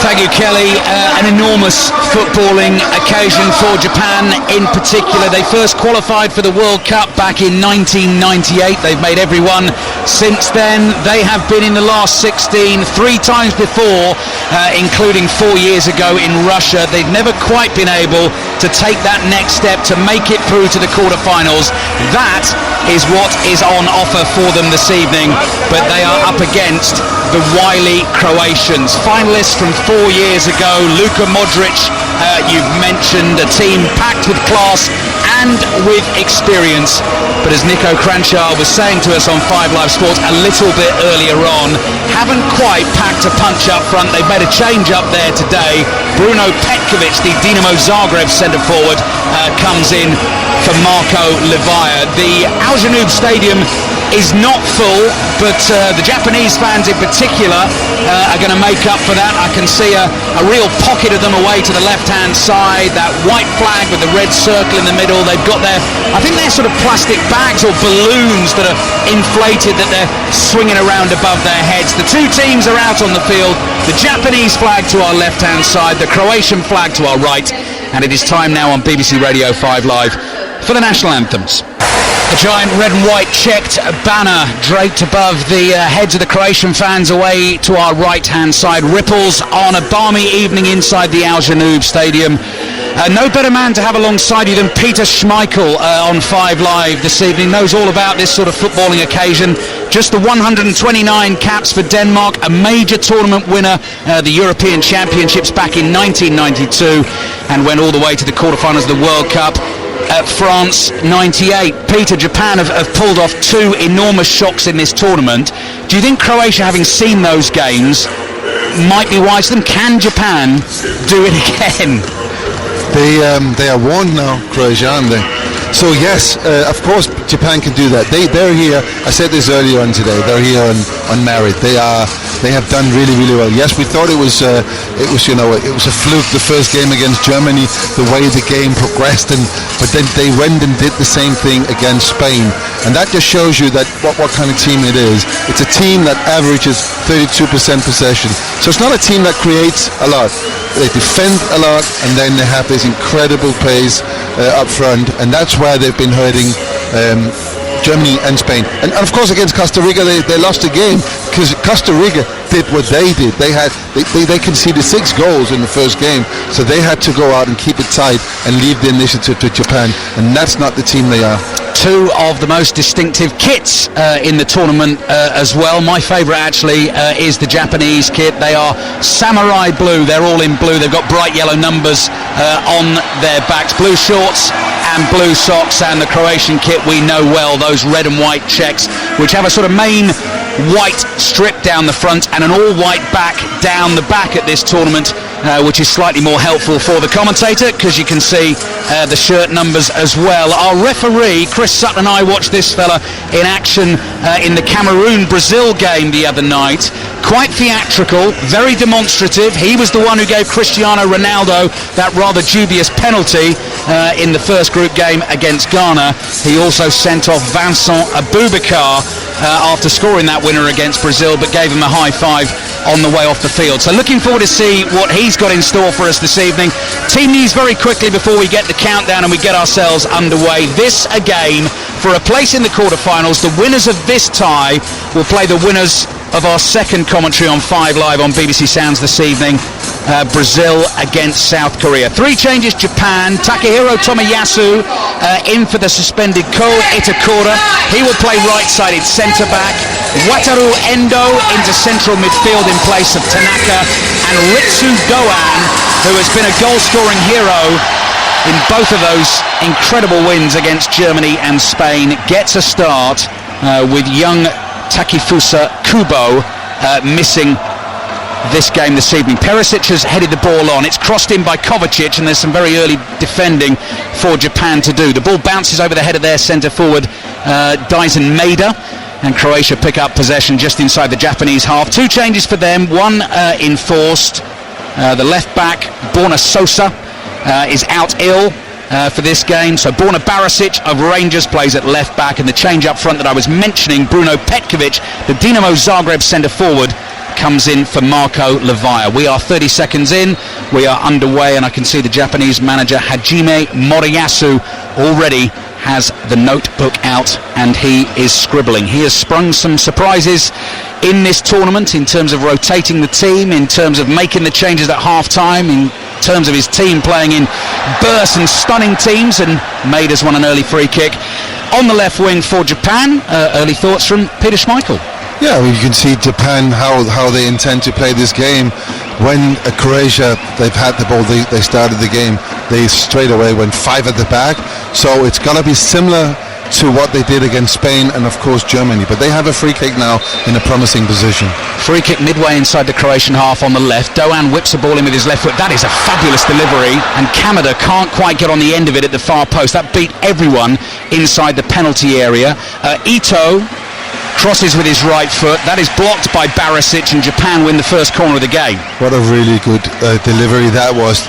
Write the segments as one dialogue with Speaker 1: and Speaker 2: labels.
Speaker 1: Thank you, Kelly. An enormous footballing occasion for Japan in particular. They first qualified for the World Cup back in 1998. They've made every one since then. They have been in the last 16 3 times before, including 4 years ago in Russia. They've never quite been able to take that next step to make it through to the quarterfinals. That is what is on offer for them this evening, but they are up against the wily Croatians, finalists from 4 years ago. Luka Modric, you've mentioned, a team packed with class and with experience. But as Nico Kranjčar was saying to us on 5 Live Sports a little bit earlier on, haven't quite packed a punch up front. They've made a change up there today. Bruno Petkovic, the Dinamo Zagreb centre forward, comes in for Marko Livaja. The Al Janoub Stadium is not full, but the Japanese fans in particular are going to make up for that. I can see a real pocket of them away to the left-hand side, that white flag with the red circle in the middle. They've got I think they're sort of plastic bags or balloons that are inflated that they're swinging around above their heads. The two teams are out on the field, the Japanese flag to our left-hand side, the Croatian flag to our right, and it is time now on BBC Radio 5 Live for the national anthems. A giant red and white checked banner draped above the heads of the Croatian fans away to our right-hand side. Ripples on a balmy evening inside the Al Janoub Stadium. No better man to have alongside you than Peter Schmeichel on 5 Live this evening. Knows all about this sort of footballing occasion. Just the 129 caps for Denmark, a major tournament winner, the European Championships back in 1992, and went all the way to the quarterfinals of the World Cup. At France 98. Peter, Japan have pulled off 2 enormous shocks in this tournament. Do you think Croatia, having seen those games, might be wise to them? Can Japan do it again?
Speaker 2: They are warned now, Croatia, aren't they? So yes, of course Japan can do that. They're here. I said this earlier on today. They're here on merit. They have done really, really well. Yes, we thought it was a fluke, the first game against Germany, the way the game progressed, but then they went and did the same thing against Spain, and that just shows you that what kind of team it is. It's a team that averages 32% possession. So it's not a team that creates a lot. They defend a lot, and then they have this incredible pace up front, and that's why they've been hurting Germany and Spain. And of course against Costa Rica they lost the game because Costa Rica did what they did. They conceded 6 goals in the first game, so they had to go out and keep it tight and leave the initiative to Japan, and that's not the team they are.
Speaker 1: 2 of the most distinctive kits in the tournament as well. My favourite actually is the Japanese kit. They are samurai blue. They're all in blue. They've got bright yellow numbers on their backs. Blue shorts and blue socks, and the Croatian kit we know well, those red and white checks, which have a sort of main white strip down the front and an all-white back down the back at this tournament, which is slightly more helpful for the commentator because you can see the shirt numbers as well. Our referee, Chris Sutton, and I watched this fella in action in the Cameroon-Brazil game the other night. Quite theatrical, very demonstrative. He was the one who gave Cristiano Ronaldo that rather dubious penalty in the first group game against Ghana. He also sent off Vincent Aboubakar after scoring that winner against Brazil, but gave him a high five on the way off the field. So looking forward to see what he's got in store for us this evening. Team news very quickly before we get the countdown and we get ourselves underway. This a game for a place in the quarterfinals. The winners of this tie will play the winners of our second commentary on 5 Live on BBC Sounds this evening. Brazil against South Korea. 3 changes, Japan. Takehiro Tomiyasu in for the suspended Ko Itakura. He will play right-sided centre-back. Wataru Endo into central midfield in place of Tanaka. And Ritsu Doan, who has been a goal-scoring hero in both of those incredible wins against Germany and Spain, gets a start with young Takifusa Kubo missing this game this evening. Perisic has headed the ball on. It's crossed in by Kovacic, and there's some very early defending for Japan to do. The ball bounces over the head of their centre forward, Dyson Maeda, and Croatia pick up possession just inside the Japanese half. 2 changes for them, 1 enforced. The left back, Borna Sosa, is out ill for this game, so Borna Barisic of Rangers plays at left back, and the change up front that I was mentioning, Bruno Petkovic, the Dinamo Zagreb centre forward, comes in for Marco Levaya. We are 30 seconds in, we are underway, and I can see the Japanese manager Hajime Moriyasu already has the notebook out and he is scribbling. He has sprung some surprises in this tournament in terms of rotating the team, in terms of making the changes at half-time, in terms of his team playing in bursts and stunning teams, and made us won an early free kick. On the left wing for Japan, early thoughts from Peter Schmeichel.
Speaker 2: Yeah, well, you can see Japan, how they intend to play this game. When Croatia, they've had the ball, they started the game, they straight away went 5 at the back. So it's got to be similar to what they did against Spain and of course Germany. But they have a free kick now in a promising position.
Speaker 1: Free kick midway inside the Croatian half on the left. Doan whips the ball in with his left foot. That is a fabulous delivery, and Kamada can't quite get on the end of it at the far post. That beat everyone inside the penalty area. Ito crosses with his right foot. That is blocked by Barisic, and Japan win the first corner of the game. What
Speaker 2: a really good delivery that was.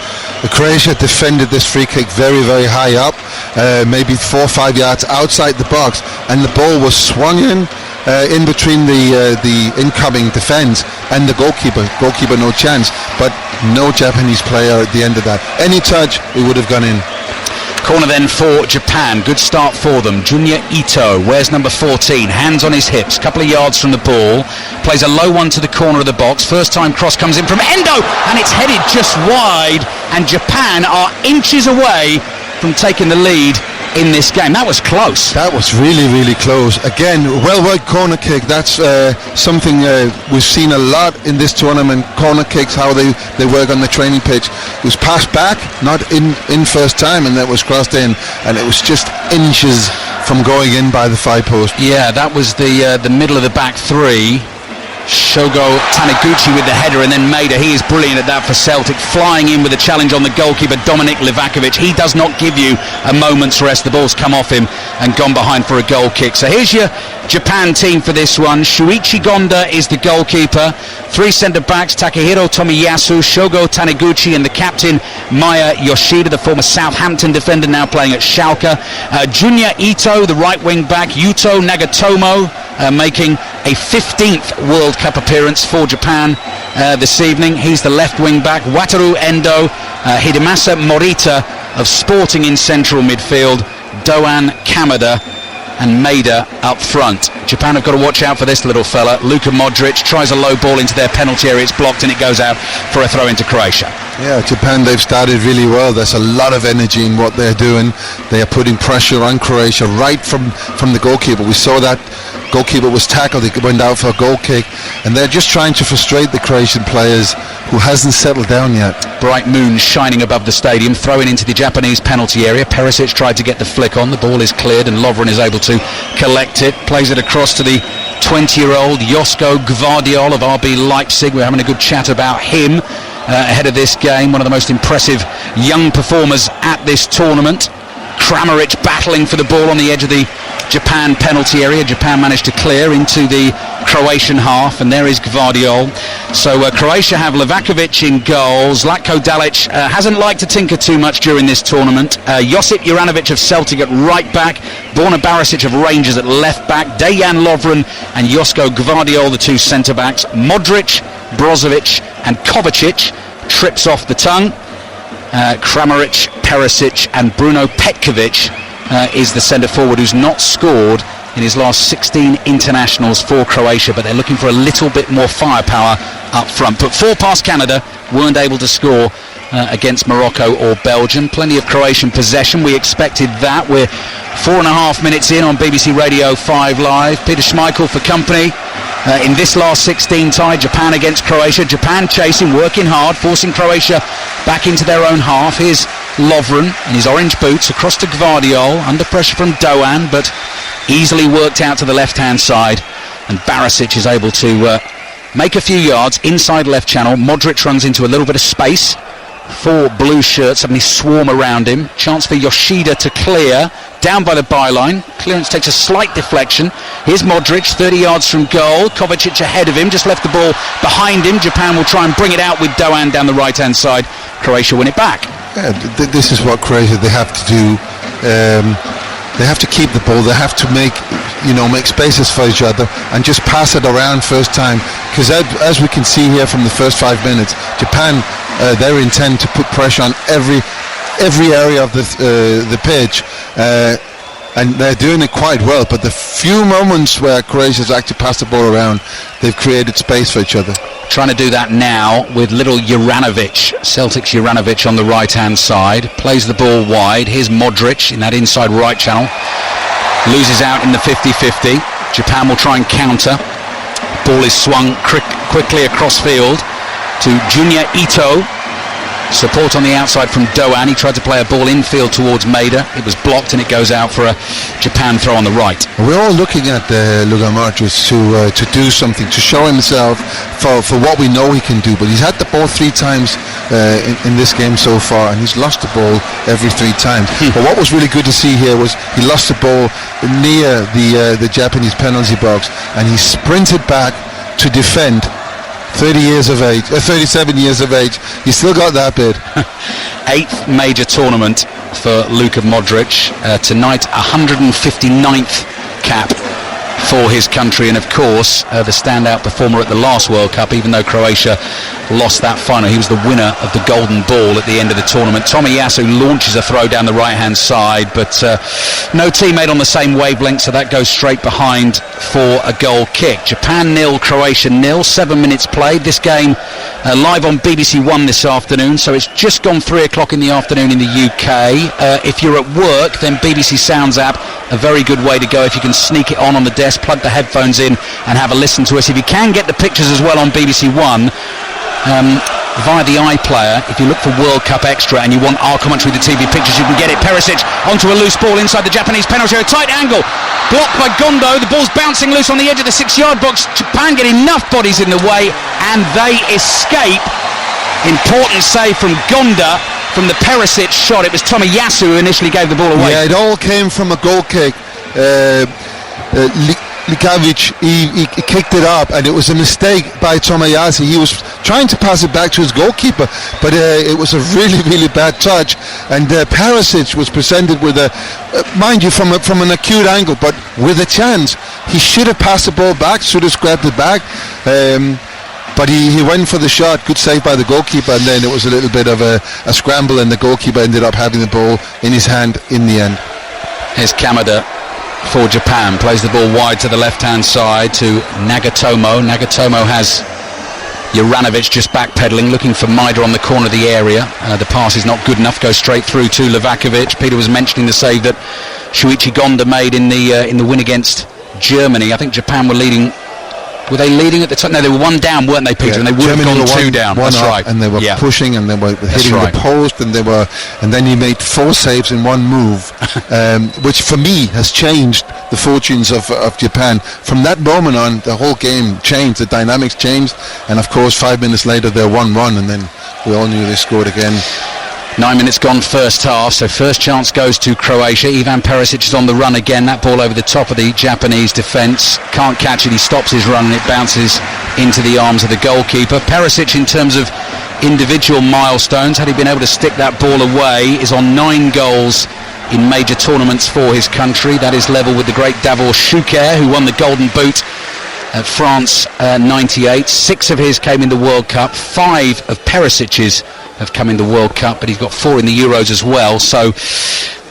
Speaker 2: Croatia defended this free kick very, very high up, maybe 4 or 5 yards outside the box, and the ball was swung in between the incoming defence and the goalkeeper. Goalkeeper no chance, but no Japanese player at the end of that. Any touch, it would have gone in.
Speaker 1: Corner then for Japan. Good start for them. Junya Ito wears number 14, hands on his hips, couple of yards from the ball, plays a low one to the corner of the box. First time cross comes in from Endo, and it's headed just wide, and Japan are inches away from taking the lead in this game. That was close.
Speaker 2: That was really, really close. Again, well-worked corner kick. That's something we've seen a lot in this tournament. Corner kicks, how they work on the training pitch. It was passed back, not in first time, and that was crossed in, and it was just inches from going in by the 5 post.
Speaker 1: Yeah, that was the middle of the back three. Shogo Taniguchi with the header, and then Maeda. He is brilliant at that for Celtic, flying in with a challenge on the goalkeeper Dominik Livakovic. He does not give you a moment's rest. The ball's come off him and gone behind for a goal kick. So here's your Japan team for this one. Shuichi Gonda is the goalkeeper. 3 centre-backs, Takehiro Tomiyasu, Shogo Taniguchi, and the captain Maya Yoshida, the former Southampton defender, now playing at Schalke. Junya Ito, the right wing-back. Yuto Nagatomo making a 15th World Cup appearance for Japan this evening. He's the left wing-back. Wataru Endo, Hidemasa Morita of Sporting in central midfield, Doan Kamada, and Maeda up front. Japan have got to watch out for this little fella. Luka Modric tries a low ball into their penalty area. It's blocked and it goes out for a throw into Croatia.
Speaker 2: Yeah, Japan, they've started really well. There's a lot of energy in what they're doing. They are putting pressure on Croatia right from the goalkeeper. We saw that goalkeeper was tackled. He went out for a goal kick, and they're just trying to frustrate the Croatian players, who hasn't settled down yet.
Speaker 1: Bright moon shining above the stadium, throwing into the Japanese penalty area. Perisic tried to get the flick on. The ball is cleared and Lovren is able to collect it. Plays it across to the 20-year-old Josko Gvardiol of RB Leipzig. We're having a good chat about him ahead of this game. One of the most impressive young performers at this tournament. Kramaric battling for the ball on the edge of the Japan penalty area. Japan managed to clear into the Croatian half, and there is Gvardiol. So Croatia have Livakovic in goals. Latko Dalic hasn't liked to tinker too much during this tournament. Josip Juranovic of Celtic at right back. Borna Barisic of Rangers at left back. Dejan Lovren and Josko Gvardiol, the 2 centre-backs. Modric, Brozovic and Kovacic trips off the tongue. Kramaric, Perisic and Bruno Petkovic is the centre-forward who's not scored in his last 16 internationals for Croatia, but they're looking for a little bit more firepower up front. But 4 past Canada, weren't able to score against Morocco or Belgium. Plenty of Croatian possession, we expected that. We're 4.5 minutes in on BBC Radio 5 Live. Peter Schmeichel for company. In this last 16 tie, Japan against Croatia. Japan chasing, working hard, forcing Croatia back into their own half. Here's Lovren in his orange boots across to Gvardiol, under pressure from Doan, but easily worked out to the left-hand side. And Barisic is able to make a few yards inside left channel. Modric runs into a little bit of space. 4 blue shirts suddenly swarm around him. Chance for Yoshida to clear. Down by the byline. Clearance takes a slight deflection. Here's Modric, 30 yards from goal. Kovacic ahead of him, just left the ball behind him. Japan will try and bring it out with Doan down the right-hand side. Croatia win it back.
Speaker 2: Yeah, this is what Croatia, they have to do. they have to keep the ball. They have to make spaces for each other and just pass it around first time. Because as we can see here from the first 5 minutes, Japan, their intent to put pressure on every area of the pitch. And they're doing it quite well, but the few moments where Croatia's actually passed the ball around, they've created space for each other.
Speaker 1: Trying to do that now with little Juranovic, Celtic's Juranovic on the right-hand side, plays the ball wide. Here's Modric in that inside right channel, loses out in the 50-50. Japan will try and counter. Ball is swung quickly across field to Junya Ito. Support on the outside from Doan. He tried to play a ball infield towards Maeda. It was blocked and it goes out for a Japan throw on the right.
Speaker 2: We're all looking at Luka Modric to do something, to show himself for what we know he can do. But he's had the ball 3 times in this game so far, and he's lost the ball every 3 times. But what was really good to see here was he lost the ball near the Japanese penalty box, and he sprinted back to defend. 37 years of age, he's still got that bit.
Speaker 1: 8th major tournament for Luka Modric. Tonight, 159th cap for his country, and of course the standout performer at the last World Cup, even though Croatia lost that final. He was the winner of the golden ball at the end of the tournament. Tomiyasu launches a throw down the right hand side, but no teammate on the same wavelength, so that goes straight behind for a goal kick. Japan 0, Croatia 0, 7 minutes played. This game live on BBC One this afternoon, so it's just gone 3 o'clock in the afternoon in the UK. If you're at work, then BBC Sounds app, a very good way to go if you can sneak it on the desk, plug the headphones in and have a listen to us. If you can get the pictures as well on BBC One via the iPlayer, if you look for World Cup Extra and you want our commentary with the TV pictures, you can get it. Perisic onto a loose ball inside the Japanese penalty area, tight angle, blocked by Gondo. The ball's bouncing loose on the edge of the 6-yard box. Japan get enough bodies in the way and they escape. Important save from Gonda from the Perisic shot. It was Tomiyasu who initially gave the ball away.
Speaker 2: Yeah, it all came from a goal kick. Likavic, he kicked it up, and it was a mistake by Tomiyasu. He was trying to pass it back to his goalkeeper, but it was a really, really bad touch. And Perisic was presented with mind you, from an acute angle, but with a chance. He should have passed the ball back, should have grabbed it back. But he went for the shot. Good save by the goalkeeper, and then it was a little bit of a scramble, and the goalkeeper ended up having the ball in his hand in the end.
Speaker 1: Here's Kamada for Japan, plays the ball wide to the left-hand side to Nagatomo. Nagatomo has Juranovic just backpedaling, looking for Maeda on the corner of the area. The pass is not good enough, goes straight through to Livakovic. Peter was mentioning the save that Shuichi Gonda made in the win against Germany. I think Japan were leading. Were they leading at the time? No, they were 1 down, weren't they, Peter? Yeah, and they would have gone 2 down.
Speaker 2: That's
Speaker 1: up,
Speaker 2: right. And they were pushing, and they were hitting the post, and then he made 4 saves in 1 move, which for me has changed the fortunes of Japan. From that moment on, the whole game changed, the dynamics changed, and of course 5 minutes later they're 1-1, and then we all knew they scored again.
Speaker 1: 9 minutes gone first half, so first chance goes to Croatia. Ivan Perisic is on the run again. That ball over the top of the Japanese defence. Can't catch it, he stops his run and it bounces into the arms of the goalkeeper. Perisic, in terms of individual milestones, had he been able to stick that ball away, is on 9 goals in major tournaments for his country. That is level with the great Davor Schuker, who won the Golden Boot at France 98. 6 of his came in the World Cup. 5 of Perisic's have come in the World Cup, but he's got 4 in the Euros as well. So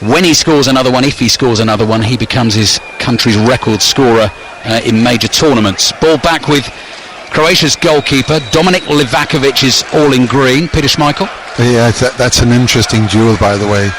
Speaker 1: when he scores another one, if he scores another one, he becomes his country's record scorer in major tournaments. Ball back with Croatia's goalkeeper. Dominik Livakovic is all in green. Peter Schmeichel?
Speaker 2: Yeah, that's an interesting duel, by the way.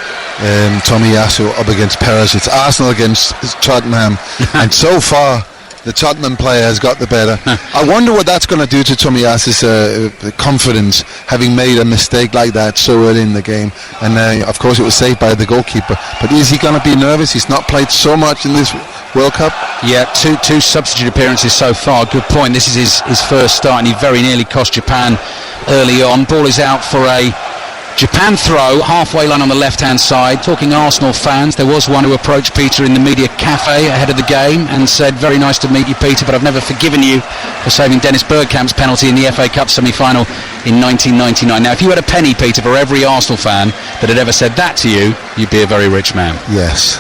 Speaker 2: Tomiyasu up against Perisic. Arsenal against Tottenham. And so far, the Tottenham player has got the better. I wonder what that's going to do to Tomiyasu's confidence, having made a mistake like that so early in the game. And of course it was saved by the goalkeeper. But is he going to be nervous? He's not played so much in this World Cup.
Speaker 1: Yeah, two substitute appearances so far. Good point. This is his first start, and he very nearly cost Japan early on. Ball is out for a Japan throw, halfway line on the left-hand side. Talking Arsenal fans, there was one who approached Peter in the media cafe ahead of the game and said, very nice to meet you, Peter, but I've never forgiven you for saving Dennis Bergkamp's penalty in the FA Cup semi-final in 1999. Now, if you had a penny, Peter, for every Arsenal fan that had ever said that to you, you'd be a very rich man.
Speaker 2: Yes.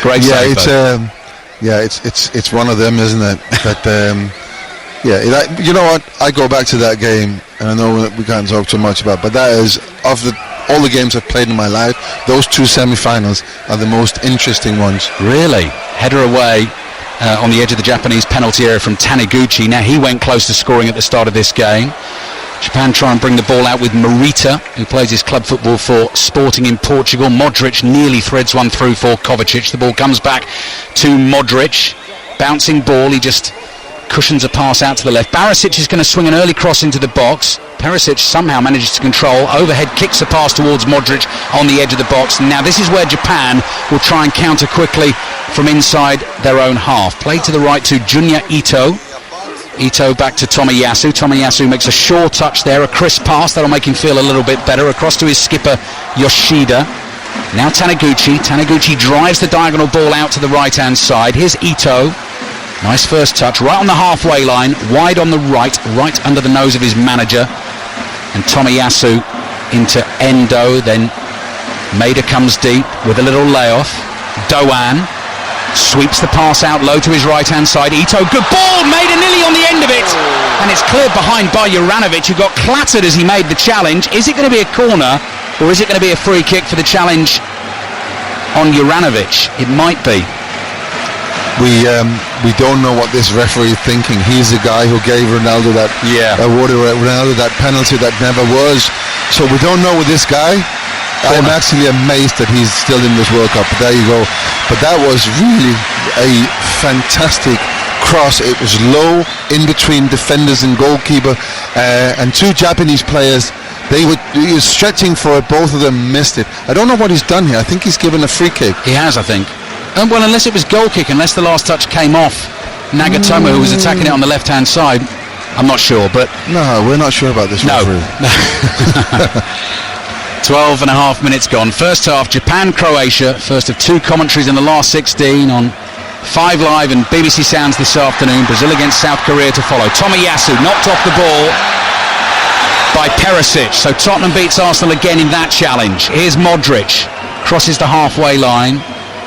Speaker 1: Great save,
Speaker 2: it's one of them, isn't it? But you know what? I go back to that game, and I know we can't talk too much about, but that is, of all the games I've played in my life, those two semi-finals are the most interesting ones.
Speaker 1: Really? Header away on the edge of the Japanese penalty area from Taniguchi. Now, he went close to scoring at the start of this game. Japan try and bring the ball out with Morita, who plays his club football for Sporting in Portugal. Modric nearly threads one through for Kovacic. The ball comes back to Modric. Bouncing ball, he just cushions a pass out to the left. Barisic is going to swing an early cross into the box. Perisic somehow manages to control. Overhead kicks a pass towards Modric on the edge of the box. Now this is where Japan will try and counter quickly from inside their own half. Played to the right to Junya Ito. Ito back to Tomiyasu. Tomiyasu makes a sure touch there, a crisp pass. That'll make him feel a little bit better. Across to his skipper, Yoshida. Now Taniguchi. Taniguchi drives the diagonal ball out to the right-hand side. Here's Ito. Nice first touch, right on the halfway line, wide on the right under the nose of his manager. And Tomiyasu into Endo, then Maeda comes deep with a little layoff. Doan sweeps the pass out low to his right-hand side. Ito, good ball, Maeda nearly on the end of it. And it's cleared behind by Juranovic, who got clattered as he made the challenge. Is it going to be a corner, or is it going to be a free kick for the challenge on Juranovic? It might be.
Speaker 2: We don't know what this referee is thinking. He's the guy who gave Ronaldo that awarded Ronaldo that penalty that never was. So we don't know with this guy. I'm actually amazed that he's still in this World Cup. But there you go. But that was really a fantastic cross. It was low in between defenders and goalkeeper, and two Japanese players. He was stretching for it. Both of them missed it. I don't know what he's done here. I think he's given a free kick.
Speaker 1: He has, I think. Well, unless it was goal kick, unless the last touch came off Nagatomo, who was attacking it on the left-hand side. I'm not sure, but...
Speaker 2: No, we're not sure about this.
Speaker 1: No. 12 and a half minutes gone. First half, Japan-Croatia. First of two commentaries in the last 16 on 5 Live and BBC Sounds this afternoon. Brazil against South Korea to follow. Tomiyasu knocked off the ball by Perisic. So Tottenham beats Arsenal again in that challenge. Here's Modric. Crosses the halfway line.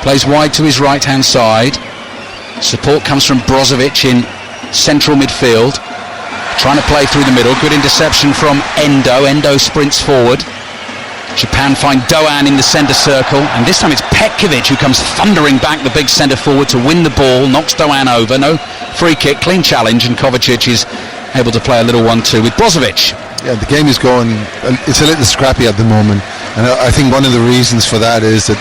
Speaker 1: Plays wide to his right-hand side. Support comes from Brozovic in central midfield. Trying to play through the middle. Good interception from Endo. Endo sprints forward. Japan find Doan in the centre circle. And this time it's Petkovic who comes thundering back, the big centre forward, to win the ball. Knocks Doan over. No free kick. Clean challenge. And Kovacic is able to play a little 1-2 with Brozovic.
Speaker 2: Yeah, the game is going... It's a little scrappy at the moment. And I think one of the reasons for that is that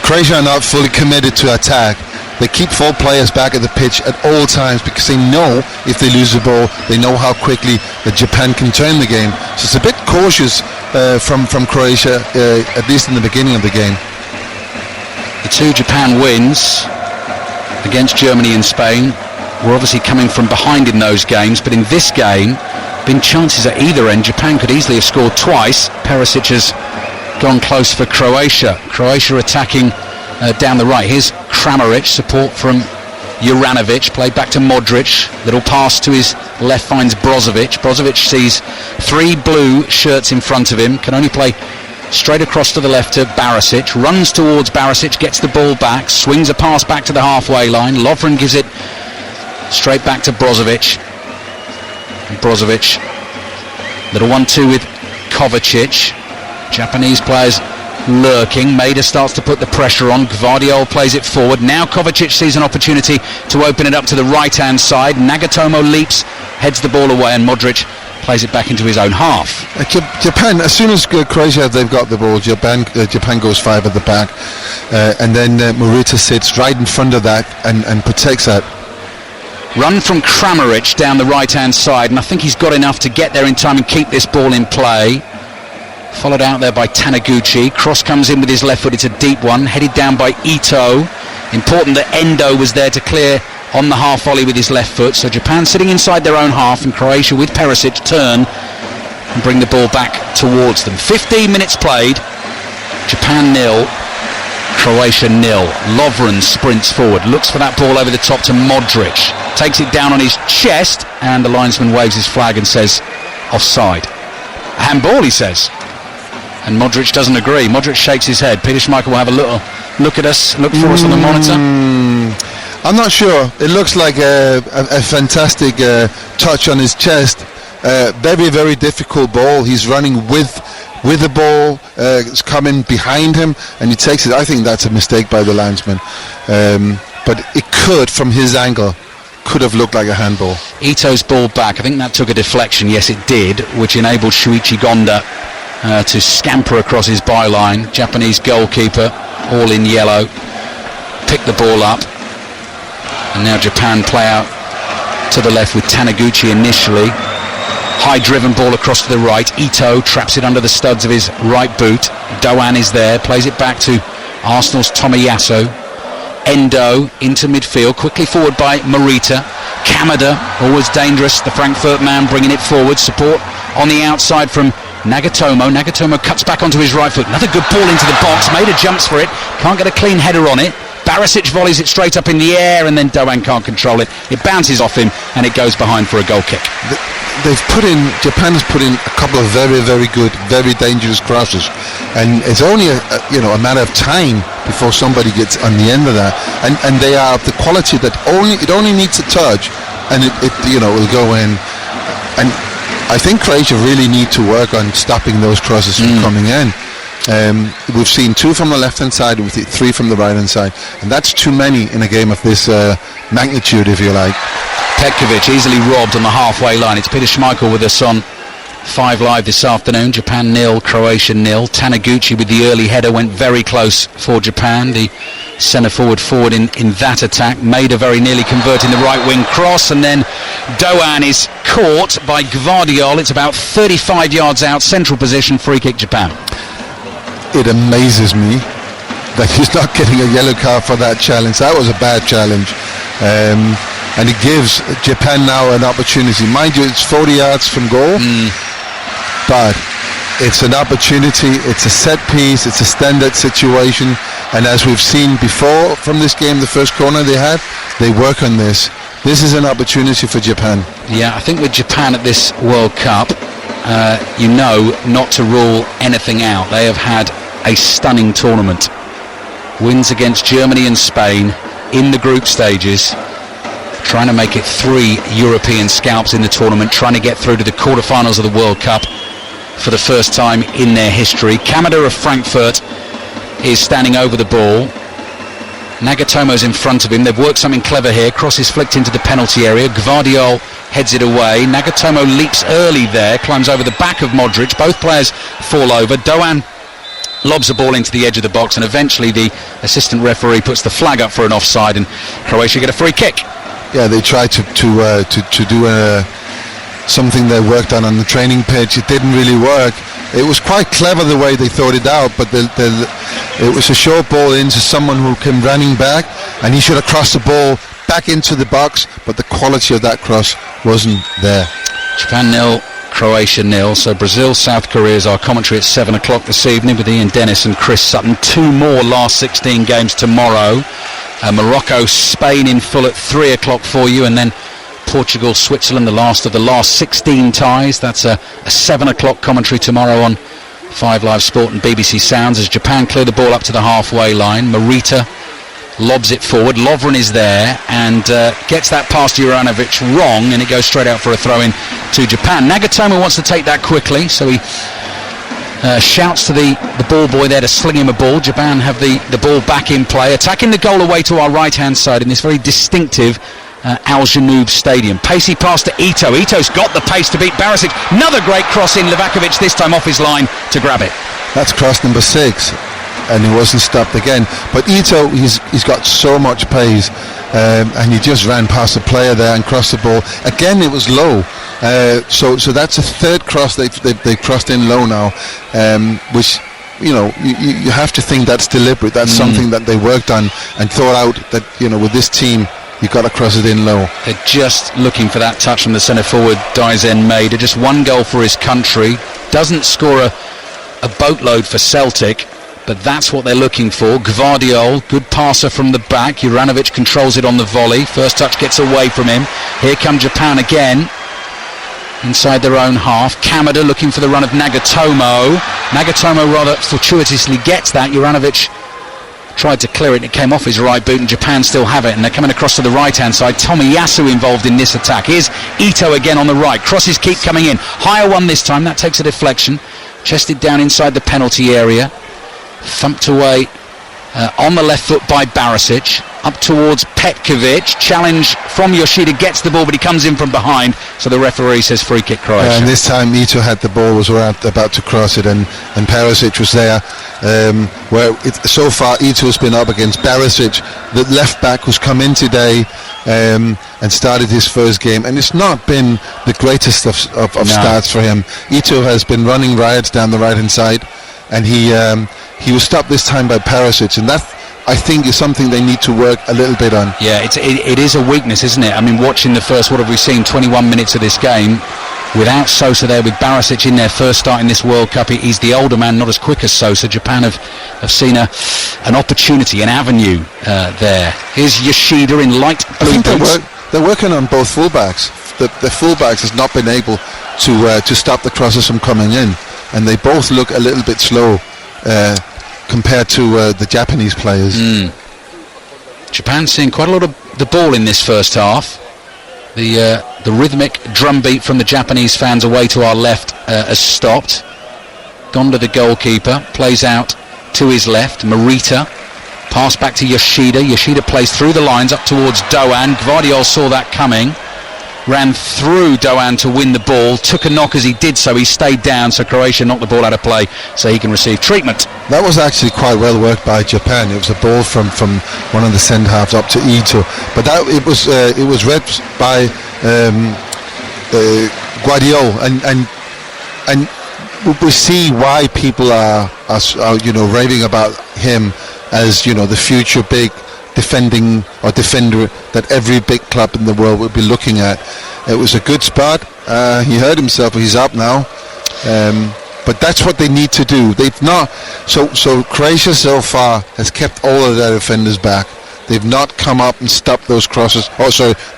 Speaker 2: Croatia are not fully committed to attack. They keep 4 players back at the pitch at all times because they know if they lose the ball, they know how quickly that Japan can turn the game. So it's a bit cautious from Croatia, at least in the beginning of the game.
Speaker 1: The 2 Japan wins against Germany and Spain were obviously coming from behind in those games, but in this game, been chances at either end. Japan could easily have scored twice. Perisic has gone close for Croatia. Croatia attacking down the right. Here's Kramaric, support from Juranovic, played back to Modric. Little pass to his left finds Brozovic. Brozovic sees 3 blue shirts in front of him, can only play straight across to the left to Barisic. Runs towards Barisic, gets the ball back, swings a pass back to the halfway line. Lovren gives it straight back to Brozovic. Brozovic, little 1-2 with Kovacic. Japanese players lurking. Maeda starts to put the pressure on. Gvardiol plays it forward. Now Kovacic sees an opportunity to open it up to the right-hand side. Nagatomo leaps, heads the ball away, and Modric plays it back into his own half.
Speaker 2: Japan, as soon as Croatia, they've got the ball, Japan goes 5 at the back, and then Morita sits right in front of that and protects that.
Speaker 1: Run from Kramaric down the right-hand side, and I think he's got enough to get there in time and keep this ball in play. Followed out there by Taniguchi. Cross comes in with his left foot. It's a deep one, headed down by Ito. Important that Endo was there to clear on the half volley with his left foot. So Japan sitting inside their own half, and Croatia with Perisic turn and bring the ball back towards them. 15 minutes played. Japan 0, Croatia 0. Lovren sprints forward, looks for that ball over the top to Modric, takes it down on his chest, and the linesman waves his flag and says offside. Handball, he says. And Modric doesn't agree. Modric shakes his head. Peter Schmeichel will have a little look at us, look for us on the monitor.
Speaker 2: I'm not sure. It looks like a fantastic touch on his chest. Very, very difficult ball. He's running with the ball. It's coming behind him, and he takes it. I think that's a mistake by the linesman. But it could, from his angle, could have looked like a handball.
Speaker 1: Ito's ball back. I think that took a deflection. Yes, it did, which enabled Shuichi Gonda to scamper across his byline. Japanese goalkeeper, all in yellow, pick the ball up, and now Japan play out to the left with Taniguchi initially. High driven ball across to the right. Ito traps it under the studs of his right boot. Doan is there, plays it back to Arsenal's Tomiyasu. Endo into midfield, quickly forward by Morita. Kamada, always dangerous, the Frankfurt man, bringing it forward. Support on the outside from Nagatomo. Nagatomo cuts back onto his right foot. Another good ball into the box. Maida jumps for it. Can't get a clean header on it. Barisic volleys it straight up in the air, and then Doan can't control it. It bounces off him, and it goes behind for a goal kick.
Speaker 2: Japan has put in a couple of very, very good, very dangerous crosses, and it's only a matter of time before somebody gets on the end of that. And they are of the quality that it only needs a touch, and it will go in. And I think Croatia really need to work on stopping those crosses from coming in. We've seen 2 from the left-hand side, with 3 from the right-hand side, and that's too many in a game of this magnitude, if you like.
Speaker 1: Petkovic easily robbed on the halfway line. It's Peter Schmeichel with us on 5 Live this afternoon. Japan 0, Croatia 0. Taniguchi with the early header went very close for Japan. The centre forward in that attack. Maida very nearly converting the right wing cross, and then Doan is caught by Gvardiol. It's about 35 yards out, central position, free kick Japan.
Speaker 2: It amazes me that he's not getting a yellow card for that challenge. That was a bad challenge. And it gives Japan now an opportunity. Mind you, it's 40 yards from goal, but it's an opportunity. It's a set piece. It's a standard situation. And as we've seen before from this game, the first corner they had, they work on this. This is an opportunity for Japan. Yeah,
Speaker 1: I think with Japan at this World Cup, not to rule anything out. They have had a stunning tournament. Wins against Germany and Spain in the group stages, trying to make it 3 European scalps in the tournament, trying to get through to the quarterfinals of the World Cup for the first time in their history. Kamada of Frankfurt is standing over the ball. Nagatomo's in front of him. They've worked something clever here. Cross is flicked into the penalty area. Gvardiol heads it away. Nagatomo leaps early there, climbs over the back of Modric. Both players fall over. Doan lobs the ball into the edge of the box, and eventually the assistant referee puts the flag up for an offside, and Croatia get a free kick.
Speaker 2: Yeah, they tried to do something they worked on the training pitch. It didn't really work. It was quite clever the way they thought it out, but it was a short ball into someone who came running back, and he should have crossed the ball back into the box, but the quality of that cross wasn't there.
Speaker 1: Japan 0, Croatia 0. So Brazil, South Korea is our commentary at 7 o'clock this evening with Ian Dennis and Chris Sutton. 2 more last 16 games tomorrow. Morocco, Spain in full at 3 o'clock for you, and then Portugal, Switzerland, the last of the last 16 ties. That's a 7 o'clock commentary tomorrow on 5 Live Sport and BBC Sounds as Japan clear the ball up to the halfway line. Morita lobs it forward. Lovren is there and gets that past Juranovic wrong, and it goes straight out for a throw-in to Japan. Nagatomo wants to take that quickly, so he shouts to the ball boy there to sling him a ball. Japan have the ball back in play, attacking the goal away to our right-hand side in this very distinctive Al Janoub Stadium. Pacey pass to Ito. Ito's got the pace to beat Barisic. Another great cross in. Livakovic this time off his line to grab it.
Speaker 2: That's cross number 6, and he wasn't stopped again. But Ito, he's got so much pace, and he just ran past the player there and crossed the ball. Again, it was low. So that's a third cross they crossed in low now, which you have to think that's deliberate. That's something that they worked on and thought out that with this team you've got to cross it in low.
Speaker 1: They're just looking for that touch from the centre forward, Daizen Maida. Just 1 goal for his country. doesn't score a boatload for Celtic, but that's what they're looking for. Gvardiol, good passer from the back. Juranovic controls it on the volley. First touch gets away from him. Here come Japan again, inside their own half. Kamada looking for the run of Nagatomo. Nagatomo rather fortuitously gets that. Juranovic tried to clear it and it came off his right boot, and Japan still have it, and they're coming across to the right hand side. Tomiyasu involved in this attack. Here's Ito again on the right. Crosses keep coming in. Higher one this time. That takes a deflection. Chested down inside the penalty area. Thumped away on the left foot by Barisic. Up towards Petkovic. Challenge from Yoshida. Gets the ball, but he comes in from behind. So the referee says free kick Croatia.
Speaker 2: And this time Ito had the ball, was about to cross it, and Barisic was there. So far Ito's been up against Barisic, the left back who's come in today and started his first game, and it's not been the greatest of starts for him. Ito has been running riots down the right hand side, and he was stopped this time by Barisic, and that, I think, is something they need to work a little bit on.
Speaker 1: Yeah, it is a weakness, isn't it? I mean, watching the first, what have we seen, 21 minutes of this game, without Sosa there, with Barisic in there first start in this World Cup. He's the older man, not as quick as Sosa. Japan have seen an opportunity, an avenue there. Here's Yoshida in light blue boots.
Speaker 2: They're working on both fullbacks. The fullbacks has not been able to stop the crosses from coming in, and they both look a little bit slow compared to the Japanese players.
Speaker 1: Japan seeing quite a lot of the ball in this first half. The rhythmic drumbeat from the Japanese fans away to our left has stopped. Gonda, the goalkeeper, plays out to his left. Morita, pass back to Yoshida. Yoshida plays through the lines up towards Doan. Gvardiol saw that coming, ran through Doan to win the ball, took a knock as he did so. He stayed down, so Croatia knocked the ball out of play so he can receive treatment.
Speaker 2: That was actually quite well worked by Japan. It was a ball from one of the centre halves up to Ito, but it was read by Guardiola, and we see why people are raving about him as the future big defender that every big club in the world would be looking at. It was a good spot. He hurt himself, but he's up now. But that's what they need to do. They've not. So Croatia so far has kept all of their defenders back. They've not come up and stopped those crosses.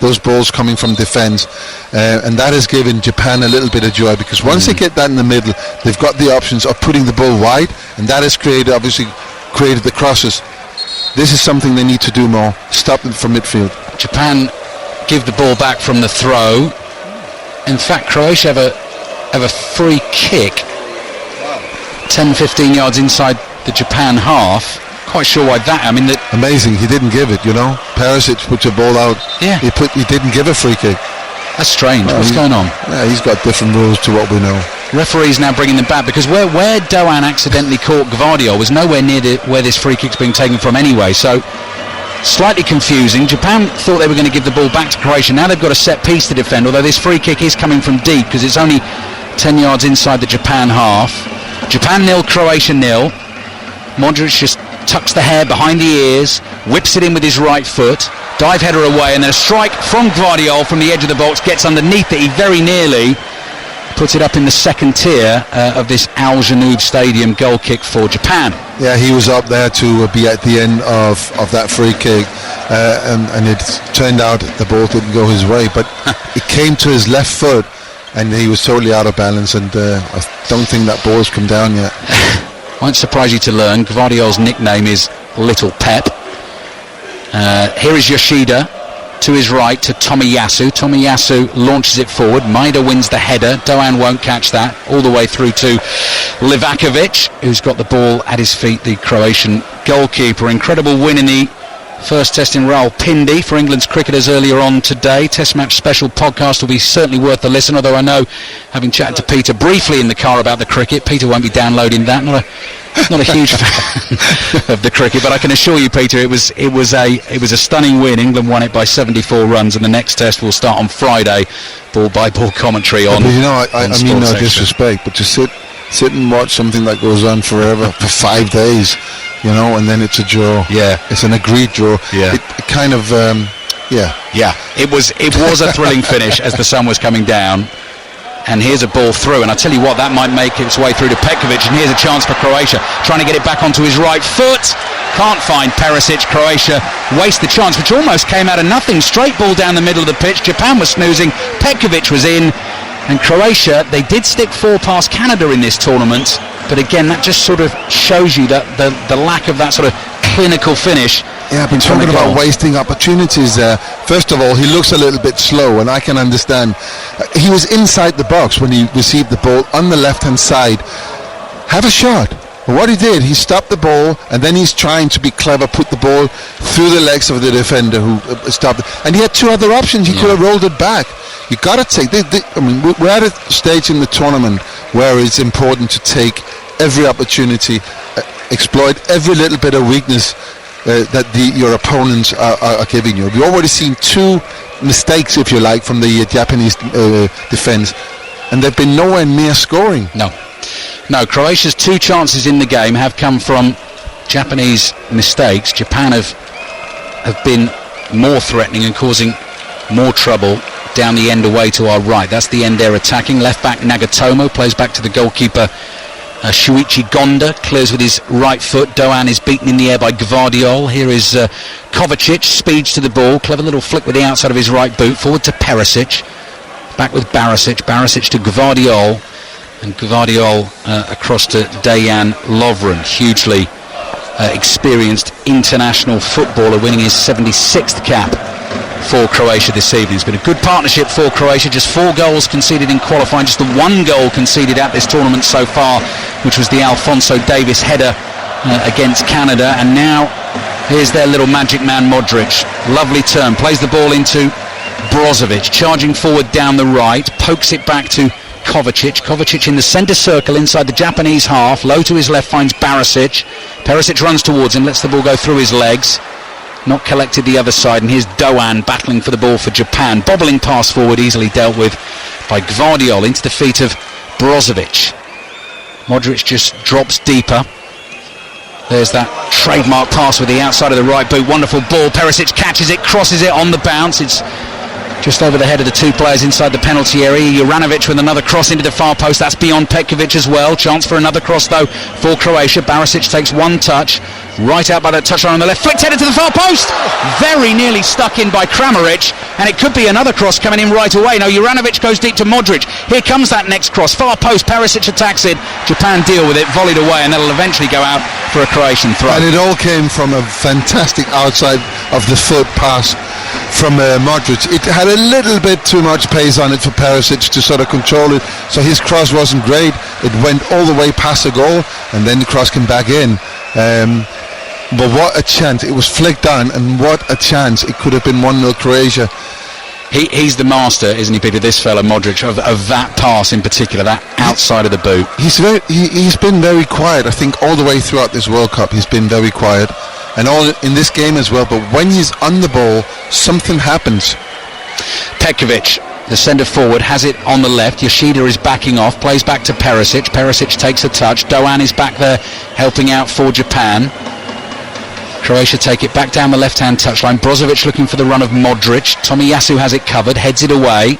Speaker 2: Those balls coming from defence, and that has given Japan a little bit of joy, because once they get that in the middle, they've got the options of putting the ball wide, and that has created the crosses. This is something they need to do more. Stop them from midfield.
Speaker 1: Japan give the ball back from the throw. In fact, Croatia have a free kick 10-15 yards inside the Japan half. Quite sure why that. I mean,
Speaker 2: amazing. He didn't give it. Perisic puts a ball out.
Speaker 1: Yeah.
Speaker 2: He didn't give a free kick.
Speaker 1: That's strange. What's going on?
Speaker 2: Yeah, he's got different rules to what we know.
Speaker 1: Referees now bringing them back, because where Doan accidentally caught Gvardiol was nowhere near where this free kick's being taken from anyway. So slightly confusing. Japan thought they were going to give the ball back to Croatia. Now they've got a set piece to defend, although this free kick is coming from deep, because it's only 10 yards inside the Japan half. Japan 0, Croatia 0. Modric just tucks the hair behind the ears, whips it in with his right foot, dive header away, and then a strike from Gvardiol from the edge of the box, gets underneath it. He very nearly puts it up in the second tier of this Al Janoub Stadium goal kick for Japan.
Speaker 2: Yeah, he was up there to be at the end of that free kick, and it turned out the ball didn't go his way, but it came to his left foot, and he was totally out of balance, and I don't think that ball's come down yet.
Speaker 1: Won't surprise you to learn Gvardiol's nickname is Little Pep. Here is Yoshida to his right to Tomiyasu. Tomiyasu launches it forward. Maida wins the header. Doan won't catch that. All the way through to Livakovic, who's got the ball at his feet, the Croatian goalkeeper. Incredible win in the first test in Rawalpindi for England's cricketers earlier on today. Test match special podcast will be certainly worth a listen, although I know, having chatted to Peter briefly in the car about the cricket, Peter won't be downloading that. Not a huge fan of the cricket, but I can assure you, Peter, it was a stunning win. England won it by 74 runs, and the next test will start on Friday, ball by ball commentary on.
Speaker 2: But I mean no disrespect, but to sit and watch something that goes on forever for 5 days, and then it's a draw.
Speaker 1: Yeah,
Speaker 2: it's an agreed draw.
Speaker 1: Yeah,
Speaker 2: it kind of It
Speaker 1: was a thrilling finish as the sun was coming down. And here's a ball through, and I tell you what, that might make its way through to Petkovic, and here's a chance for Croatia, trying to get it back onto his right foot. Can't find Perisic. Croatia waste the chance, which almost came out of nothing. Straight ball down the middle of the pitch. Japan was snoozing, Petkovic was in, and Croatia, they did stick 4 past Canada in this tournament, but again, that just sort of shows you that the lack of that sort of clinical finish.
Speaker 2: Yeah, I've been talking about wasting opportunities there. First of all, he looks a little bit slow, and I can understand. He was inside the box when he received the ball on the left-hand side. Have a shot. But what he did, he stopped the ball, and then he's trying to be clever, put the ball through the legs of the defender who stopped it. And he had 2 other options. He could have rolled it back. You got to take. I mean, we're at a stage in the tournament where it's important to take every opportunity, exploit every little bit of weakness that your opponents are giving you. We've already seen 2 mistakes, if you like, from the Japanese defence, and they've been nowhere near scoring.
Speaker 1: No, Croatia's 2 chances in the game have come from Japanese mistakes. Japan have been more threatening and causing more trouble down the end away to our right. That's the end they're attacking. Left back Nagatomo plays back to the goalkeeper Shuichi Gonda, clears with his right foot. Doan is beaten in the air by Gvardiol. Here is Kovacic, speeds to the ball, clever little flick with the outside of his right boot, forward to Perisic, back with Barisic to Gvardiol, and Gvardiol across to Dejan Lovren, hugely experienced international footballer, winning his 76th cap for Croatia this evening. It's been a good partnership for Croatia. Just 4 goals conceded in qualifying, just the 1 goal conceded at this tournament so far, which was the Alphonso Davies header against Canada. And now here's their little magic man Modric. Lovely turn, plays the ball into Brozovic, charging forward down the right, pokes it back to Kovacic in the centre circle inside the Japanese half, low to his left finds Barisic. Perisic runs towards him, lets the ball go through his legs, not collected the other side, and here's Doan battling for the ball for Japan. Bobbling pass forward, easily dealt with by Gvardiol into the feet of Brozovic. Modric just drops deeper. There's that trademark pass with the outside of the right boot. Wonderful ball. Perisic catches it, crosses it on the bounce. It's just over the head of the 2 players inside the penalty area. Juranovic with another cross into the far post. That's beyond Petkovic as well. Chance for another cross though for Croatia. Barisic takes 1 touch. Right out by that touchline on the left. Flicked headed to the far post. Very nearly stuck in by Kramaric. And it could be another cross coming in right away. No, Juranovic goes deep to Modric. Here comes that next cross. Far post. Perisic attacks it. Japan deal with it. Volleyed away. And that'll eventually go out for a Croatian throw.
Speaker 2: And it all came from a fantastic outside of the foot pass from Modric. It had a little bit too much pace on it for Perisic to sort of control it, so his cross wasn't great. It went all the way past the goal, and then the cross came back in. But what a chance. It was flicked on, and what a chance. It could have been 1-0 Croatia.
Speaker 1: He's the master, isn't he, Peter, this fella Modric, of that pass in particular, that outside of the boot.
Speaker 2: He's been very quiet, I think, all the way throughout this World Cup. He's been very quiet, and all in this game as well. But when he's on the ball, something happens.
Speaker 1: Petkovic, the centre forward, has it on the left. Yoshida is backing off, plays back to Perisic. Perisic takes a touch. Doan is back there helping out for Japan. Croatia take it back down the left-hand touchline. Brozovic looking for the run of Modric. Tomiyasu has it covered, heads it away.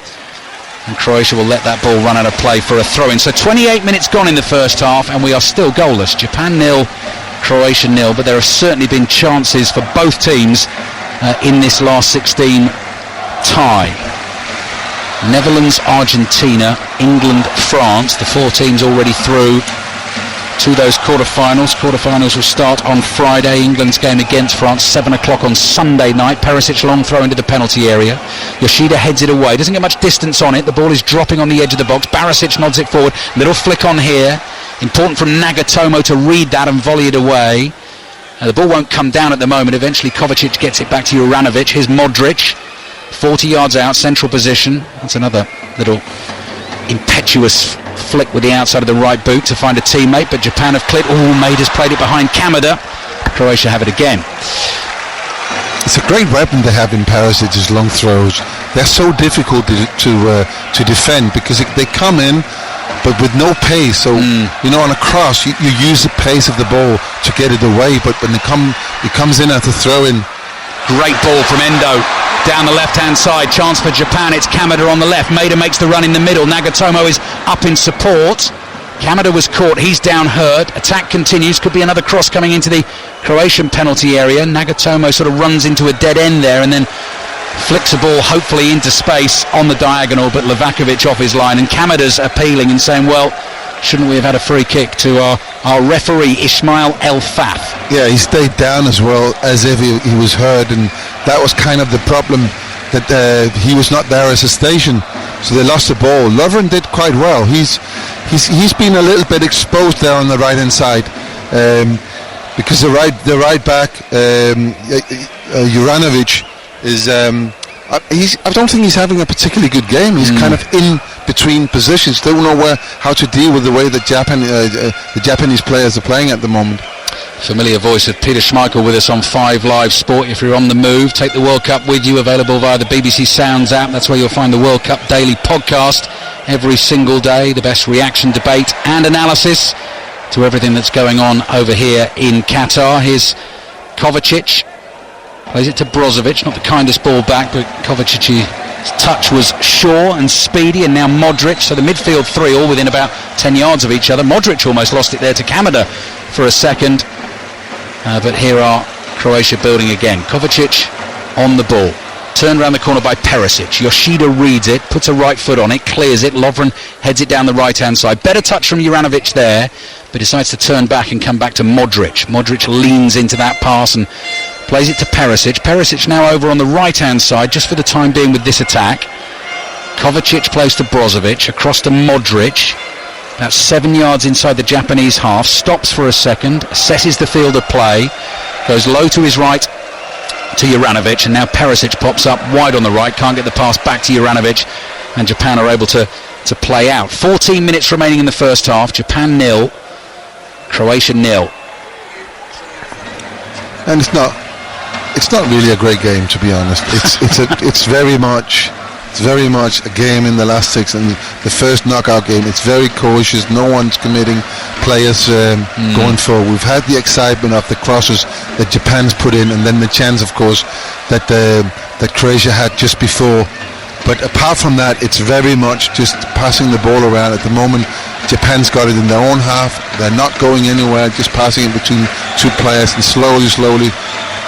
Speaker 1: And Croatia will let that ball run out of play for a throw-in. So 28 minutes gone in the first half, and we are still goalless. Japan 0, Croatia 0, but there have certainly been chances for both teams in this last 16 tie. Netherlands, Argentina, England, France, the 4 teams already through to those quarterfinals. Quarterfinals will start on Friday. England's game against France, 7 o'clock on Sunday night. Perisic long throw into the penalty area. Yoshida heads it away, doesn't get much distance on it. The ball is dropping on the edge of the box. Barisic nods it forward, little flick on here. Important from Nagatomo to read that and volley it away. The ball won't come down at the moment. Eventually Kovacic gets it back to Juranovic. Here's Modric, 40 yards out, central position. That's another little impetuous flick with the outside of the right boot to find a teammate, but Japan have cleared. Maid has played it behind Kamada. Croatia have it again.
Speaker 2: It's a great weapon they have in Perisic's long throws. They're so difficult to defend because they come in but with no pace. So on a cross you use the pace of the ball to get it away, but when it comes in at the throw-in.
Speaker 1: Great ball from Endo. Down the left-hand side, chance for Japan. It's Kamada on the left. Maeda makes the run in the middle. Nagatomo is up in support. Kamada was caught. He's down hurt. Attack continues. Could be another cross coming into the Croatian penalty area. Nagatomo sort of runs into a dead end there and then flicks a ball hopefully into space on the diagonal, but Livakovic off his line. And Kamada's appealing and saying, well, shouldn't we have had a free kick to our referee, Ismail El Faf?
Speaker 2: Yeah, he stayed down as well as if he was hurt, and that was kind of the problem, that he was not there as a station, so they lost the ball. Lovren did quite well. He's been a little bit exposed there on the right hand side, because the right back Juranovic is I don't think he's having a particularly good game. He's kind of in between positions. Don't know how to deal with the way that the Japanese players are playing at the moment.
Speaker 1: Familiar voice of Peter Schmeichel with us on 5 Live Sport. If you're on the move, take the World Cup with you, available via the BBC Sounds app. That's where you'll find the World Cup Daily podcast every single day. The best reaction, debate and analysis to everything that's going on over here in Qatar. Here's Kovacic. Plays it to Brozovic, not the kindest ball back, but Kovacic's touch was sure and speedy, and now Modric. So the midfield three all within about 10 yards of each other. Modric almost lost it there to Kamada for a second, but here are Croatia building again. Kovacic on the ball, turned around the corner by Perisic. Yoshida reads it, puts a right foot on it, clears it. Lovren heads it down the right hand side. Better touch from Juranovic there, but decides to turn back and come back to Modric. Modric leans into that pass and plays it to Perisic. Perisic now over on the right-hand side, just for the time being with this attack. Kovacic plays to Brozovic, across to Modric, about 7 yards inside the Japanese half, stops for a second, assesses the field of play, goes low to his right to Juranovic, and now Perisic pops up wide on the right, can't get the pass back to Juranovic, and Japan are able to play out. 14 minutes remaining in the first half. Japan 0, Croatia 0.
Speaker 2: And it's not really a great game, to be honest. It's very much a game in the last 6, and the first knockout game. It's very cautious. No one's committing players going forward. We've had the excitement of the crosses that Japan's put in, and then the chance, of course, that Croatia had just before. But apart from that, it's very much just passing the ball around at the moment. Japan's got it in their own half. They're not going anywhere, just passing it between two players and slowly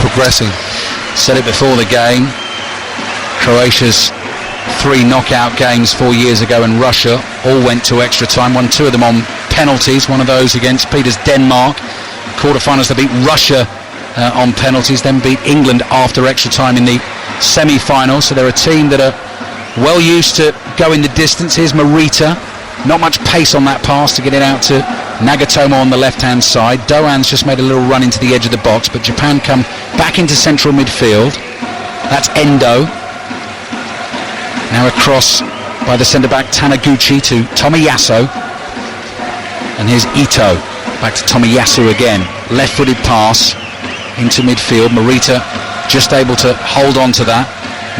Speaker 2: progressing.
Speaker 1: Said it before the game. Croatia's 3 knockout games 4 years ago in Russia all went to extra time. Won 2 of them on penalties. One of those against Peter's Denmark. Quarterfinals, they beat Russia on penalties, then beat England after extra time in the semi-final. So they're a team that are well used to going the distance. Here's Morita. Not much pace on that pass to get it out to Nagatomo on the left-hand side. Doan's just made a little run into the edge of the box, but Japan come back into central midfield. That's Endo. Now across by the centre-back Taniguchi to Tomiyasu. And here's Ito. Back to Tomiyasu again. Left-footed pass into midfield. Morita just able to hold on to that.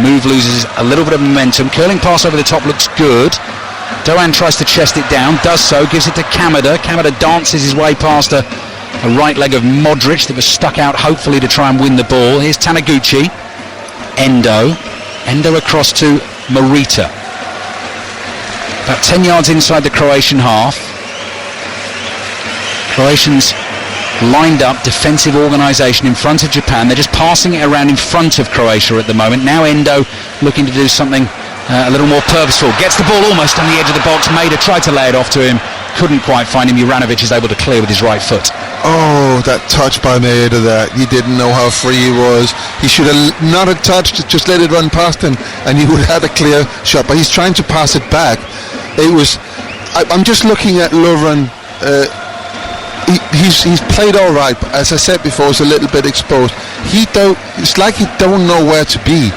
Speaker 1: Move loses a little bit of momentum. Curling pass over the top looks good. Doan tries to chest it down, does so, gives it to Kamada. Kamada dances his way past a right leg of Modric that was stuck out hopefully to try and win the ball. Here's Taniguchi. Endo across to Morita. About 10 yards inside the Croatian half. Croatians lined up, defensive organisation in front of Japan. They're just passing it around in front of Croatia at the moment. Now Endo looking to do something a little more purposeful. Gets the ball almost on the edge of the box. Maeda tried to lay it off to him. Couldn't quite find him. Juranovic is able to clear with his right foot.
Speaker 2: Oh, that touch by Maeda there. He didn't know how free he was. He should have not have touched it, just let it run past him, and he would have had a clear shot. But he's trying to pass it back. I'm just looking at Lovren. He's played all right, but as I said before, he's a little bit exposed. It's like he don't know where to be.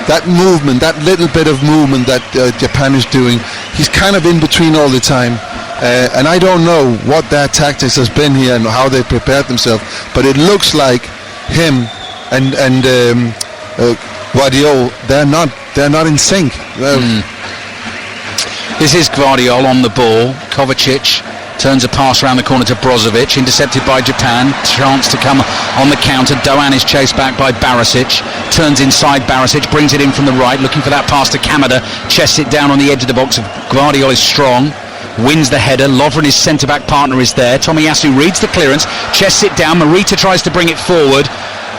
Speaker 2: That movement, that little bit of movement that Japan is doing, he's kind of in between all the time. And I don't know what their tactics has been here and how they prepared themselves, but it looks like him and Guardiola, they're not in sync.
Speaker 1: This is Guardiola on the ball. Kovacic Turns a pass around the corner to Brozovic, intercepted by Japan. Chance to come on the counter. Doan is chased back by Barisic. Turns inside Barisic, brings it in from the right, looking for that pass to Kamada. Chests it down on the edge of the box. Gvardiol is strong. Wins the header. Lovren, his centre-back partner, is there. Tomiyasu reads the clearance, chests it down. Morita tries to bring it forward.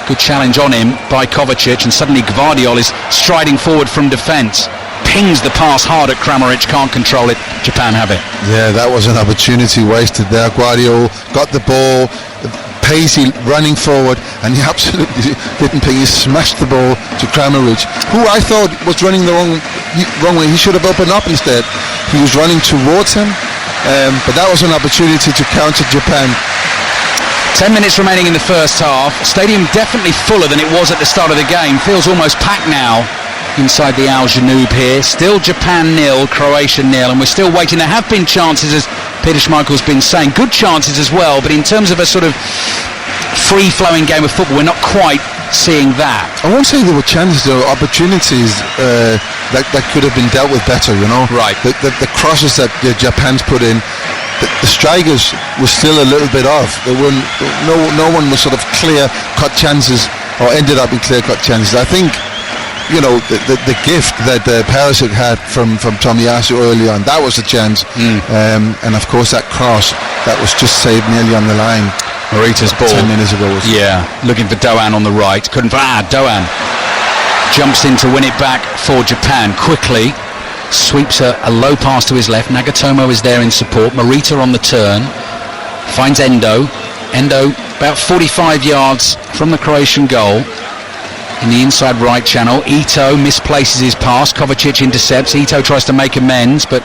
Speaker 1: Good challenge on him by Kovacic, and suddenly Gvardiol is striding forward from defence. Pings the pass hard at Kramaric, can't control it. Japan have it.
Speaker 2: Yeah, that was an opportunity wasted there. Gvardiol got the ball, pacey, running forward, and he absolutely didn't ping. He smashed the ball to Kramaric, who I thought was running the wrong way. He should have opened up instead. He was running towards him, but that was an opportunity to counter Japan.
Speaker 1: 10 minutes remaining in the first half. Stadium definitely fuller than it was at the start of the game. Feels almost packed now inside the Al Janoub here. Still Japan 0, Croatia 0, and we're still waiting. There have been chances, as Peter Schmeichel's been saying, good chances as well, but in terms of a sort of free-flowing game of football, we're not quite seeing that.
Speaker 2: I won't say there were chances, there were opportunities that could have been dealt with better, you know.
Speaker 1: Right.
Speaker 2: The crosses that Japan's put in, the strikers were still a little bit off. There weren't, no one was sort of clear-cut chances, or ended up in clear-cut chances. I think, you know, the gift that Perisic had from Tomiyasu early on, that was a chance. And of course that cross that was just saved nearly on the line.
Speaker 1: Morita's ball
Speaker 2: 10 minutes ago.
Speaker 1: Yeah, looking for Doan on the right. Couldn't. Doan jumps in to win it back for Japan quickly. Sweeps a low pass to his left. Nagatomo is there in support. Morita on the turn. Finds Endo. Endo about 45 yards from the Croatian goal. In the inside right channel. Ito misplaces his pass. Kovacic intercepts. Ito tries to make amends, but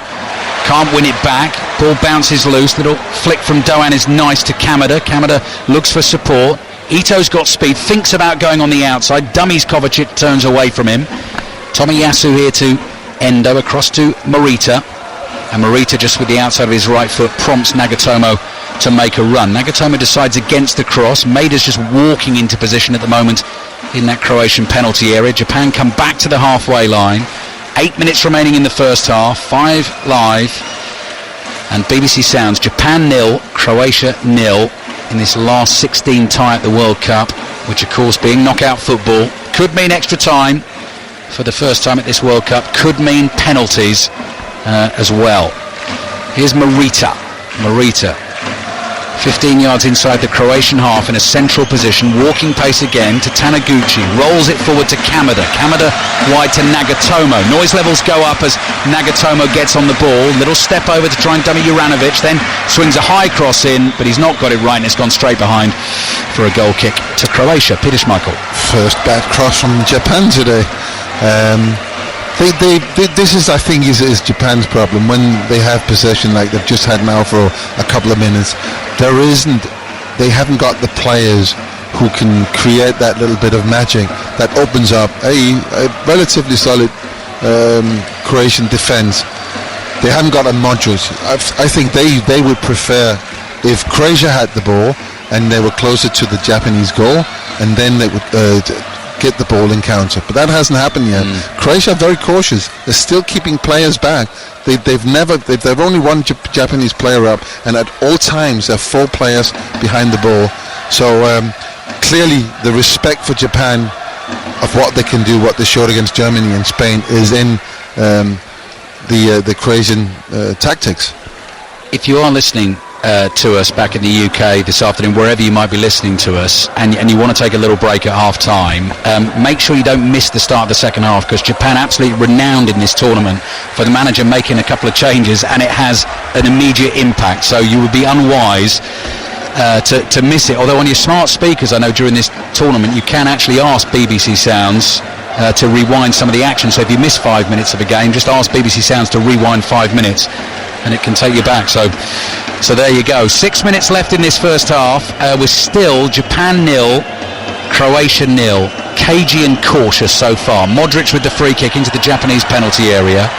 Speaker 1: can't win it back. Ball bounces loose. Little flick from Doan is nice to Kamada. Kamada looks for support. Ito's got speed. Thinks about going on the outside. Dummies Kovacic, turns away from him. Tomiyasu here to Endo. Across to Morita. And Morita, just with the outside of his right foot, prompts Nagatomo to make a run. Nagatomo decides against the cross. Maida's just walking into position at the moment in that Croatian penalty area. Japan come back to the halfway line. 8 minutes remaining in the first half. 5 live. And BBC Sounds, Japan 0, Croatia 0 in this last 16 tie at the World Cup, which of course, being knockout football, could mean extra time for the first time at this World Cup, could mean penalties as well. Here's Morita. 15 yards inside the Croatian half in a central position, walking pace again to Taniguchi, rolls it forward to Kamada. Kamada wide to Nagatomo. Noise levels go up as Nagatomo gets on the ball. Little step over to try and dummy Juranovic, then swings a high cross in, but he's not got it right and it's gone straight behind for a goal kick to Croatia. Peter Schmeichel.
Speaker 2: First bad cross from Japan today. This is, I think, is Japan's problem when they have possession like they've just had now for a couple of minutes. They haven't got the players who can create that little bit of magic that opens up a relatively solid Croatian defence. They haven't got a module. I think they would prefer if Croatia had the ball and they were closer to the Japanese goal, and then they would get the ball in counter, but that hasn't happened yet. Croatia are very cautious. They're still keeping players back. They've only one Japanese player up, and at all times there are 4 players behind the ball. So clearly the respect for Japan of what they can do, what they showed against Germany and Spain, is in the Croatian tactics.
Speaker 1: If you are listening to us back in the UK this afternoon, wherever you might be listening to us, and you want to take a little break at half time, make sure you don't miss the start of the second half, because Japan absolutely renowned in this tournament for the manager making a couple of changes, and it has an immediate impact. So you would be unwise to miss it. Although on your smart speakers, I know during this tournament you can actually ask BBC Sounds to rewind some of the action. So if you miss 5 minutes of a game, just ask BBC Sounds to rewind 5 minutes and it can take you back. So there you go. 6 minutes left in this first half. We're still Japan 0, Croatia 0. Cagey and cautious so far. Modric with the free kick into the Japanese penalty area.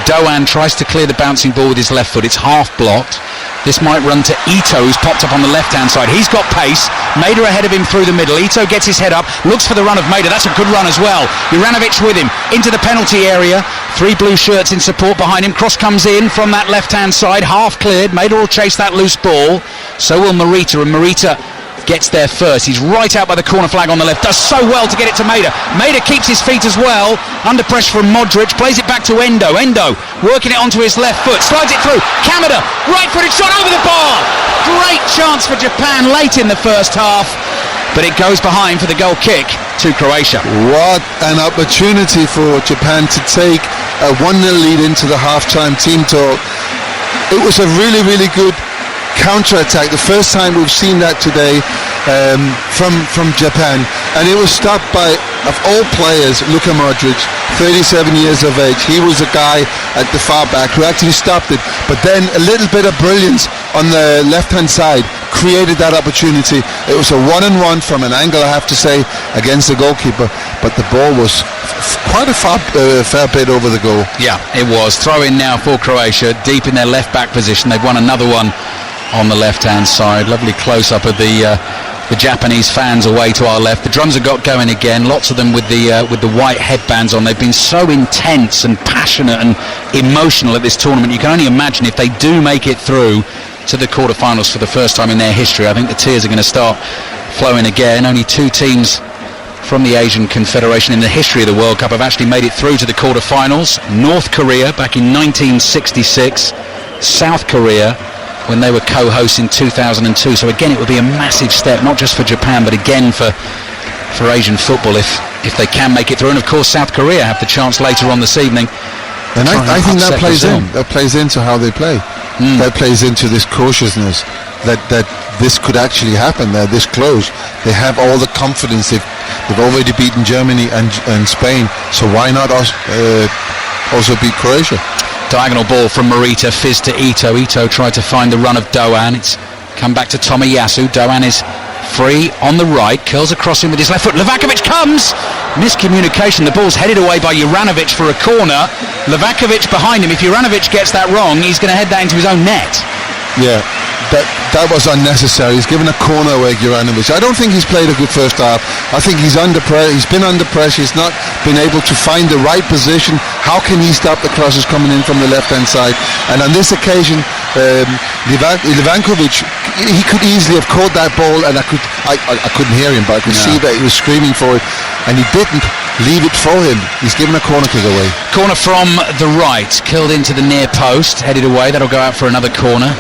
Speaker 1: Doan tries to clear the bouncing ball with his left foot. It's half blocked. This might run to Ito, who's popped up on the left-hand side. He's got pace. Maida ahead of him through the middle. Ito gets his head up, looks for the run of Maida. That's a good run as well. Juranovic with him into the penalty area. 3 blue shirts in support behind him. Cross comes in from that left-hand side, half cleared. Maida will chase that loose ball. So will Morita, and Morita gets there first. He's right out by the corner flag on the left. Does so well to get it to Maida. Maida keeps his feet as well. Under pressure from Modric. Plays it back to Endo. Endo working it onto his left foot. Slides it through. Kamada. Right-footed shot over the bar. Great chance for Japan late in the first half. But it goes behind for the goal kick to Croatia.
Speaker 2: What an opportunity for Japan to take a 1-0 lead into the half-time team talk. It was a really, really good counter-attack. The first time we've seen that today from Japan, and it was stopped by, of all players, Luka Modric, 37 years of age. He was a guy at the far back who actually stopped it, but then a little bit of brilliance on the left-hand side created that opportunity. It was a 1-on-1 from an angle, I have to say, against the goalkeeper, but the ball was quite a fair bit over the goal.
Speaker 1: Yeah, it was. Throw in now for Croatia, deep in their left-back position. They've won another one on the left-hand side. Lovely close-up of the Japanese fans away to our left. The drums have got going again. Lots of them with the white headbands on. They've been so intense and passionate and emotional at this tournament. You can only imagine if they do make it through to the quarterfinals for the first time in their history. I think the tears are going to start flowing again. Only 2 teams from the Asian Confederation in the history of the World Cup have actually made it through to the quarterfinals. North Korea back in 1966, South Korea when they were co-hosts in 2002. So again, it would be a massive step, not just for Japan, but again for Asian football if they can make it through. And of course, South Korea have the chance later on this evening.
Speaker 2: And I think that plays in. That plays into how they play. That plays into this cautiousness that this could actually happen. They're this close. They have all the confidence. They've already beaten Germany and Spain. So why not also beat Croatia?
Speaker 1: Diagonal ball from Morita, fizz to Ito. Ito tried to find the run of Doan. It's come back to Tomiyasu. Doan is free on the right, curls across him with his left foot. Livakovic comes! Miscommunication. The ball's headed away by Juranovic for a corner. Livakovic behind him. If Juranovic gets that wrong, he's going to head that into his own net.
Speaker 2: Yeah, that was unnecessary. He's given a corner away, Juranovic. I don't think he's played a good first half. I think he's under pressure. He's been under pressure. He's not been able to find the right position. How can he stop the crosses coming in from the left-hand side? And on this occasion, Livakovic, he could easily have caught that ball, and I couldn't hear him, but I could see that he was screaming for it, and he didn't leave it for him. He's given a corner kick away.
Speaker 1: Corner from the right, killed into the near post, headed away. That'll go out for another corner.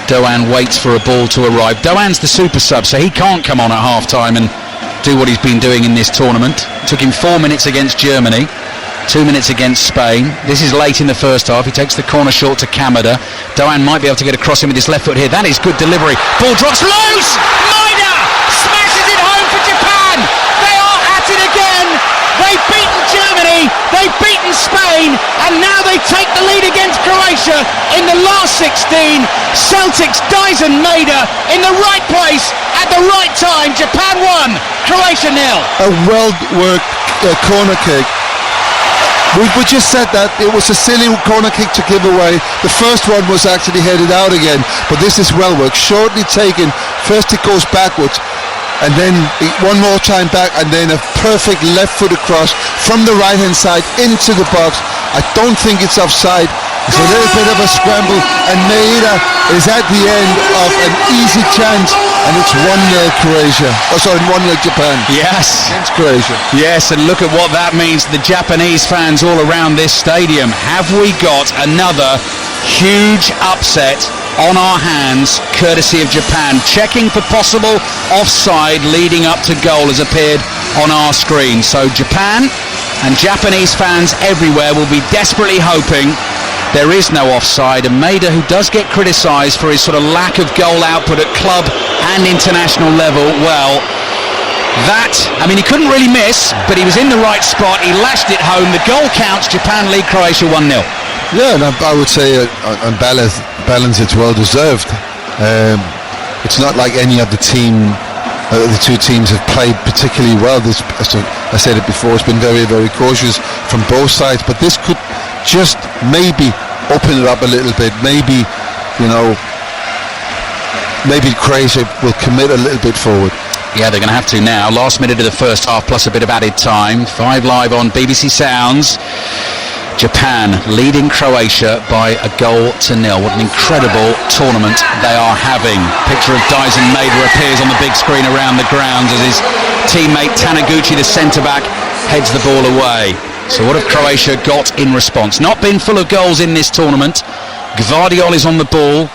Speaker 1: Doan waits for a ball to arrive. Doan's the super sub, so he can't come on at half-time and do what he's been doing in this tournament. It took him 4 minutes against Germany, 2 minutes against Spain. This is late in the first half. He takes the corner short to Kamada. Doan might be able to get across him with his left foot here. That is good delivery. Ball drops loose! Maida smashes it home for Japan! They are at it again! They've beaten Germany, they've beaten Spain, and now they take the lead against Croatia in the last 16. Celtics, Dyson, Maida in the right place at the right time. Japan 1, Croatia 0.
Speaker 2: A well-worked corner kick. We just said that it was a silly corner kick to give away. The first one was actually headed out again, but this is well worked. Shortly taken. First it goes backwards, and then one more time back, and then a perfect left foot across from the right hand side into the box. I don't think it's offside. It's a little bit of a scramble, and Maida is at the end of an easy chance, and it's 1-0 Croatia. 1-0 Japan.
Speaker 1: Yes.
Speaker 2: Against Croatia.
Speaker 1: Yes, and look at what that means to the Japanese fans all around this stadium. Have we got another huge upset on our hands, courtesy of Japan? Checking for possible offside leading up to goal has appeared on our screen. So Japan and Japanese fans everywhere will be desperately hoping there is no offside, and Maida, who does get criticised for his sort of lack of goal output at club and international level, well, he couldn't really miss, but he was in the right spot. He lashed it home. The goal counts. Japan lead Croatia 1-0.
Speaker 2: Yeah, and I would say on balance it's well deserved. It's not like any of the two teams have played particularly well. As I said it before, it's been very, very cautious from both sides, but this could just maybe open it up a little bit. Maybe Croatia will commit a little bit forward.
Speaker 1: Yeah, they're going to have to now. Last minute of the first half plus a bit of added time. 5 Live on BBC Sounds. Japan leading Croatia by 1-0. What an incredible tournament they are having. Picture of Dyson Maeda appears on the big screen around the grounds as his teammate Taniguchi, the centre-back, heads the ball away. So what have Croatia got in response? Not been full of goals in this tournament. Gvardiol is on the ball.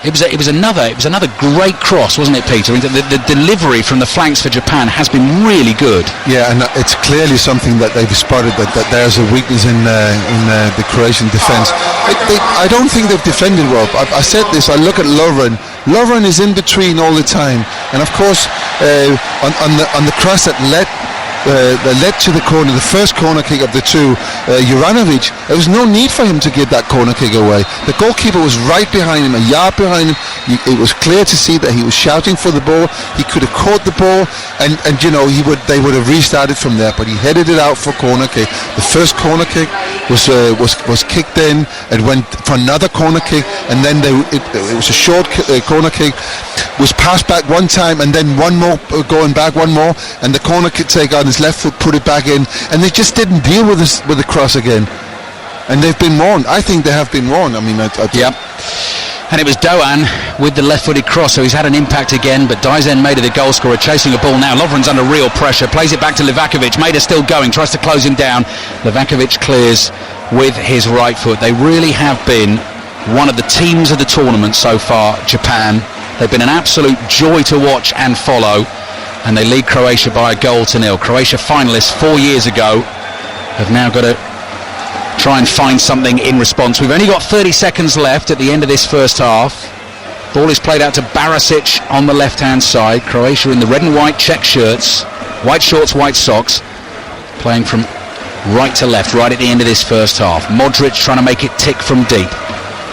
Speaker 1: It was another great cross, wasn't it, Peter? The delivery from the flanks for Japan has been really good.
Speaker 2: Yeah, and it's clearly something that they've spotted, that there's a weakness in the Croatian defence. I don't think they've defended well. I said this. I look at Lovren. Lovren is in between all the time, and of course, on the cross that led to the corner, the first corner kick of the two, Juranovic, there was no need for him to give that corner kick away. The goalkeeper was right behind him, a yard behind him. It was clear to see that he was shouting for the ball. He could have caught the ball, and they would have restarted from there, but he headed it out for corner kick. The first corner kick was kicked in and went for another corner kick, and then it was a short corner kick, was passed back one time, and then one more going back, one more, and the corner kick take on his left foot, put it back in, and they just didn't deal with the cross again. And they've been warned. I think they have been warned. I mean,
Speaker 1: yep. And it was Doan with the left-footed cross, so he's had an impact again. But Dyson Maeda, the goal scorer, chasing a ball now. Lovren's under real pressure, plays it back to Livakovic. Maeda still going, tries to close him down. Livakovic clears with his right foot. They really have been one of the teams of the tournament so far, Japan. They've been an absolute joy to watch and follow. And they lead Croatia by 1-0. Croatia finalists 4 years ago have now got to try and find something in response. We've only got 30 seconds left at the end of this first half. Ball is played out to Barisic on the left-hand side. Croatia in the red and white check shirts, white shorts, white socks, playing from right to left, right at the end of this first half. Modric trying to make it tick from deep,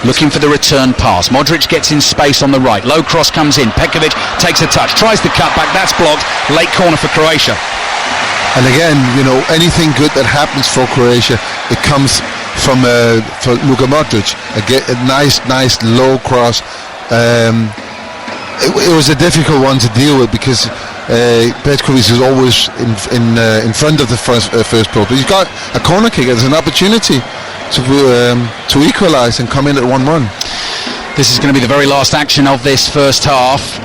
Speaker 1: looking for the return pass. Modric gets in space on the right. Low cross comes in. Petkovic takes a touch, tries the cut back. That's blocked. Late corner for Croatia.
Speaker 2: And again, anything good that happens for Croatia, it comes from for Luka Modric. Again, a nice low cross. It was a difficult one to deal with because Petkovic is always in front of the first goal. But he's got a corner kick. There's an opportunity to equalise and come in at 1-1.
Speaker 1: This is going to be the very last action of this first half,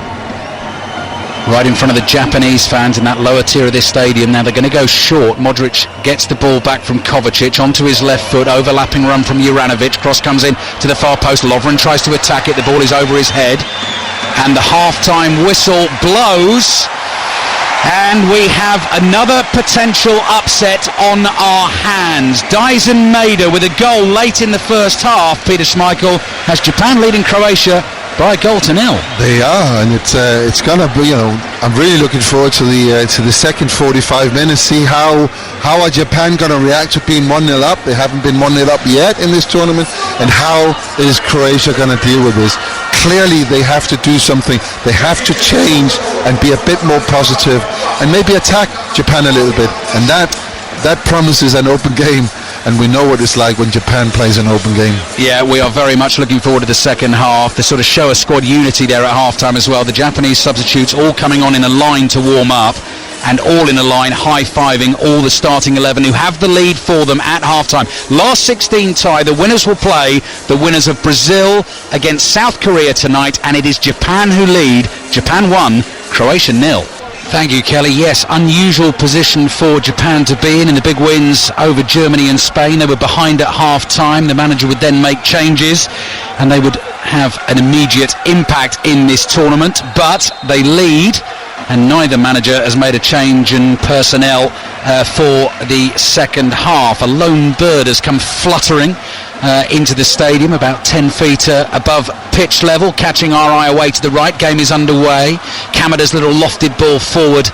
Speaker 1: right in front of the Japanese fans in that lower tier of this stadium. Now they're going to go short. Modric gets the ball back from Kovacic onto his left foot, overlapping run from Juranovic. Cross comes in to the far post. Lovren tries to attack it. The ball is over his head, and the half-time whistle blows. And we have another potential upset on our hands. Dyson Maeda with a goal late in the first half. Peter Schmeichel has Japan leading Croatia by 1-0.
Speaker 2: They are, and it's gonna be. I'm really looking forward to the second 45 minutes. See how are Japan gonna react to being 1-0 up? They haven't been 1-0 up yet in this tournament, and how is Croatia gonna deal with this? Clearly, they have to do something. They have to change and be a bit more positive, and maybe attack Japan a little bit. And that promises an open game. And we know what it's like when Japan plays an open game. Yeah,
Speaker 1: we are very much looking forward to the second half. The sort of show of squad unity there at half-time as well. The Japanese substitutes all coming on in a line to warm up, and all in a line high-fiving all the starting 11 who have the lead for them at half-time. Last 16 tie, the winners will play the winners of Brazil against South Korea tonight, and it is Japan who lead. Japan 1, Croatia 0. Thank you, Kelly. Yes, unusual position for Japan to be in the big wins over Germany and Spain. They were behind at half-time. The manager would then make changes, and they would have an immediate impact in this tournament. But they lead, and neither manager has made a change in personnel for the second half. A lone bird has come fluttering into the stadium about 10 feet above pitch level, catching our eye away to the right. Game is underway. Kamada's little lofted ball forward,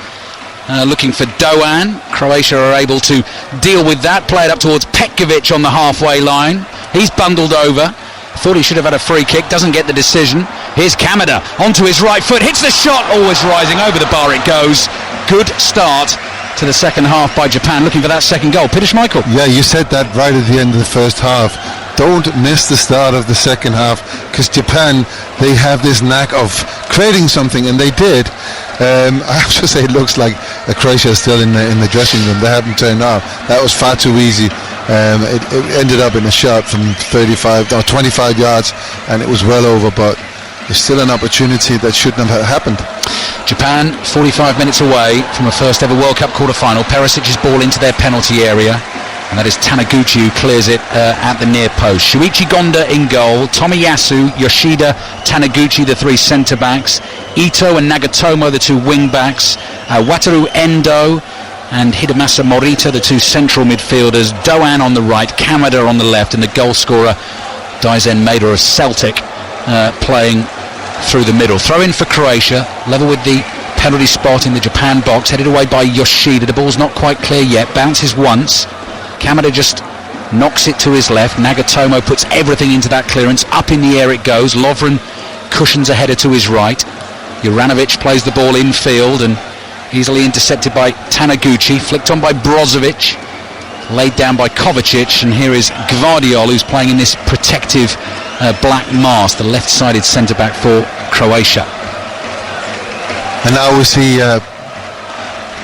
Speaker 1: looking for Doan. Croatia are able to deal with that, play it up towards Petkovic on the halfway line. He's bundled over. Thought he should have had a free kick, doesn't get the decision. Here's Kamada onto his right foot, hits the shot, always rising over the bar it goes. Good start to the second half by Japan, looking for that second goal. Peter Schmeichel.
Speaker 2: Yeah, you said that right at the end of the first half. Don't miss the start of the second half, because Japan, they have this knack of creating something, and they did. I have to say, it looks like Croatia is still in the dressing room. They haven't turned out. That was far too easy. It ended up in a shot from 25 yards, and it was well over, but there's still an opportunity that shouldn't have happened.
Speaker 1: Japan 45 minutes away from a first ever World Cup quarter-final. Perisic's ball into their penalty area, and that is Taniguchi who clears it at the near post. Shuichi Gonda in goal, Tomiyasu, Yoshida, Taniguchi, the three centre-backs, Ito and Nagatomo, the two wing-backs, Wataru Endo and Hidemasa Morita, the two central midfielders, Doan on the right, Kamada on the left, and the goal scorer Daizen Maeda of Celtic playing through the middle. Throw in for Croatia, level with the penalty spot in the Japan box, headed away by Yoshida. The ball's not quite clear yet, bounces once, Kamada just knocks it to his left, Nagatomo puts everything into that clearance, up in the air it goes, Lovren cushions a header to his right, Juranovic plays the ball infield and easily intercepted by Taniguchi, flicked on by Brozovic, laid down by Kovacic, and here is Gvardiol who's playing in this protective black mask, the left-sided centre-back for Croatia.
Speaker 2: And now we see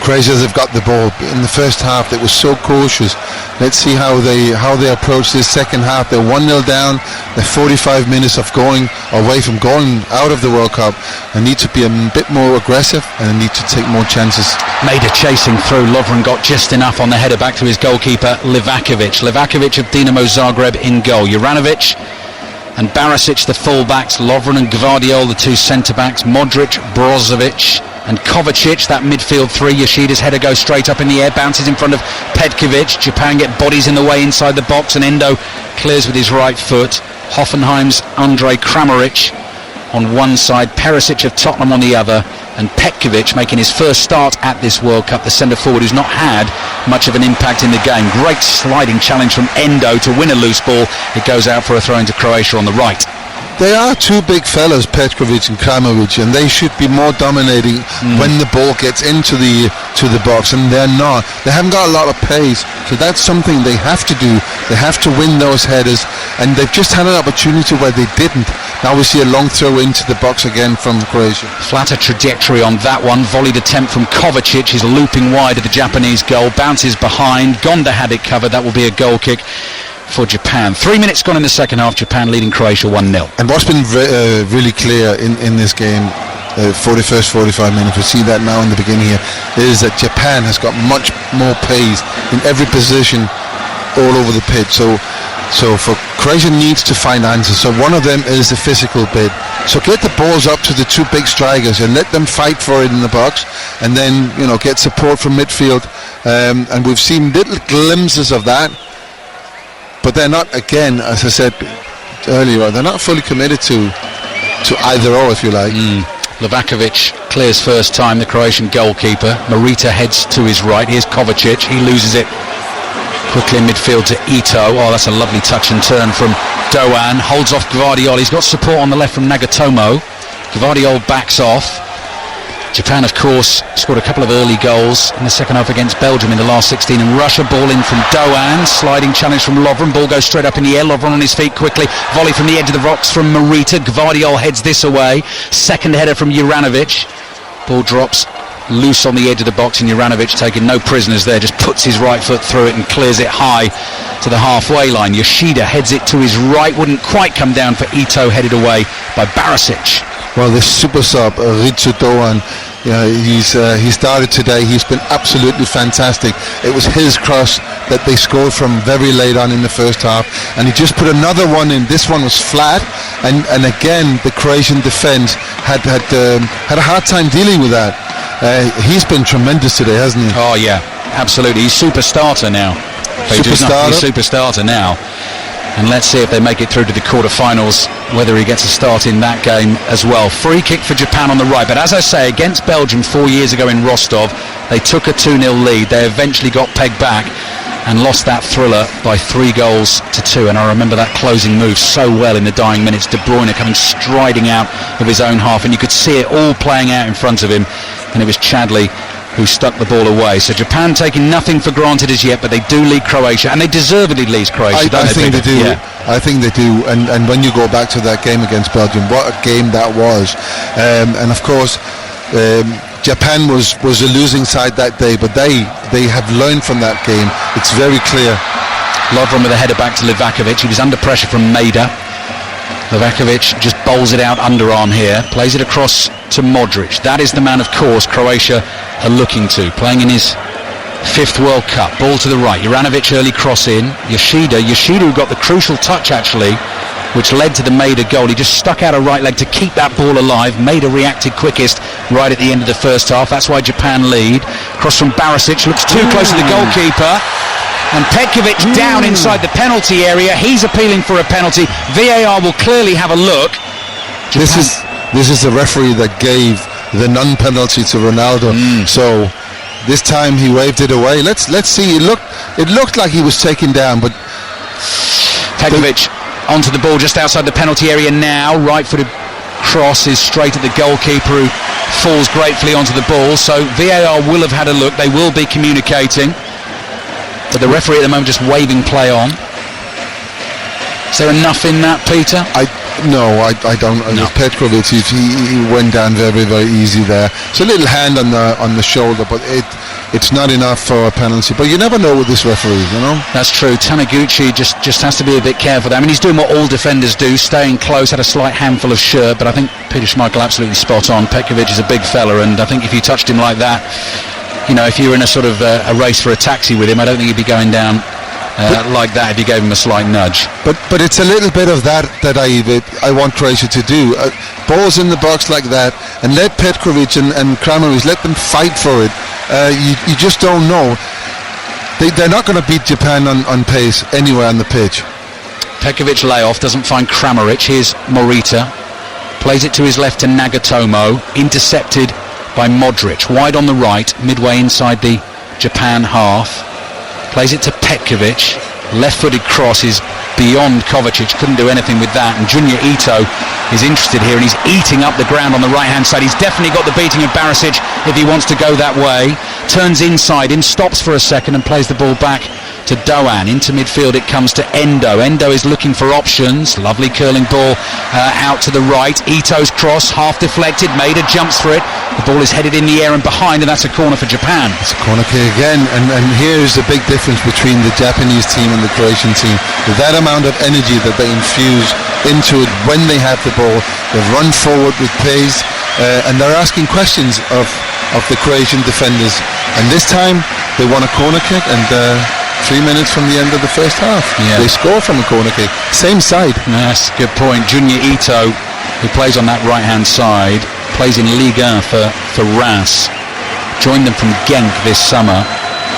Speaker 2: Croatia have got the ball. In the first half they were so cautious. Let's see how they approach this second half. They're 1-0 down. They're 45 minutes of going away from going out of the World Cup. They need to be a bit more aggressive and they need to take more chances.
Speaker 1: Maeda chasing through. Lovren got just enough on the header back to his goalkeeper Livakovic. Livakovic of Dinamo Zagreb in goal. Juranovic and Barisic the full-backs, Lovren and Gvardiol the two centre-backs, Modric, Brozovic and Kovacic, that midfield three. Yoshida's header goes straight up in the air, bounces in front of Petkovic. Japan get bodies in the way inside the box and Endo clears with his right foot. Hoffenheim's Andrej Kramaric on one side, Perisic of Tottenham on the other, and Petkovic making his first start at this World Cup, the centre-forward who's not had much of an impact in the game. Great sliding challenge from Endo to win a loose ball. It goes out for a throw into Croatia on the right.
Speaker 2: They are two big fellas, Petkovic and Kramaric, and they should be more dominating when the ball gets into the box, and they're not. They haven't got a lot of pace, so that's something they have to do. They have to win those headers, and they've just had an opportunity where they didn't. Now we see a long throw into the box again from Croatia.
Speaker 1: Flatter trajectory on that one. Volleyed attempt from Kovacic. He's looping wide of the Japanese goal. Bounces behind. Gonda had it covered. That will be a goal kick for Japan. 3 minutes gone in the second half. Japan leading Croatia 1-0.
Speaker 2: And what's been really clear in this game, 45 minutes, we see that now in the beginning here, is that Japan has got much more pace in every position all over the pitch. So for Croatia needs to find answers. So one of them is the physical bit. So get the balls up to the two big strikers and let them fight for it in the box, and then get support from midfield. And we've seen little glimpses of that. But they're not, again, as I said earlier, they're not fully committed to either or, if you like.
Speaker 1: Livakovic clears first time, the Croatian goalkeeper. Morita heads to his right. Here's Kovacic. He loses it quickly in midfield to Ito. Oh, that's a lovely touch and turn from Doan. Holds off Gvardiol. He's got support on the left from Nagatomo. Gvardiol backs off. Japan, of course, scored a couple of early goals in the second half against Belgium in the last 16, and Russia ball in from Doan, sliding challenge from Lovren, ball goes straight up in the air, Lovren on his feet quickly, volley from the edge of the box from Morita, Gvardiol heads this away, second header from Juranovic, ball drops loose on the edge of the box, and Juranovic, taking no prisoners there, just puts his right foot through it and clears it high to the halfway line. Yoshida heads it to his right, wouldn't quite come down for Ito, headed away by Barisic.
Speaker 2: Well, this super sub, Ritsu Doan, he started today. He's been absolutely fantastic. It was his cross that they scored from very late on in the first half, and he just put another one in. This one was flat, and again the Croatian defence had a hard time dealing with that. He's been tremendous today, hasn't he?
Speaker 1: Oh yeah, absolutely. He's super starter now. He's super starter now. And let's see if they make it through to the quarter-finals, whether he gets a start in that game as well. Free kick for Japan on the right. But as I say, against Belgium 4 years ago in Rostov, they took a 2-0 lead. They eventually got pegged back and lost that thriller by 3-2. And I remember that closing move so well in the dying minutes. De Bruyne coming striding out of his own half, and you could see it all playing out in front of him. And it was Chadli who stuck the ball away. So Japan taking nothing for granted as yet, but they do lead Croatia, and they deservedly lead Croatia.
Speaker 2: I think they do.
Speaker 1: Yeah.
Speaker 2: I think they do. And when you go back to that game against Belgium, what a game that was. And of course, Japan was a losing side that day, but they have learned from that game. It's very clear.
Speaker 1: Lovren with a header back to Livakovic. He was under pressure from Maida. Livakovic just bowls it out underarm here, plays it across to Modric. That is the man, of course, Croatia are looking to, playing in his 5th World Cup. Ball to the right, Juranovic early cross in. Yoshida who got the crucial touch actually, which led to the Maida goal. He just stuck out a right leg to keep that ball alive. Maida reacted quickest right at the end of the first half. That's why Japan lead. Cross from Barisic, looks too close to the goalkeeper. And Petkovic down inside the penalty area. He's appealing for a penalty. VAR will clearly have a look.
Speaker 2: This is the referee that gave the non-penalty to Ronaldo. So this time he waved it away. Let's see. It looked like he was taken down, but
Speaker 1: Petkovic onto the ball just outside the penalty area now. Right-footed cross is straight at the goalkeeper, who falls gratefully onto the ball. So VAR will have had a look. They will be communicating. But the referee at the moment just waving play on. Is there enough in that, Peter?
Speaker 2: I don't.
Speaker 1: No.
Speaker 2: Petkovic, he went down very, very easy there. It's a little hand on the shoulder, but it's not enough for a penalty. But you never know with this referee, you know.
Speaker 1: That's true. Taniguchi just has to be a bit careful there. I mean, he's doing what all defenders do, staying close, had a slight handful of shirt, but I think Peter Schmeichel absolutely spot on. Petkovic is a big fella, and I think if you touched him like that, you know, if you were in a sort of a race for a taxi with him, I don't think he'd be going down like that if you gave him a slight nudge.
Speaker 2: But it's a little bit of that I want Croatia to do. Balls in the box like that, and let Petkovic and Kramaric, let them fight for it. You just don't know. They're not going to beat Japan on pace anywhere on the pitch.
Speaker 1: Petkovic layoff, doesn't find Kramaric. Here's Morita. Plays it to his left to Nagatomo. Intercepted by Modric. Wide on the right, midway inside the Japan half. Plays it to Petkovic. Left-footed cross is beyond Kovacic. Couldn't do anything with that. And Junior Ito is interested here, and he's eating up the ground on the right-hand side. He's definitely got the beating of Barisic if he wants to go that way. Turns inside in, stops for a second, and plays the ball back to Doan. Into midfield it comes to Endo. Endo is looking for options. Lovely curling ball out to the right. Ito's cross, half deflected. Maida jumps for it. The ball is headed in the air and behind, and that's a corner for Japan.
Speaker 2: It's a corner kick again, and here's the big difference between the Japanese team and the Croatian team. With that amount of energy that they infuse into it when they have the ball, they run forward with pace, and they're asking questions of the Croatian defenders. And this time they won a corner kick, and 3 minutes from the end of the first half, they score from a corner kick. Same side.
Speaker 1: That's a good point. Junior Ito, who plays on that right-hand side, plays in Ligue 1 for Reims. Joined them from Genk this summer.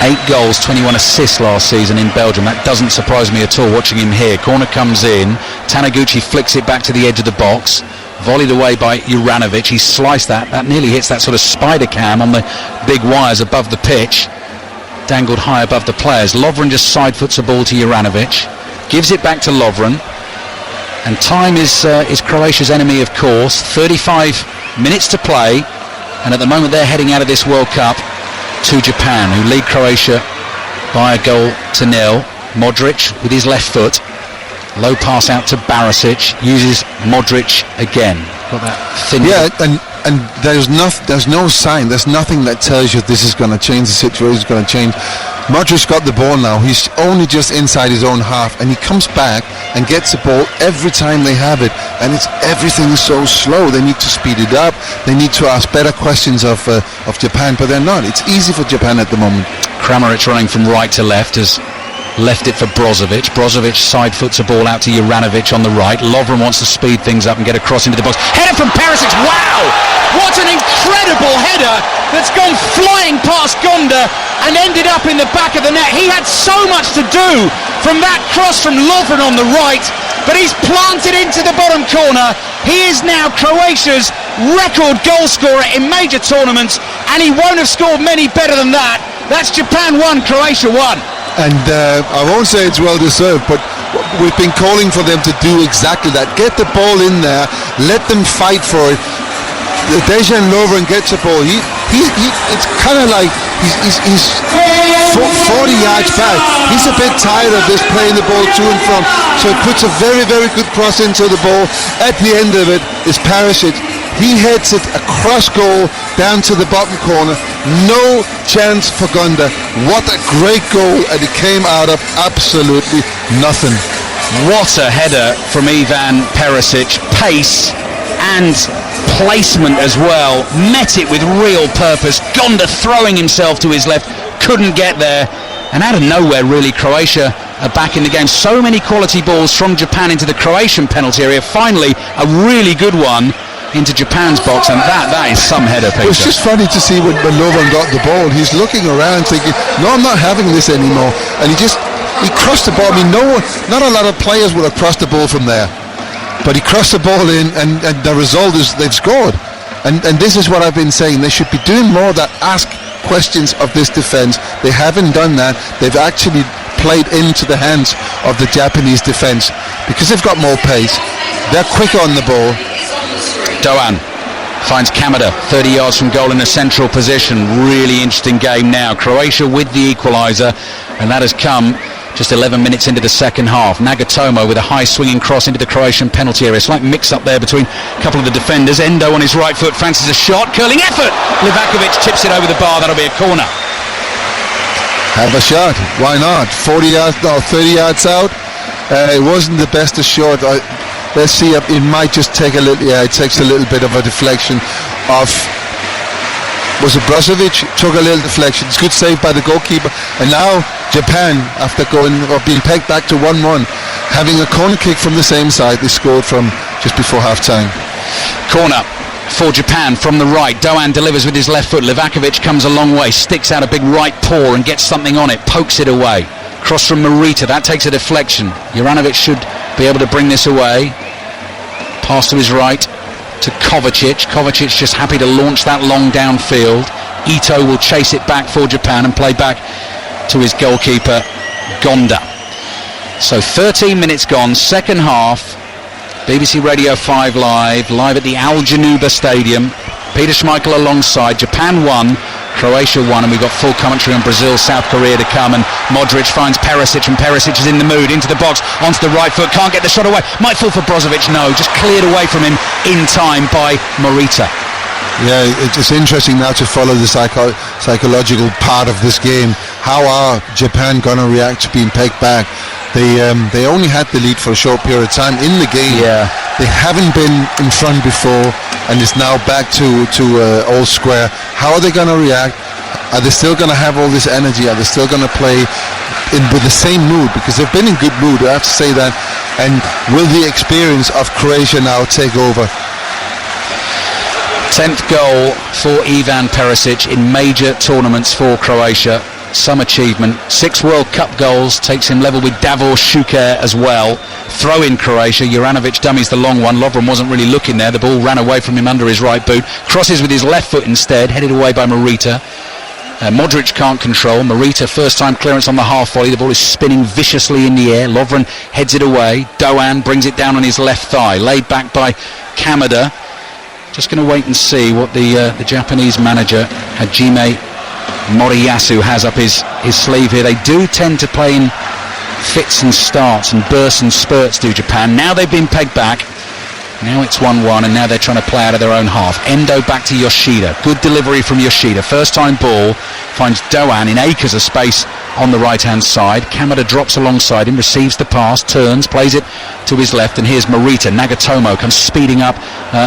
Speaker 1: 8 goals, 21 assists last season in Belgium. That doesn't surprise me at all watching him here. Corner comes in. Taniguchi flicks it back to the edge of the box. Volleyed away by Juranovic. He sliced that. That nearly hits that sort of spider cam on the big wires above the pitch. Dangled high above the players. Lovren just side foots a ball to Juranovic. Gives it back to Lovren. And time is Croatia's enemy, of course. 35 minutes to play. And at the moment they're heading out of this World Cup to Japan, who lead Croatia by a goal to nil. Modric with his left foot. Low pass out to Barisic. Uses Modric again. Got that thin.
Speaker 2: Yeah, and there's no sign. There's nothing that tells you this is going to change. The situation is going to change. Modric got the ball now. He's only just inside his own half, and he comes back and gets the ball every time they have it. And everything is so slow. They need to speed it up. They need to ask better questions of Japan, but they're not. It's easy for Japan at the moment.
Speaker 1: Kramaric running from right to left has left it for Brozovic. Brozovic side foots a ball out to Juranovic on the right. Lovren wants to speed things up and get across into the box. Header from Perisic. Wow! What an incredible header that's gone flying past Gonda and ended up in the back of the net. He had so much to do from that cross from Lovren on the right, but he's planted into the bottom corner. He is now Croatia's record goal scorer in major tournaments, and he won't have scored many better than that. That's Japan 1, Croatia 1.
Speaker 2: And I won't say it's well deserved, but we've been calling for them to do exactly that. Get the ball in there, let them fight for it. Dejan Lovren gets the ball. It's kind of like he's 40 yards back. He's a bit tired of this playing the ball to and from. So he puts a very, very good cross into the ball. At the end of it is Perisic. He heads it across goal down to the bottom corner. No chance for Gonda. What a great goal, and it came out of absolutely nothing.
Speaker 1: What a header from Ivan Perisic. Pace and placement as well. Met it with real purpose. Gonda throwing himself to his left. Couldn't get there. And out of nowhere, really, Croatia are back in the game. So many quality balls from Japan into the Croatian penalty area. Finally, a really good one into Japan's box, and that is some header, Peter.
Speaker 2: It was just funny to see when Lovren got the ball. He's looking around thinking, no, I'm not having this anymore. And he crossed the ball. I mean, not a lot of players would have crossed the ball from there. But he crossed the ball in, and the result is they've scored. And this is what I've been saying. They should be doing more of that. Ask questions of this defence. They haven't done that. They've actually played into the hands of the Japanese defence because they've got more pace. They're quicker on the ball.
Speaker 1: Doan finds Kamada 30 yards from goal in a central position. Really interesting game now. Croatia with the equaliser, and that has come just 11 minutes into the second half. Nagatomo with a high swinging cross into the Croatian penalty area. Slight mix up there between a couple of the defenders. Endo on his right foot fancies a shot. Curling effort. Livakovic tips it over the bar. That'll be a corner.
Speaker 2: Have a shot. Why not? 30 yards out. It wasn't the best of shot. Let's see. It might just take a little. Yeah, it takes a little bit of a deflection off. Was it Brozovic? Took a little deflection. It's good save by the goalkeeper. And now Japan, after being pegged back to 1-1, having a corner kick from the same side, they scored from just before half-time.
Speaker 1: Corner for Japan from the right. Doan delivers with his left foot. Livakovic comes a long way, sticks out a big right paw and gets something on it, pokes it away. Cross from Morita, that takes a deflection. Juranovic should be able to bring this away. Pass to his right to Kovacic. Kovacic just happy to launch that long downfield. Ito will chase it back for Japan and play back to his goalkeeper Gonda. So 13 minutes gone, second half. BBC Radio 5 live at the Al Januba Stadium. Peter Schmeichel alongside. Japan won, Croatia won, and we've got full commentary on Brazil, South Korea to come. And Modric finds Perisic, and Perisic is in the mood, into the box, onto the right foot, can't get the shot away. Might fall for Brozovic, no, just cleared away from him in time by Morita.
Speaker 2: Yeah, it's interesting now to follow the psychological part of this game. How are Japan going to react to being pegged back? They only had the lead for a short period of time in the game.
Speaker 1: Yeah.
Speaker 2: They haven't been in front before, and it's now back to all square. How are they going to react? Are they still going to have all this energy? Are they still going to play with the same mood? Because they've been in good mood, I have to say that. And will the experience of Croatia now take over?
Speaker 1: 10th goal for Ivan Perisic in major tournaments for Croatia. Some achievement. 6 World Cup goals, takes him level with Davor Šuker as well. Throw in Croatia. Juranovic dummies the long one. Lovren wasn't really looking there. The ball ran away from him under his right boot. Crosses with his left foot instead, headed away by Morita. Modric can't control. Morita, first time clearance on the half volley. The ball is spinning viciously in the air. Lovren heads it away. Doan brings it down on his left thigh. Laid back by Kamada. Just going to wait and see what the Japanese manager, Hajime Moriyasu, has up his sleeve here. They do tend to play in fits and starts and bursts and spurts, do Japan. Now they've been pegged back. Now it's 1-1, and now they're trying to play out of their own half. Endo back to Yoshida. Good delivery from Yoshida. First time ball. Finds Doan in acres of space on the right-hand side. Kamada drops alongside him, receives the pass, turns, plays it to his left, and here's Morita. Nagatomo comes speeding up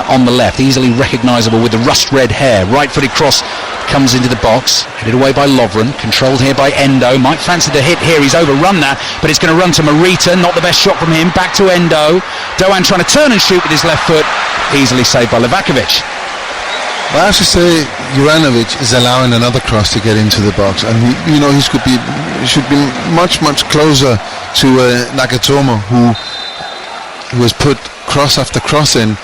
Speaker 1: on the left, easily recognisable with the rust-red hair. Right-footed cross comes into the box, headed away by Lovren, controlled here by Endo. Might fancy the hit here, he's overrun that, but it's going to run to Morita. Not the best shot from him. Back to Endo. Doan trying to turn and shoot with his left foot, easily saved by Livakovic.
Speaker 2: Well, I have to say, Juranovic is allowing another cross to get into the box, and he should be much closer to Nagatomo, who has put cross after cross in.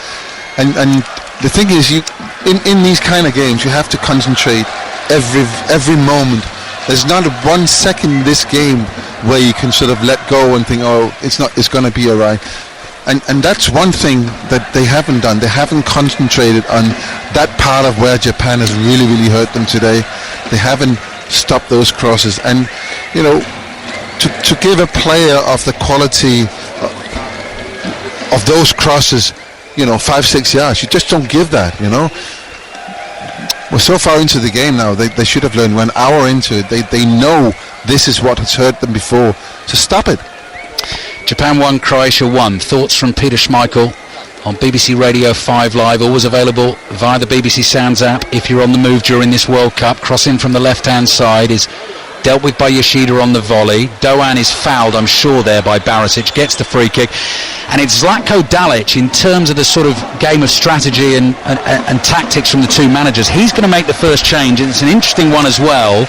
Speaker 2: And the thing is, in these kind of games, you have to concentrate every moment. There's not 1 second in this game where you can sort of let go and think, oh, it's going to be all right. And that's one thing that they haven't done. They haven't concentrated on that part of where Japan has really hurt them today. They haven't stopped those crosses. And, to give a player of the quality of those crosses 5-6 yards. You just don't give that, We're so far into the game now. They should have learned. We're an hour into it. They know this is what has hurt them before. So stop it.
Speaker 1: Japan 1, Croatia 1. Thoughts from Peter Schmeichel on BBC Radio 5 Live, always available via the BBC Sounds app if you're on the move during this World Cup. Crossing from the left-hand side is dealt with by Yoshida on the volley. Doan is fouled, I'm sure, there by Barisic, gets the free kick. And it's Zlatko Dalic, in terms of the sort of game of strategy and tactics from the two managers. He's going to make the first change, and it's an interesting one as well.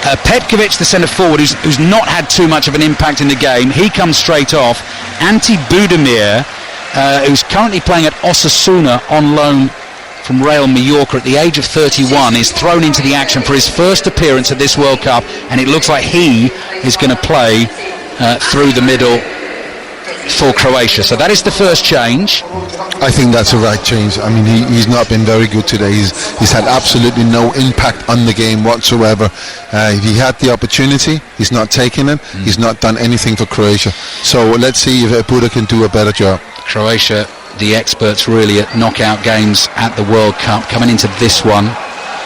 Speaker 1: Petkovic, the centre-forward, who's not had too much of an impact in the game, he comes straight off. Ante Budimir, who's currently playing at Osasuna on loan from Real Mallorca at the age of 31, is thrown into the action for his first appearance at this World Cup, and it looks like he is going to play through the middle for Croatia. So that is the first change.
Speaker 2: I think that's a right change. I mean, he's not been very good today. He's had absolutely no impact on the game whatsoever. If he had the opportunity, he's not taking it. He's not done anything for Croatia. So let's see if Buda can do a better job.
Speaker 1: Croatia, the experts really at knockout games at the World Cup, coming into this one,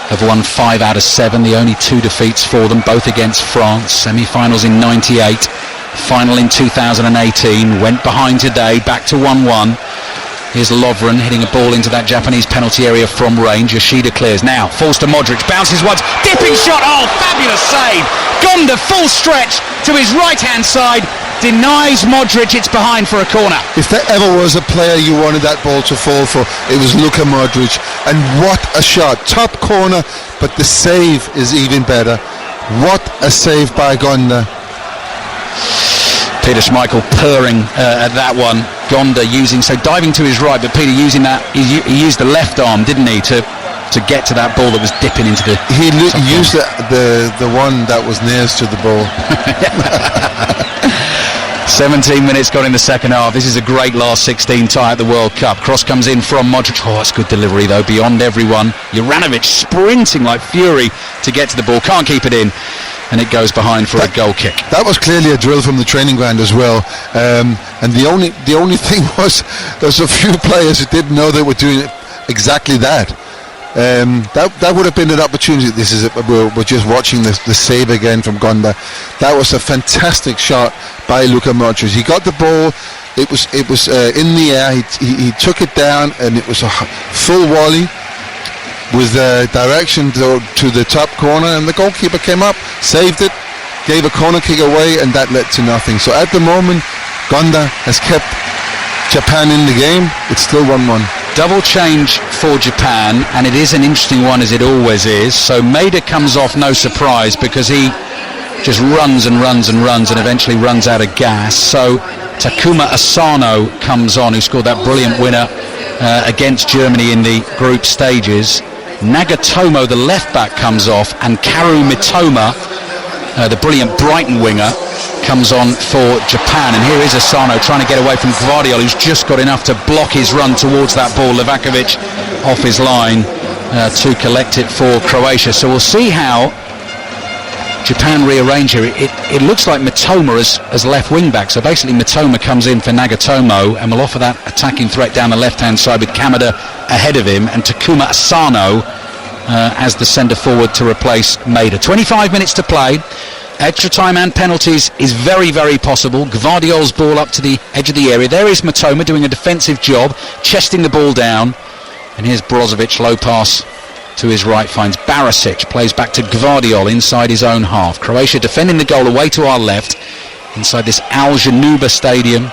Speaker 1: have won 5 out of 7, the only 2 defeats for them, both against France. Semi-finals in 98, final in 2018, went behind today, back to 1-1. Here's Lovren hitting a ball into that Japanese penalty area from range. Yoshida clears. Now, falls to Modric, bounces once, dipping shot, oh, fabulous save! Gonda, full stretch to his right-hand side, denies Modric, it's behind for a corner.
Speaker 2: If there ever was a player you wanted that ball to fall for, it was Luka Modric. And what a shot. Top corner, but the save is even better. What a save by Gonda.
Speaker 1: Peter Schmeichel purring at that one. Gonda diving to his right, but Peter using that, he used the left arm, didn't he, to get to that ball that was dipping into the...
Speaker 2: He used the one that was nearest to the ball.
Speaker 1: 17 minutes gone in the second half. This is a great last 16 tie at the World Cup. Cross comes in from Modric. Oh, that's good delivery, though, beyond everyone. Juranovic sprinting like fury to get to the ball. Can't keep it in. And it goes behind for a goal kick. That
Speaker 2: was clearly a drill from the training ground as well. And the only thing was, there's a few players who didn't know they were doing exactly that. That would have been an opportunity. We're just watching the save again from Gonda. That was a fantastic shot by Luka Modric. He got the ball. It was in the air. He took it down, and it was a full volley with direction to the top corner, and the goalkeeper came up, saved it, gave a corner kick away, and that led to nothing. So at the moment, Gonda has kept Japan in the game. It's still 1-1.
Speaker 1: Double change for Japan, and it is an interesting one, as it always is. So Maeda comes off, no surprise, because he just runs and runs and runs and eventually runs out of gas. So Takuma Asano comes on, who scored that brilliant winner against Germany in the group stages. Nagatomo, the left back, comes off, and Karu Mitoma, the brilliant Brighton winger, comes on for Japan. And here is Asano trying to get away from Gvardiol, who's just got enough to block his run towards that ball. Livakovic off his line to collect it for Croatia. So we'll see how Japan rearrange here. It looks like Mitoma as left wing back. So basically Mitoma comes in for Nagatomo and will offer that attacking threat down the left hand side with Kamada ahead of him, and Takuma Asano as the centre forward to replace Maeda. 25 minutes to play. Extra time and penalties is very, very possible. Gvardiol's ball up to the edge of the area. There is Mitoma doing a defensive job, chesting the ball down. And here's Brozovic, low pass to his right, finds Barisic, plays back to Gvardiol inside his own half. Croatia defending the goal away to our left, inside this Al Januba stadium.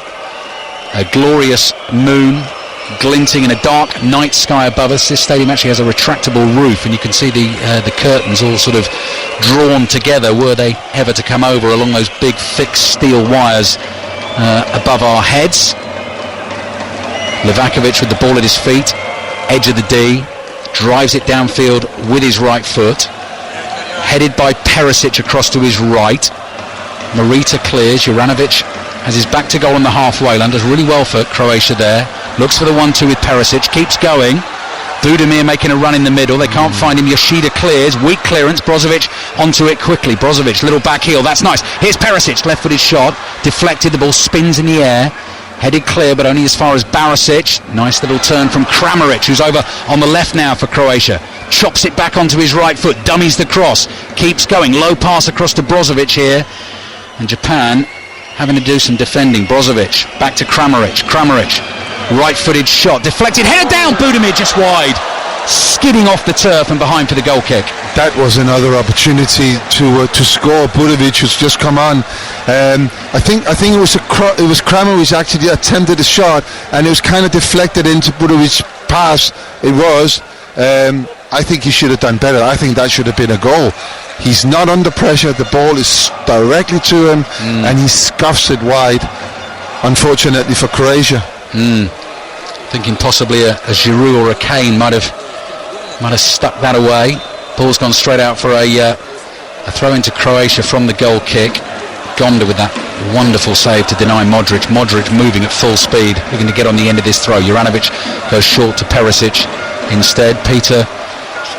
Speaker 1: A glorious moon glinting in a dark night sky above us. This stadium actually has a retractable roof, and you can see the curtains all sort of drawn together, were they ever to come over, along those big thick steel wires above our heads. Livakovic with the ball at his feet, edge of the D, drives it downfield with his right foot, headed by Perisic across to his right. Morita clears. Juranovic has his back to goal on the halfway line, does really well for Croatia there. Looks for the 1-2 with Perisic, keeps going. Budimir making a run in the middle, they can't find him. Yoshida clears, weak clearance. Brozovic onto it quickly. Brozovic, little back heel, that's nice. Here's Perisic, left-footed shot, deflected, the ball spins in the air, headed clear but only as far as Barisic. Nice little turn from Kramaric, who's over on the left now for Croatia. Chops it back onto his right foot, dummies the cross, keeps going, low pass across to Brozovic here, and Japan having to do some defending. Brozovic, back to Kramaric, right-footed shot, deflected, header down, Budimir just wide, skidding off the turf and behind for the goal kick.
Speaker 2: That was another opportunity to score. Budovic has just come on. I think it was Kramaric actually attempted a shot, and it was kind of deflected into Budovic's pass. It was. I think he should have done better. I think that should have been a goal. He's not under pressure. The ball is directly to him, and he scuffs it wide. Unfortunately for Croatia.
Speaker 1: Thinking possibly a Giroud or a Kane might have stuck that away. Ball's gone straight out for a throw into Croatia from the goal kick. Gonda with that wonderful save to deny Modric. Modric moving at full speed, looking to get on the end of this throw. Juranovic goes short to Perisic instead. Peter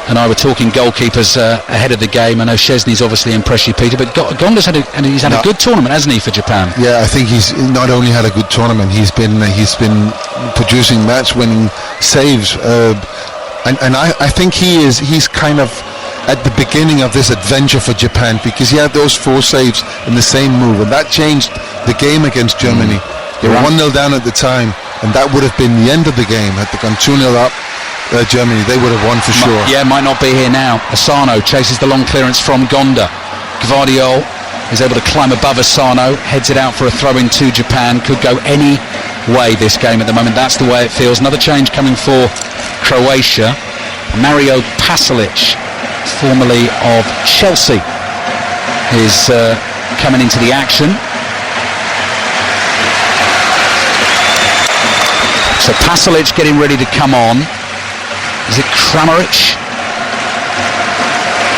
Speaker 1: and I were talking goalkeepers ahead of the game. I know Szczesny's obviously impressed you, Peter, but Gonda's had a good tournament, hasn't he, for Japan?
Speaker 2: Yeah, I think he's not only had a good tournament, he's been producing match-winning saves, and I think he's kind of at the beginning of this adventure for Japan, because he had those 4 saves in the same move, and that changed the game against Germany. They were 1-0 down at the time, and that would have been the end of the game. Had they gone 2-0 up, Germany, they would have won for sure.
Speaker 1: Might not be here now. Asano chases the long clearance from Gonda. Gvardiol is able to climb above Asano, heads it out for a throw-in to Japan. Could go any way this game at the moment. That's the way it feels. Another change coming for Croatia. Mario Pasalic, formerly of Chelsea, is coming into the action. So Pasalic getting ready to come on. Is it Kramaric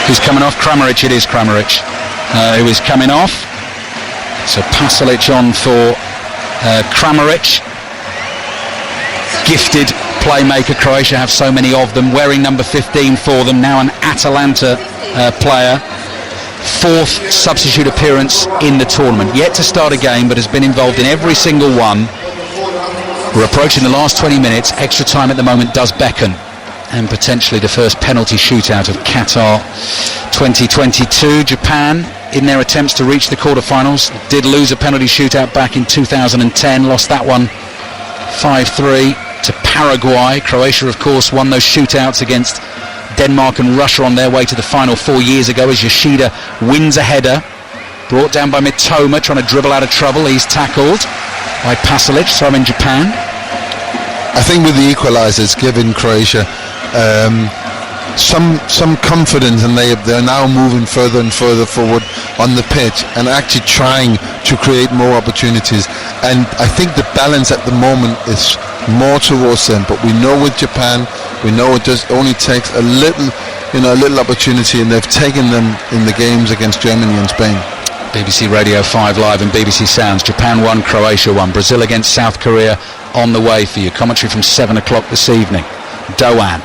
Speaker 1: who's coming off? Kramaric, it is Kramaric who is coming off. So Pasalic on for Kramaric. Gifted playmaker, Croatia have so many of them, wearing number 15 for them, now an Atalanta player. 4th substitute appearance in the tournament, yet to start a game but has been involved in every single one. We're approaching the last 20 minutes, extra time at the moment does beckon, and potentially the first penalty shootout of Qatar 2022. Japan, in their attempts to reach the quarterfinals, did lose a penalty shootout back in 2010, lost that one 5-3 to Paraguay. Croatia, of course, won those shootouts against Denmark and Russia on their way to the final 4 years ago, as Yoshida wins a header, brought down by Mitoma, trying to dribble out of trouble. He's tackled by Pasalic, throw in Japan.
Speaker 2: I think with the equalisers, giving Croatia some confidence, and they're now moving further and further forward on the pitch and actually trying to create more opportunities. And I think the balance at the moment is more towards them. But we know with Japan, we know it just only takes a little opportunity, and they've taken them in the games against Germany and Spain.
Speaker 1: BBC Radio 5 Live and BBC Sounds. Japan 1, Croatia 1. Brazil against South Korea on the way for you. Commentary from 7 o'clock this evening. Doan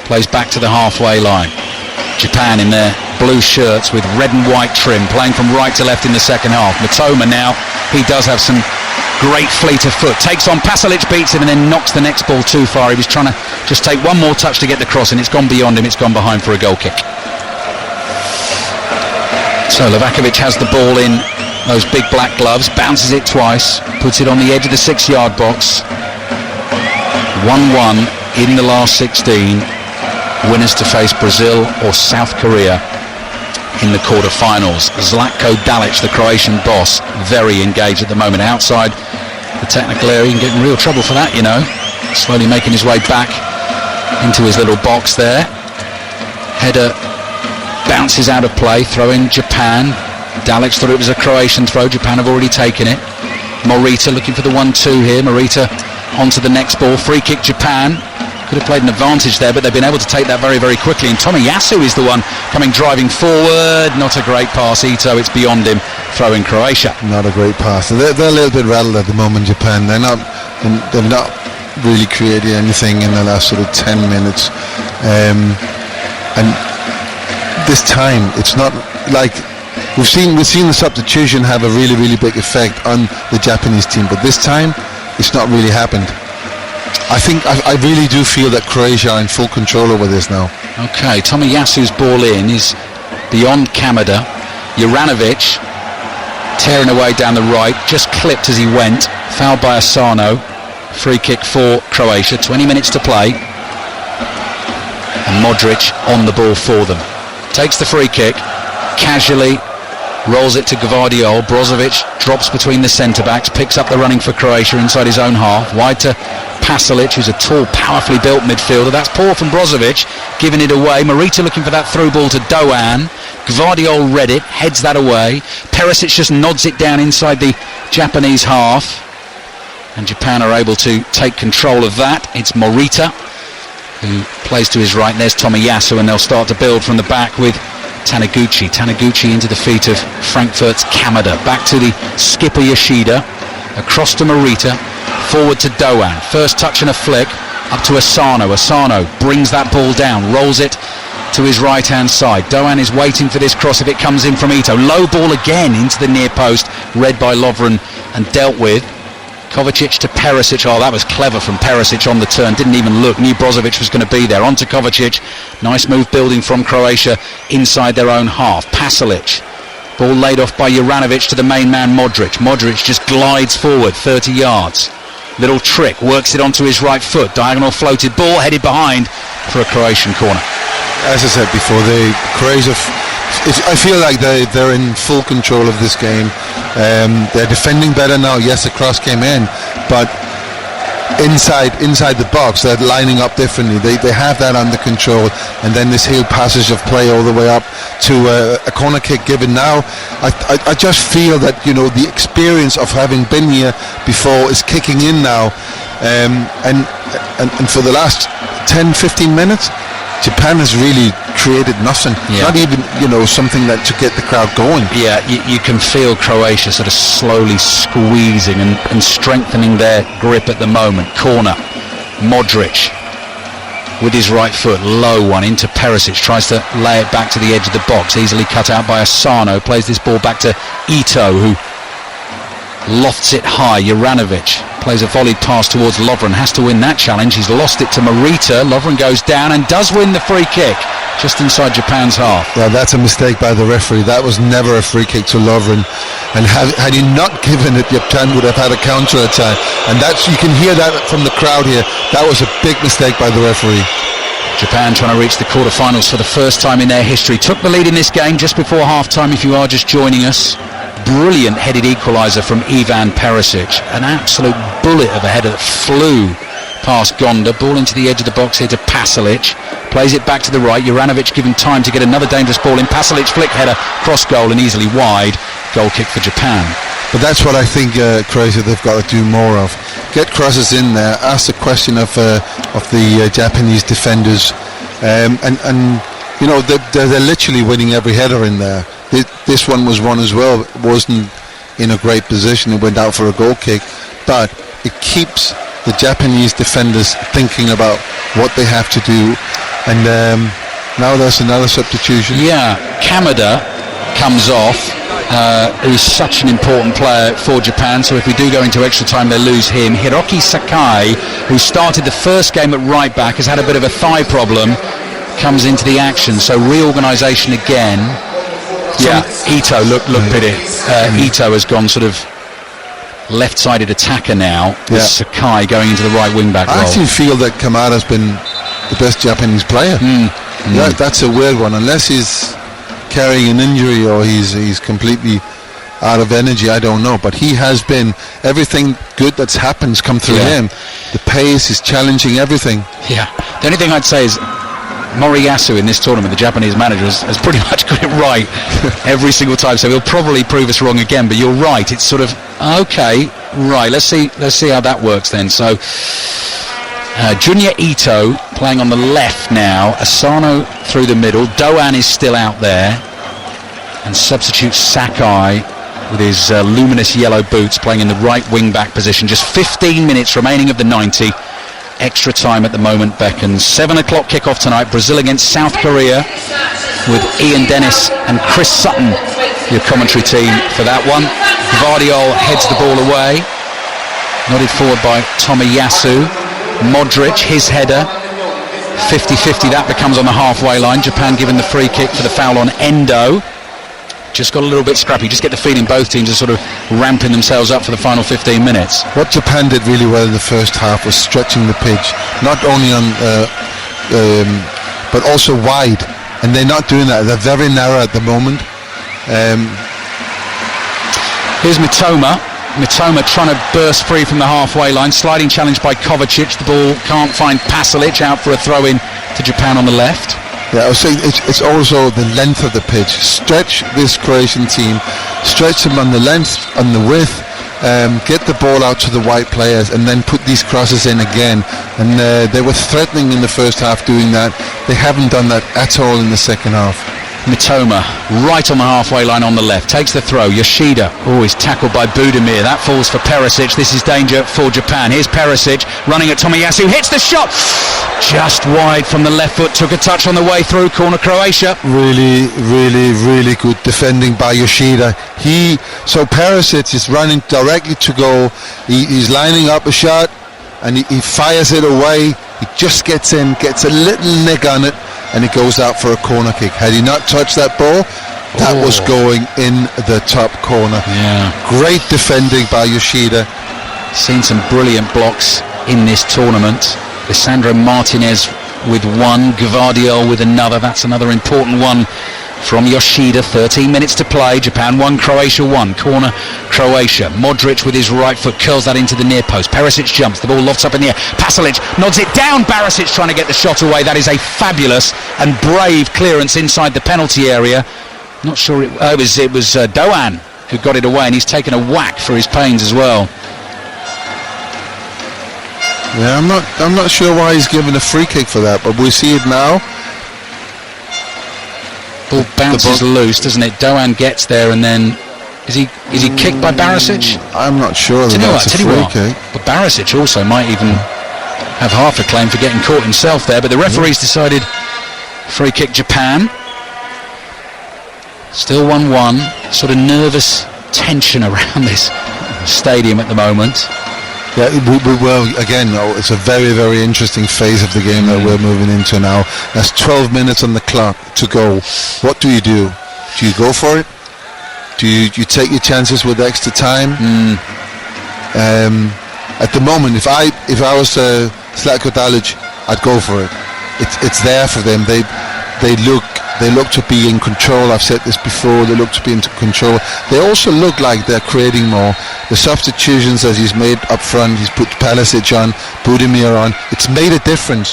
Speaker 1: plays back to the halfway line. Japan in their blue shirts with red and white trim, playing from right to left in the second half. Mitoma now, he does have some great fleet of foot. Takes on Pasalic, beats him, and then knocks the next ball too far. He was trying to just take one more touch to get the cross, and it's gone beyond him. It's gone behind for a goal kick. So Livakovic has the ball in those big black gloves, bounces it twice, puts it on the edge of the 6-yard box. 1-1 in the last 16. Winners to face Brazil or South Korea in the quarter-finals. Zlatko Dalic, the Croatian boss, very engaged at the moment outside the technical area. He can get in real trouble for that, you know. Slowly making his way back into his little box there. Header bounces out of play, throw in Japan. Dalic thought it was a Croatian throw. Japan have already taken it. Morita looking for the 1-2 here. Morita onto the next ball. Free kick Japan. Could have played an advantage there, but they've been able to take that very, very quickly. And Tomiyasu is the one coming driving forward. Not a great pass, Ito. It's beyond him. Throwing Croatia.
Speaker 2: Not a great pass. They're a little bit rattled at the moment, Japan. They've not really created anything in the last sort of 10 minutes. And this time, it's not like we've seen the substitution have a really, really big effect on the Japanese team, but this time it's not really happened. I really do feel that Croatia are in full control over this now.
Speaker 1: Okay, Tomiyasu's ball in is beyond Kamada. Juranovic tearing away down the right, just clipped as he went, fouled by Asano. Free kick for Croatia, 20 minutes to play, and Modric on the ball for them. Takes the free kick, casually rolls it to Gvardiol. Brozovic drops between the centre-backs, picks up the running for Croatia inside his own half, wide to Pasalic, who's a tall, powerfully built midfielder. That's poor from Brozovic, giving it away. Morita looking for that through ball to Doan. Gvardiol read it, heads that away. Perisic just nods it down inside the Japanese half, and Japan are able to take control of that. It's Morita who plays to his right, and there's Tomiyasu, and they'll start to build from the back with Taniguchi into the feet of Frankfurt's Kamada. Back to the skipper Yoshida, across to Morita, forward to Doan. First touch and a flick, up to Asano. Asano brings that ball down, rolls it to his right hand side. Doan is waiting for this cross if it comes in from Ito. Low ball again into the near post, read by Lovren and dealt with. Kovacic to Perisic. Oh, that was clever from Perisic on the turn. Didn't even look. Knew Brozovic was going to be there. On to Kovacic. Nice move building from Croatia inside their own half. Pasalic. Ball laid off by Juranovic to the main man Modric. Modric just glides forward 30 yards. Little trick. Works it onto his right foot. Diagonal floated ball headed behind for a Croatian corner.
Speaker 2: As I said before, the Croatia, I feel like they're in full control of this game. They're defending better now. Yes, the cross came in, but inside the box, they're lining up differently. They have that under control, and then this heel passage of play all the way up to a corner kick given now. I just feel that, you know, the experience of having been here before is kicking in now, and for the last 10-15 minutes, Japan has really created nothing. Yeah. Not even, you know, something that to get the crowd going. Yeah,
Speaker 1: you can feel Croatia sort of slowly squeezing and strengthening their grip at the moment. Corner. Modric with his right foot, low one into Perisic, tries to lay it back to the edge of the box, easily cut out by Asano. Plays this ball back to Ito, who lofts it high. Juranovic plays a volleyed pass towards Lovren, has to win that challenge. He's lost it to Morita. Lovren goes down and does win the free kick just inside Japan's half.
Speaker 2: Yeah, that's a mistake by the referee. That was never a free kick to Lovren, and had he not given it, Japan would have had a counter attack, and that's, you can hear that from the crowd here. That was a big mistake by the referee.
Speaker 1: Japan trying to reach the quarterfinals for the first time in their history. Took the lead in this game just before half-time, if you are just joining us. Brilliant headed equaliser from Ivan Perisic. An absolute bullet of a header that flew past Gonda. Ball into the edge of the box here to Pasalic. Plays it back to the right. Juranovic giving time to get another dangerous ball in. Pasalic flick header, cross goal and easily wide. Goal kick for Japan.
Speaker 2: But that's what I think Croatia, they've got to do more of. Get crosses in there. Ask the question of the Japanese defenders, and you know, they're literally winning every header in there. This one was one as well. It wasn't in a great position. It went out for a goal kick, but it keeps the Japanese defenders thinking about what they have to do. And now there's another substitution.
Speaker 1: Yeah, Kamada comes off, who's such an important player for Japan. So if we do go into extra time, they lose him. Hiroki Sakai, who started the first game at right back, has had a bit of a thigh problem, comes into the action. So reorganisation again. Yeah, Ito, look at it. Ito has gone sort of left-sided attacker now, with Sakai going into the right wing-back role.
Speaker 2: I actually feel that Kamada's been the best Japanese player. That's a weird one. Unless he's carrying an injury or he's completely out of energy, I don't know. But he has been, everything good that's happened's come through him. The pace, is challenging everything.
Speaker 1: Yeah. The only thing I'd say is Moriyasu in this tournament, the Japanese manager, has pretty much got it right every single time, so he'll probably prove us wrong again. But you're right, it's sort of okay, right, let's see how that works then. So Junya Ito playing on the left now, Asano through the middle, Doan is still out there, and substitute Sakai with his luminous yellow boots playing in the right wing back position. Just 15 minutes remaining of the 90. Extra time at the moment beckons. 7 o'clock kickoff tonight, Brazil against South Korea, with Ian Dennis and Chris Sutton, your commentary team for that one. Gvardiol heads the ball away, nodded forward by Tomiyasu. Modric, his header. 50-50, that becomes on the halfway line. Japan given the free kick for the foul on Endo. Just got a little bit scrappy. Just get the feeling both teams are sort of ramping themselves up for the final 15 minutes.
Speaker 2: What Japan did really well in the first half was stretching the pitch, not only on but also wide, and they're not doing that. They're very narrow at the moment.
Speaker 1: Here's Mitoma trying to burst free from the halfway line. Sliding challenge by Kovacic. The ball can't find Pasalic, out for a throw-in to Japan on the left.
Speaker 2: Yeah, I was saying it's also the length of the pitch. Stretch this Croatian team, stretch them on the length, on the width, get the ball out to the wide players, and then put these crosses in again. And they were threatening in the first half doing that. They haven't done that at all in the second half.
Speaker 1: Mitoma right on the halfway line on the left, takes the throw. Yoshida is tackled by Budimir. That falls for Perisic. This is danger for Japan. Here's Perisic running at Tomiyasu, hits the shot just wide from the left foot, took a touch on the way through. Corner Croatia.
Speaker 2: Really good defending by Yoshida. So Perisic is running directly to goal. He's lining up a shot and he fires it away. He just gets in, gets a little nick on it, and it goes out for a corner kick. Had he not touched that ball, that was going in the top corner.
Speaker 1: Yeah.
Speaker 2: Great defending by Yoshida.
Speaker 1: Seen some brilliant blocks in this tournament. Lisandro Martinez with one, Gvardiol with another. That's another important one from Yoshida. 13 minutes to play. Japan 1, Croatia 1. Corner Croatia. Modric with his right foot curls that into the near post. Perisic jumps. The ball lofts up in the air. Pasalic nods it down. Barisic trying to get the shot away. That is a fabulous and brave clearance inside the penalty area. Not sure it was Doan who got it away, and he's taken a whack for his pains as well.
Speaker 2: Yeah, I'm not sure why he's given a free kick for that, but we see it now.
Speaker 1: Ball bounces loose, doesn't it? Doan gets there, and then is he kicked by Barisic?
Speaker 2: I'm not sure that that's a free kick.
Speaker 1: But Barisic also might even have half a claim for getting caught himself there. But the referees decided free kick Japan. Still 1-1. Sort of nervous tension around this stadium at the moment.
Speaker 2: Yeah, well, again, it's a very interesting phase of the game that we're moving into now. There's 12 minutes on the clock to go. What do? Do you go for it? Do you take your chances with extra time? At the moment, if I was Zlatko Dalic, I'd go for it. It's there for them. They look to be in control. I've said this before. They look to be in control. They also look like they're creating more. The substitutions as he's made up front, he's put Perisic on, Budimir on. It's made a difference.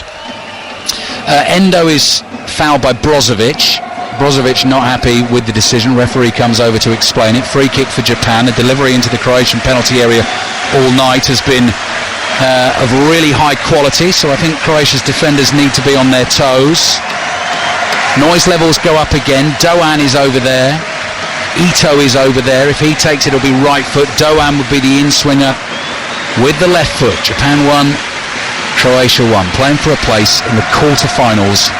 Speaker 1: Endo is fouled by Brozovic. Brozovic not happy with the decision. Referee comes over to explain it. Free kick for Japan. The delivery into the Croatian penalty area all night has been of really high quality. So I think Croatia's defenders need to be on their toes. Noise levels go up again. Doan is over there. Ito is over there. If he takes it, it'll be right foot. Doan would be the in-swinger with the left foot. Japan 1, Croatia 1. Playing for a place in the quarterfinals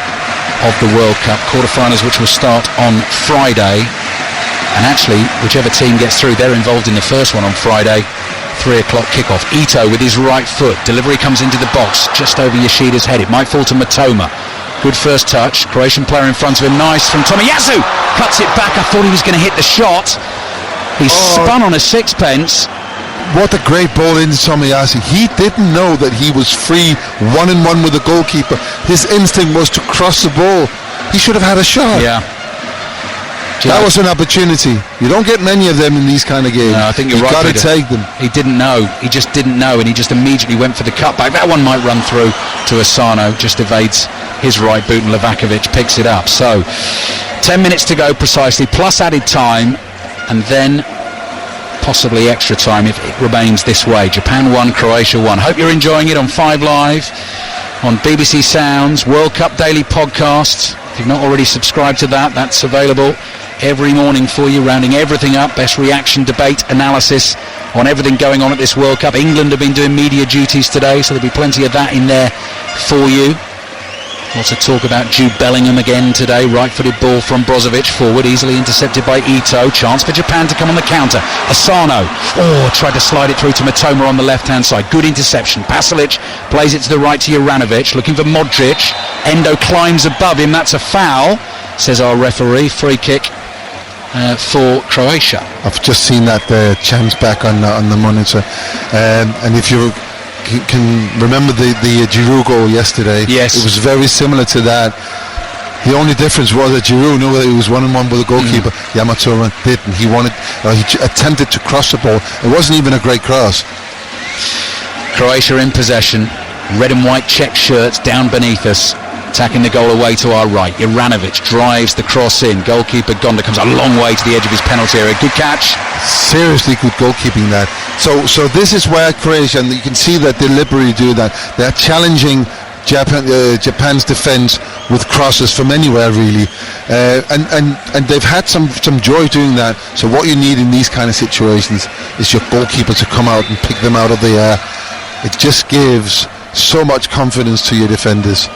Speaker 1: of the World Cup. Quarterfinals which will start on Friday. And actually, whichever team gets through, they're involved in the first one on Friday. 3 o'clock kickoff. Ito with his right foot. Delivery comes into the box just over Yoshida's head. It might fall to Mitoma. Good first touch. Croatian player in front of him. Nice from Tomiyasu. Cuts it back. I thought he was going to hit the shot. He spun on a sixpence.
Speaker 2: What a great ball into Tomiyasu. He didn't know that he was free 1-on-1 with the goalkeeper. His instinct was to cross the ball. He should have had a shot.
Speaker 1: Yeah.
Speaker 2: That was an opportunity. You don't get many of them in these kind of games.
Speaker 1: No, I think you're right.
Speaker 2: You've got to take them.
Speaker 1: He didn't know. He just didn't know, and he just immediately went for the cutback. That one might run through to Asano, just evades his right boot, and Livakovic picks it up. So 10 minutes to go precisely, plus added time, and then possibly extra time if it remains this way. Japan 1, Croatia 1. Hope you're enjoying it on 5 Live, on BBC Sounds, World Cup Daily Podcast. If you've not already subscribed to that, that's available every morning for you, rounding everything up. Best reaction, debate, analysis on everything going on at this World Cup. England have been doing media duties today, so there'll be plenty of that in there for you. Lots of talk about Jude Bellingham again today. Right-footed ball from Brozovic forward, easily intercepted by Ito. Chance for Japan to come on the counter. Asano, tried to slide it through to Matoma on the left-hand side. Good interception. Pasalic plays it to the right to Juranovic, looking for Modric. Endo climbs above him. That's a foul, says our referee. Free kick for Croatia.
Speaker 2: I've just seen that chance back on the monitor, and if you can remember the Giroud goal yesterday,
Speaker 1: yes,
Speaker 2: it was very similar to that. The only difference was that Giroud knew that he was 1-on-1 with the goalkeeper. Yamatura didn't. He attempted to cross the ball. It wasn't even a great cross.
Speaker 1: Croatia in possession, red and white check shirts down beneath us, attacking the goal away to our right. Juranovic drives the cross in. Goalkeeper Gonda comes a long way to the edge of his penalty area. Good catch.
Speaker 2: Seriously good goalkeeping that. So this is where Croatia, and you can see that deliberately do that. They're challenging Japan's defence with crosses from anywhere really, and they've had some joy doing that. So what you need in these kind of situations is your goalkeeper to come out and pick them out of the air. It just gives so much confidence to your defenders.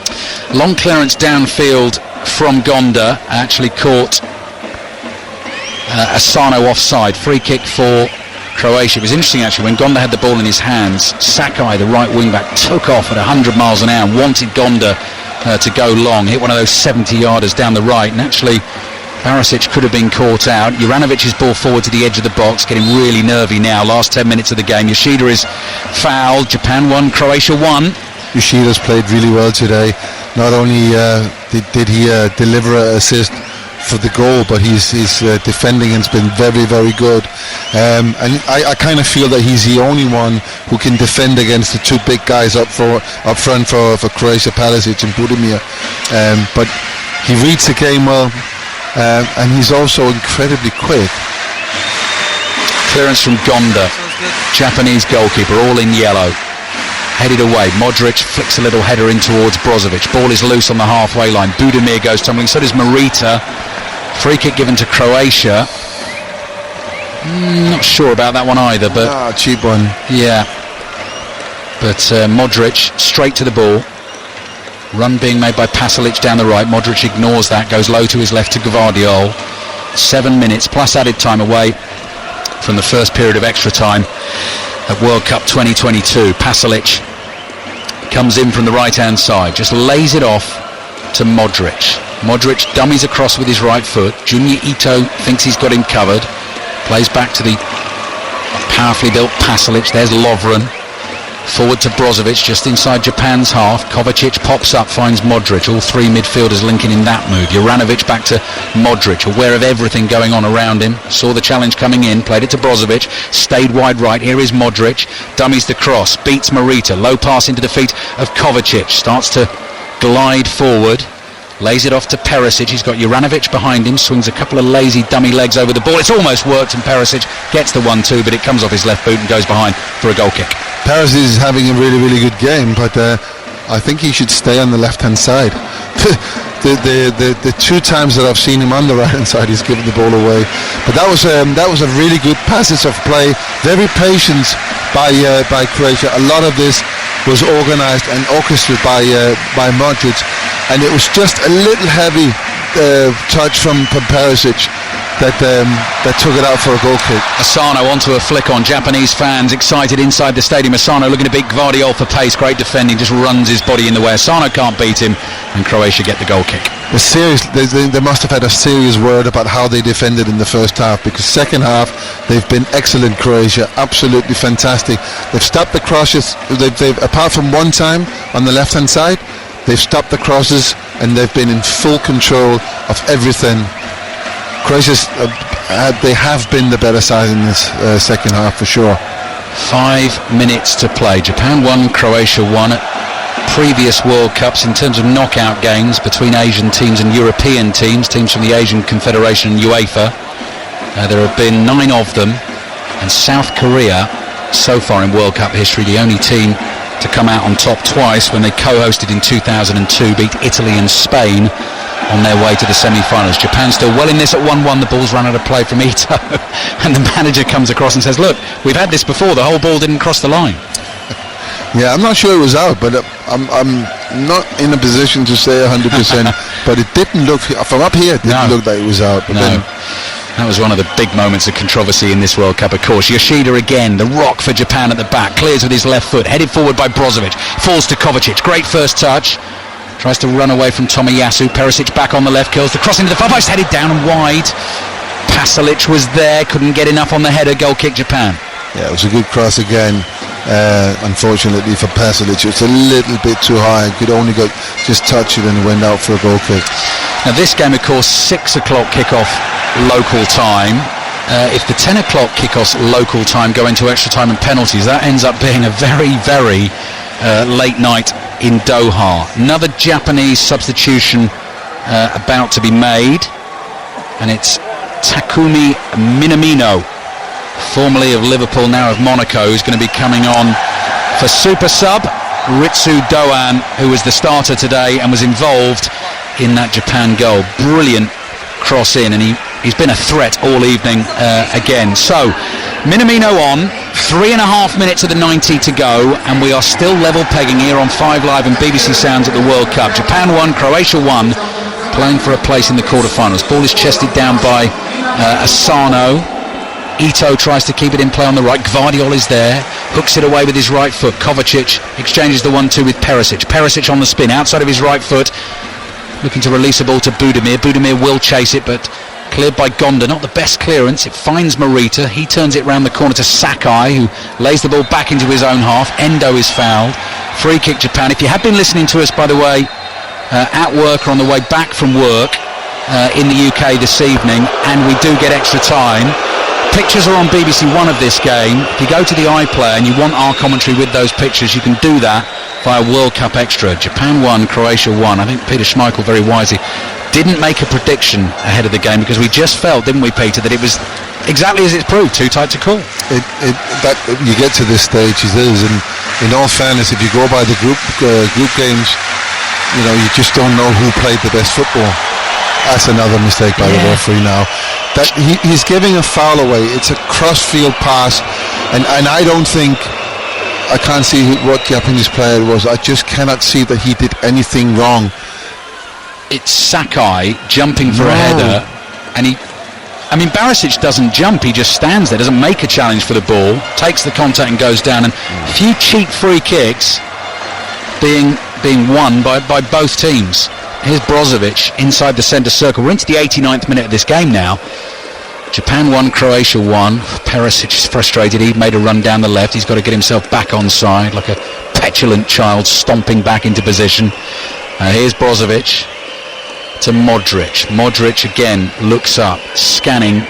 Speaker 1: Long clearance downfield from Gonda, actually caught Asano offside. Free kick for Croatia. It was interesting actually, when Gonda had the ball in his hands, Sakai, the right wing back, took off at 100 miles an hour and wanted Gonda to go long, hit one of those 70-yarders down the right, and actually Barisic could have been caught out. Juranovic's ball forward to the edge of the box, getting really nervy now. Last 10 minutes of the game. Yoshida is fouled. Japan 1, Croatia 1.
Speaker 2: Yoshida's played really well today. Not only did he deliver an assist for the goal, but his defending has been very, very good. And I kind of feel that he's the only one who can defend against the two big guys up front for Croatia, Palisic and Budimir. But he reads the game well. And he's also incredibly quick.
Speaker 1: Clearance from Gonda, Japanese goalkeeper, all in yellow. Headed away, Modric flicks a little header in towards Brozovic. Ball is loose on the halfway line. Budimir goes tumbling, so does Morita. Free kick given to Croatia. Not sure about that one either, but
Speaker 2: cheap one.
Speaker 1: Yeah, but Modric straight to the ball. Run being made by Pasalic down the right. Modric ignores that, goes low to his left to Gvardiol. 7 minutes plus added time away from the first period of extra time at World Cup 2022. Pasalic comes in from the right hand side, just lays it off to Modric. Modric dummies across with his right foot. Junior Ito thinks he's got him covered, plays back to the powerfully built Pasalic. There's Lovren. Forward to Brozovic, just inside Japan's half. Kovacic pops up, finds Modric. All three midfielders linking in that move. Juranovic back to Modric, aware of everything going on around him. Saw the challenge coming in, played it to Brozovic. Stayed wide right. Here is Modric. Dummies the cross, beats Morita. Low pass into the feet of Kovacic. Starts to glide forward. Lays it off to Perisic. He's got Juranovic behind him. Swings a couple of lazy dummy legs over the ball. It's almost worked, and Perisic gets the 1-2, but it comes off his left boot and goes behind for a goal kick.
Speaker 2: Perisic is having a really, really good game, but I think he should stay on the left-hand side. the two times that I've seen him on the right-hand side, he's given the ball away. But that was a really good passage of play. Very patient by Croatia. A lot of this was organised and orchestrated by Modric, and it was just a little heavy touch from Perisic that took it out for a goal kick.
Speaker 1: Asano onto a flick on. Japanese fans excited inside the stadium. Asano looking to beat Gvardiol for pace. Great defending, just runs his body in the way. Asano can't beat him, and Croatia get the goal kick.
Speaker 2: They must have had a serious word about how they defended in the first half, because second half they've been excellent. Croatia, absolutely fantastic. They've stopped the crosses. They've apart from one time on the left hand side, they've stopped the crosses, and they've been in full control of everything. Croatia, they have been the better side in this second half for sure.
Speaker 1: 5 minutes to play. Japan 1, Croatia 1 at previous World Cups in terms of knockout games between Asian teams and European teams from the Asian Confederation and UEFA. There have been 9 of them, and South Korea so far in World Cup history, the only team to come out on top twice when they co-hosted in 2002, beat Italy and Spain on their way to the semi-finals. Japan still well in this at 1-1. The ball's run out of play from Ito and the manager comes across and says, look, we've had this before, the whole ball didn't cross the line.
Speaker 2: Yeah, I'm not sure it was out, but I'm not in a position to say 100%, but it didn't look, from up here, it didn't look like it was out. But then,
Speaker 1: that was one of the big moments of controversy in this World Cup, of course. Yoshida again, the rock for Japan at the back, clears with his left foot, headed forward by Brozovic, falls to Kovacic, great first touch, tries to run away from Tomiyasu, Perisic back on the left, curls the cross into the far post, headed down and wide. Pasalic was there, couldn't get enough on the header, goal kick Japan.
Speaker 2: Yeah, it was a good cross again. Unfortunately for Pasalic, it's a little bit too high, could only just touch it and it went out for a goal kick.
Speaker 1: Now this game, of course, 6 o'clock kickoff local time. If the 10 o'clock kickoffs local time go into extra time and penalties, that ends up being a very, very late night in Doha. Another Japanese substitution about to be made, and it's Takumi Minamino, formerly of Liverpool, now of Monaco, who's going to be coming on for super sub Ritsu Doan, who was the starter today and was involved in that Japan goal. Brilliant cross in, and he's been a threat all evening again. So Minamino on, 3.5 minutes of the 90 to go, and we are still level pegging here on 5 Live and BBC Sounds at the World Cup. Japan 1, Croatia 1, playing for a place in the quarterfinals. Ball is chested down by Asano. Ito tries to keep it in play on the right. Gvardiol is there, hooks it away with his right foot. Kovacic exchanges the 1-2 with Perisic. Perisic on the spin, outside of his right foot, looking to release a ball to Budimir. Budimir will chase it, but cleared by Gonda. Not the best clearance. It finds Morita. He turns it round the corner to Sakai, who lays the ball back into his own half. Endo is fouled. Free kick Japan. If you have been listening to us, by the way, at work or on the way back from work in the UK this evening, and we do get extra time, pictures are on BBC One of this game. If you go to the iPlayer and you want our commentary with those pictures, you can do that via World Cup Extra. Japan 1, Croatia 1. I think Peter Schmeichel very wisely didn't make a prediction ahead of the game, because we just felt, didn't we, Peter, that it was exactly as it's proved, too tight to call.
Speaker 2: That you get to this stage, it is, and in all fairness, if you go by the group games, you know, you just don't know who played the best football. That's another mistake by the referee now. That he's giving a foul away. It's a cross-field pass, and I don't think, I can't see what Japanese player it was. I just cannot see that he did anything wrong.
Speaker 1: It's Sakai jumping for a header, and Barisic doesn't jump, he just stands there, doesn't make a challenge for the ball, takes the contact and goes down, and a few cheap free kicks being won by both teams. Here's Brozovic inside the centre circle. We're into the 89th minute of this game now. Japan 1, Croatia 1. Perisic is frustrated. He made a run down the left. He's got to get himself back on side like a petulant child, stomping back into position. Here's Brozovic to Modric. Modric again looks up, scanning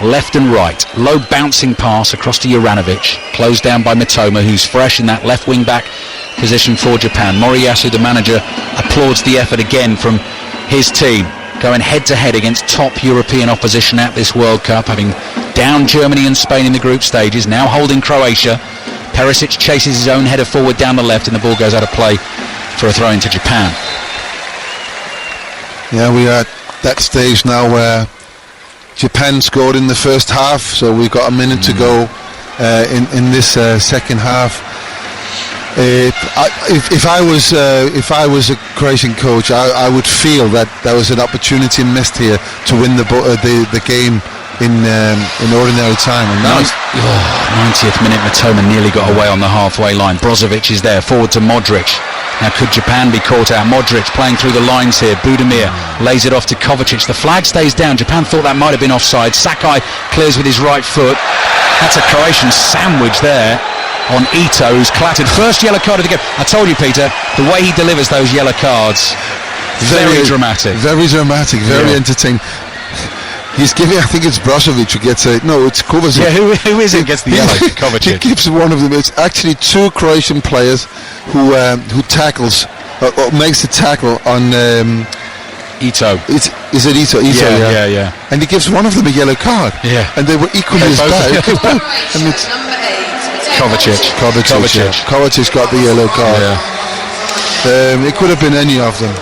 Speaker 1: left and right. Low bouncing pass across to Juranovic. Closed down by Mitoma, who's fresh in that left wing back position for Japan. Moriyasu, the manager, applauds the effort again from his team, going head to head against top European opposition at this World Cup, having downed Germany and Spain in the group stages, now holding Croatia. Perisic chases his own header forward down the left, and the ball goes out of play for a throw into Japan.
Speaker 2: Yeah, we are at that stage now where Japan scored in the first half, so we've got a minute to go in this second half. If I was a Croatian coach, I would feel that there was an opportunity missed here to win the game in ordinary time. And now
Speaker 1: 90th minute, Mitoma nearly got away on the halfway line. Brozovic is there, forward to Modric. Now could Japan be caught out? Modric playing through the lines here. Budimir lays it off to Kovacic. The flag stays down. Japan thought that might have been offside. Sakai clears with his right foot. That's a Croatian sandwich there on Ito, who's clattered. First yellow card of the game. I told you, Peter, the way he delivers those yellow cards, very dramatic.
Speaker 2: Very dramatic, very entertaining. He's giving, I think it's Brozovic who gets it. No, it's Kovacic.
Speaker 1: Yeah, who is it gets the yellow? Kovacic.
Speaker 2: He gives one of them. It's actually two Croatian players who tackles, or makes the tackle on
Speaker 1: Ito.
Speaker 2: Is it Ito? Ito,
Speaker 1: yeah.
Speaker 2: And he gives one of them a yellow card.
Speaker 1: Yeah.
Speaker 2: And they were equally as bad. And it's
Speaker 1: Kovacic.
Speaker 2: Kovacic got the yellow card.
Speaker 1: Yeah.
Speaker 2: It could have been any of them.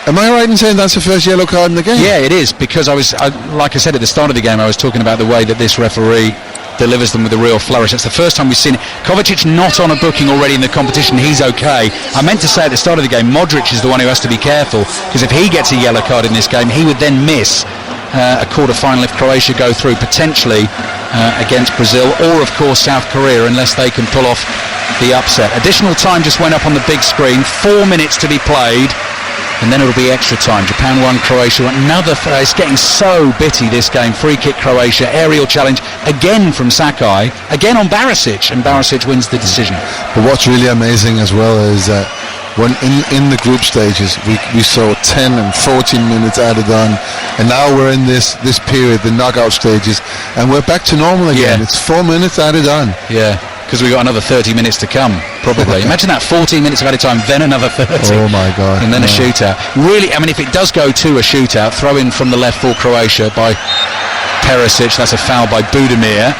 Speaker 2: Am I right in saying that's the first yellow card in the game?
Speaker 1: Yeah, it is, because like I said at the start of the game, I was talking about the way that this referee delivers them with a real flourish. That's the first time we've seen it. Kovacic not on a booking already in the competition. He's okay. I meant to say at the start of the game, Modric is the one who has to be careful, because if he gets a yellow card in this game, he would then miss a quarter-final if Croatia go through, potentially against Brazil, or of course South Korea, unless they can pull off the upset. Additional time just went up on the big screen. 4 minutes to be played, and then it'll be extra time. Japan 1, Croatia 1. It's getting so bitty, this game. Free kick Croatia, aerial challenge again from Sakai, again on Barisic, and Barisic wins the decision.
Speaker 2: But what's really amazing as well is that when in the group stages we saw 10 and 14 minutes added on, and now we're in this period, the knockout stages, and we're back to normal again.
Speaker 1: Yeah.
Speaker 2: It's 4 minutes added on.
Speaker 1: Yeah, because we've got another 30 minutes to come, probably. Imagine that, 14 minutes of added time, then another 30.
Speaker 2: Oh my God.
Speaker 1: And then a shootout. Really, I mean, if it does go to a shootout, throw in from the left for Croatia by Perisic. That's a foul by Budimir.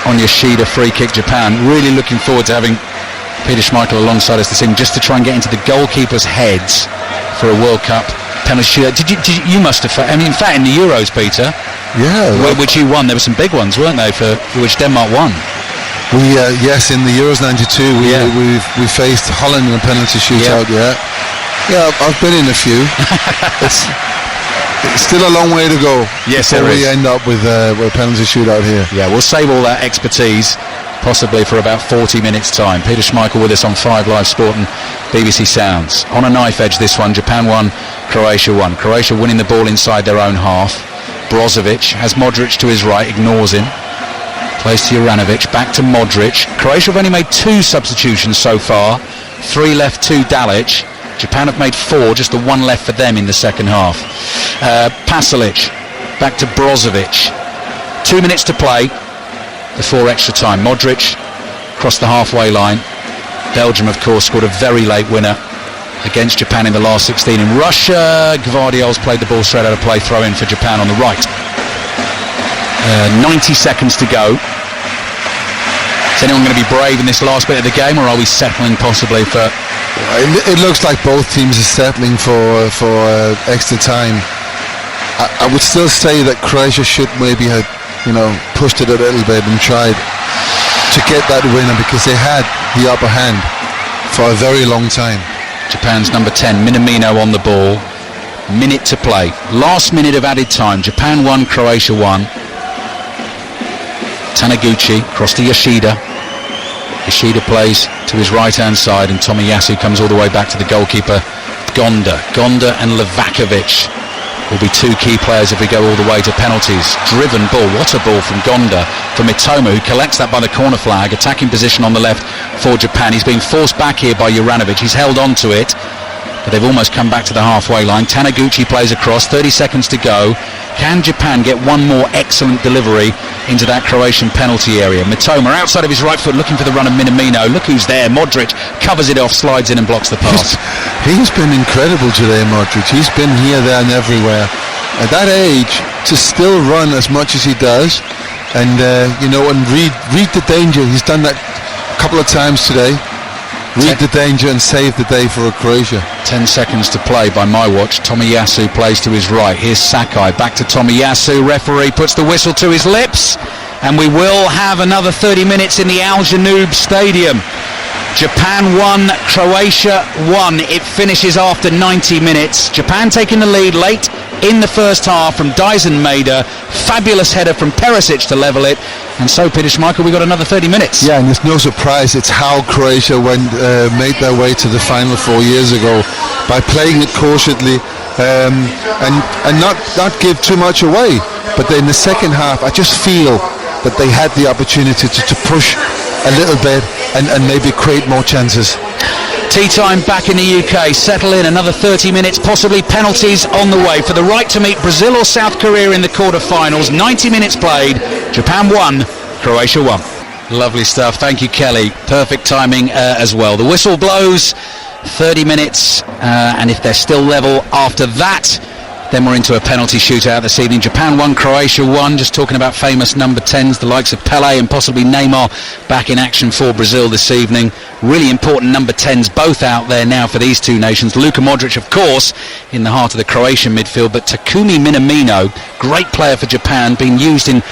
Speaker 1: On Yoshida, free kick Japan. Really looking forward to having Peter Schmeichel alongside us this evening, just to try and get into the goalkeepers' heads for a World Cup penalty shootout. You must have, I mean, in fact, in the Euros, Peter, which you won, there were some big ones, weren't they, for which Denmark won?
Speaker 2: Yes, in the Euros '92 we faced Holland in a penalty shootout. Yeah, I've been in a few. it's still a long way to go.
Speaker 1: Yes,
Speaker 2: before we end up with a penalty shootout here.
Speaker 1: Yeah, we'll save all that expertise possibly for about 40 minutes time. Peter Schmeichel with us on 5 Live Sport and BBC Sounds. On a knife edge this one, Japan 1, Croatia 1. Croatia winning the ball inside their own half. Brozovic has Modric to his right, ignores him. Plays to Juranovic, back to Modric. Croatia have only made 2 substitutions so far. 3 left, 2 Dalic. Japan have made 4, just the 1 left for them in the second half. Pasalic, back to Brozovic. 2 minutes to play before extra time. Modric crossed the halfway line. Belgium, of course, scored a very late winner against Japan in the last 16. In Russia, Gvardiol's played the ball straight out of play, throw in for Japan on the right. 90 seconds to go. Is anyone going to be brave in this last bit of the game, or are we settling possibly for...
Speaker 2: It looks like both teams are settling for extra time. I would still say that Croatia should maybe have, pushed it a little bit and tried to get that winner, because they had the upper hand for a very long time.
Speaker 1: Japan's number 10, Minamino on the ball. Minute to play. Last minute of added time. Japan 1, Croatia 1. Taniguchi cross to Yoshida. Yoshida plays to his right-hand side, and Tomiyasu comes all the way back to the goalkeeper, Gonda. Gonda and Livakovic will be 2 key players if we go all the way to penalties. Driven ball, what a ball from Gonda for Mitoma, who collects that by the corner flag. Attacking position on the left for Japan. He's being forced back here by Juranovic. He's held on to it, but they've almost come back to the halfway line. Taniguchi plays across, 30 seconds to go. Can Japan get one more excellent delivery into that Croatian penalty area? Mitoma outside of his right foot, looking for the run of Minamino. Look who's there. Modric covers it off, slides in and blocks the pass.
Speaker 2: He's been incredible today, Modric. He's been here, there and everywhere. At that age, to still run as much as he does, and and read the danger. He's done that a couple of times today. Read the danger and save the day for Croatia.
Speaker 1: 10 seconds to play by my watch. Tomiyasu plays to his right. Here's Sakai, back to Tomiyasu. Referee puts the whistle to his lips, and we will have another 30 minutes in the Al Janoub Stadium. Japan 1, Croatia 1. It finishes after 90 minutes. Japan taking the lead late in the first half from Dyson Maeda. Fabulous header from Perisic to level it. And so, Peter Schmeichel, we got another 30 minutes.
Speaker 2: Yeah, and it's no surprise. It's how Croatia made their way to the final 4 years ago, by playing it cautiously and not give too much away. But in the second half, I just feel that they had the opportunity to push a little bit and maybe create more chances.
Speaker 1: Tea time back in the UK. Settle in, another 30 minutes, possibly penalties on the way for the right to meet Brazil or South Korea in the quarter-finals. 90 minutes played. Japan 1, Croatia 1. Lovely stuff. Thank you, Kelly. Perfect timing as well. The whistle blows. 30 minutes, and if they're still level after that, then we're into a penalty shootout this evening. Japan 1, Croatia 1. Just talking about famous number 10s, the likes of Pelé and possibly Neymar back in action for Brazil this evening. Really important number 10s both out there now for these two nations. Luka Modric, of course, in the heart of the Croatian midfield, but Takumi Minamino, great player for Japan, being used in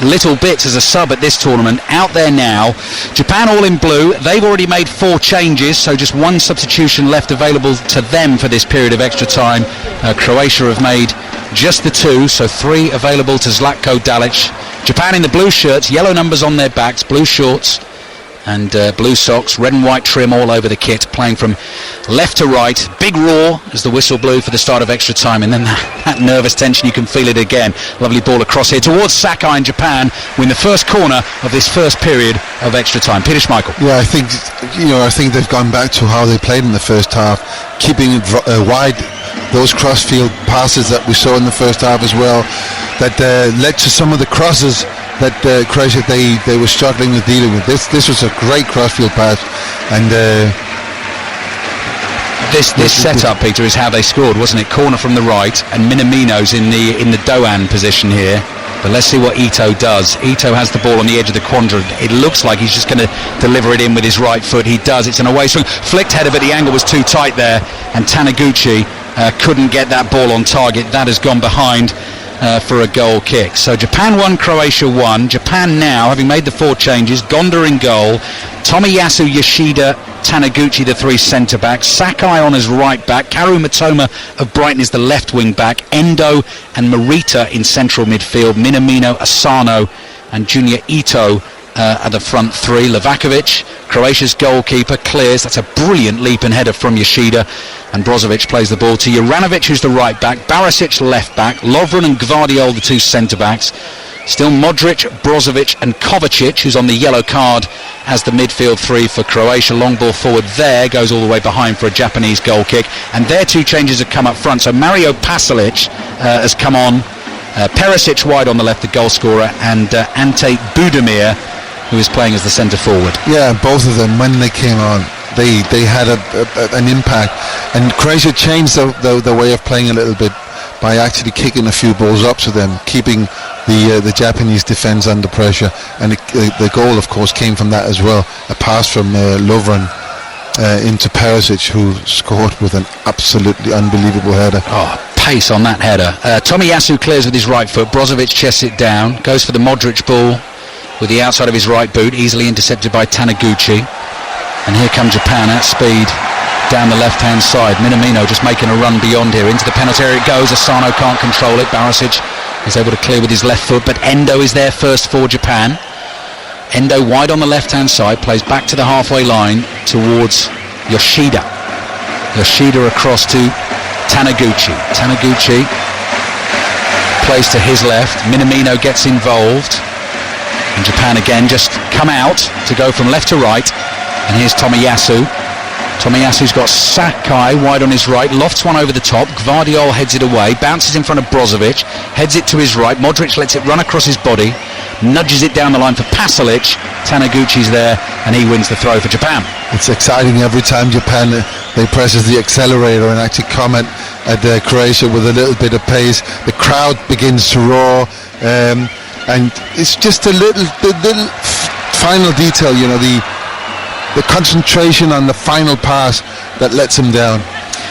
Speaker 1: little bits as a sub at this tournament. Out there now. Japan all in blue. They've already made 4 changes, so just 1 substitution left available to them for this period of extra time. Croatia have made just the 2, so 3 available to Zlatko Dalic. Japan in the blue shirts, yellow numbers on their backs, blue shorts and blue socks, red and white trim all over the kit, playing from left to right. Big roar as the whistle blew for the start of extra time, and then that nervous tension, you can feel it again. Lovely ball across here towards Sakai, and Japan win the first corner of this first period of extra time. Peter Schmeichel.
Speaker 2: Yeah, I think they've gone back to how they played in the first half, keeping it wide. Those cross-field passes that we saw in the first half as well, that led to some of the crosses that Croatia they were struggling with dealing with. This was a great cross-field pass, and
Speaker 1: this setup, Peter, is how they scored, wasn't it? Corner from the right, and Minamino's in the Doan position here. But let's see what Ito does. Ito has the ball on the edge of the quadrant. It looks like he's just going to deliver it in with his right foot. He does. It's an away swing. Flicked header, but the angle was too tight there, and Taniguchi couldn't get that ball on target. That has gone behind for a goal kick. So Japan 1, Croatia 1. Japan now, having made the 4 changes, Gonda in goal, Tomiyasu, Yoshida, Taniguchi, the 3 centre-backs, Sakai on as right-back, Karu Matoma of Brighton is the left wing-back, Endo and Morita in central midfield, Minamino, Asano and Junior Ito at the front 3. Livakovic, Croatia's goalkeeper, clears. That's a brilliant leap and header from Yoshida, and Brozovic plays the ball to Juranovic, who's the right back, Barisic left back, Lovren and Gvardiol the 2 centre backs. Still Modric, Brozovic and Kovacic, who's on the yellow card as the midfield 3 for Croatia. Long ball forward there, goes all the way behind for a Japanese goal kick, and their 2 changes have come up front. So Mario Pasalic has come on, Perisic wide on the left, the goal scorer, and Ante Budimir, who is playing as the centre forward.
Speaker 2: Yeah, both of them, when they came on, they had an impact, and Croatia changed the way of playing a little bit by actually kicking a few balls up to them, keeping the Japanese defence under pressure, and the goal of course came from that as well, a pass from Lovren into Perisic, who scored with an absolutely unbelievable header.
Speaker 1: Pace on that header. Tomiyasu clears with his right foot, Brozovic chests it down, goes for the Modric ball with the outside of his right boot, easily intercepted by Taniguchi. And here come Japan at speed down the left-hand side. Minamino just making a run beyond here. Into the penalty area it goes. Asano can't control it. Barisic is able to clear with his left foot, but Endo is there first for Japan. Endo wide on the left-hand side, plays back to the halfway line towards Yoshida. Yoshida across to Taniguchi. Taniguchi plays to his left. Minamino gets involved. And Japan again just come out to go from left to right. And here's Tomiyasu. Tomiyasu's got Sakai wide on his right, lofts one over the top. Gvardiol heads it away, bounces in front of Brozovic, heads it to his right. Modric lets it run across his body, nudges it down the line for Pasalic. Taniguchi's there, and he wins the throw for Japan.
Speaker 2: It's exciting every time Japan they presses the accelerator and actually come at Croatia with a little bit of pace. The crowd begins to roar, and it's just the little final detail, you know, the concentration on the final pass that lets them down.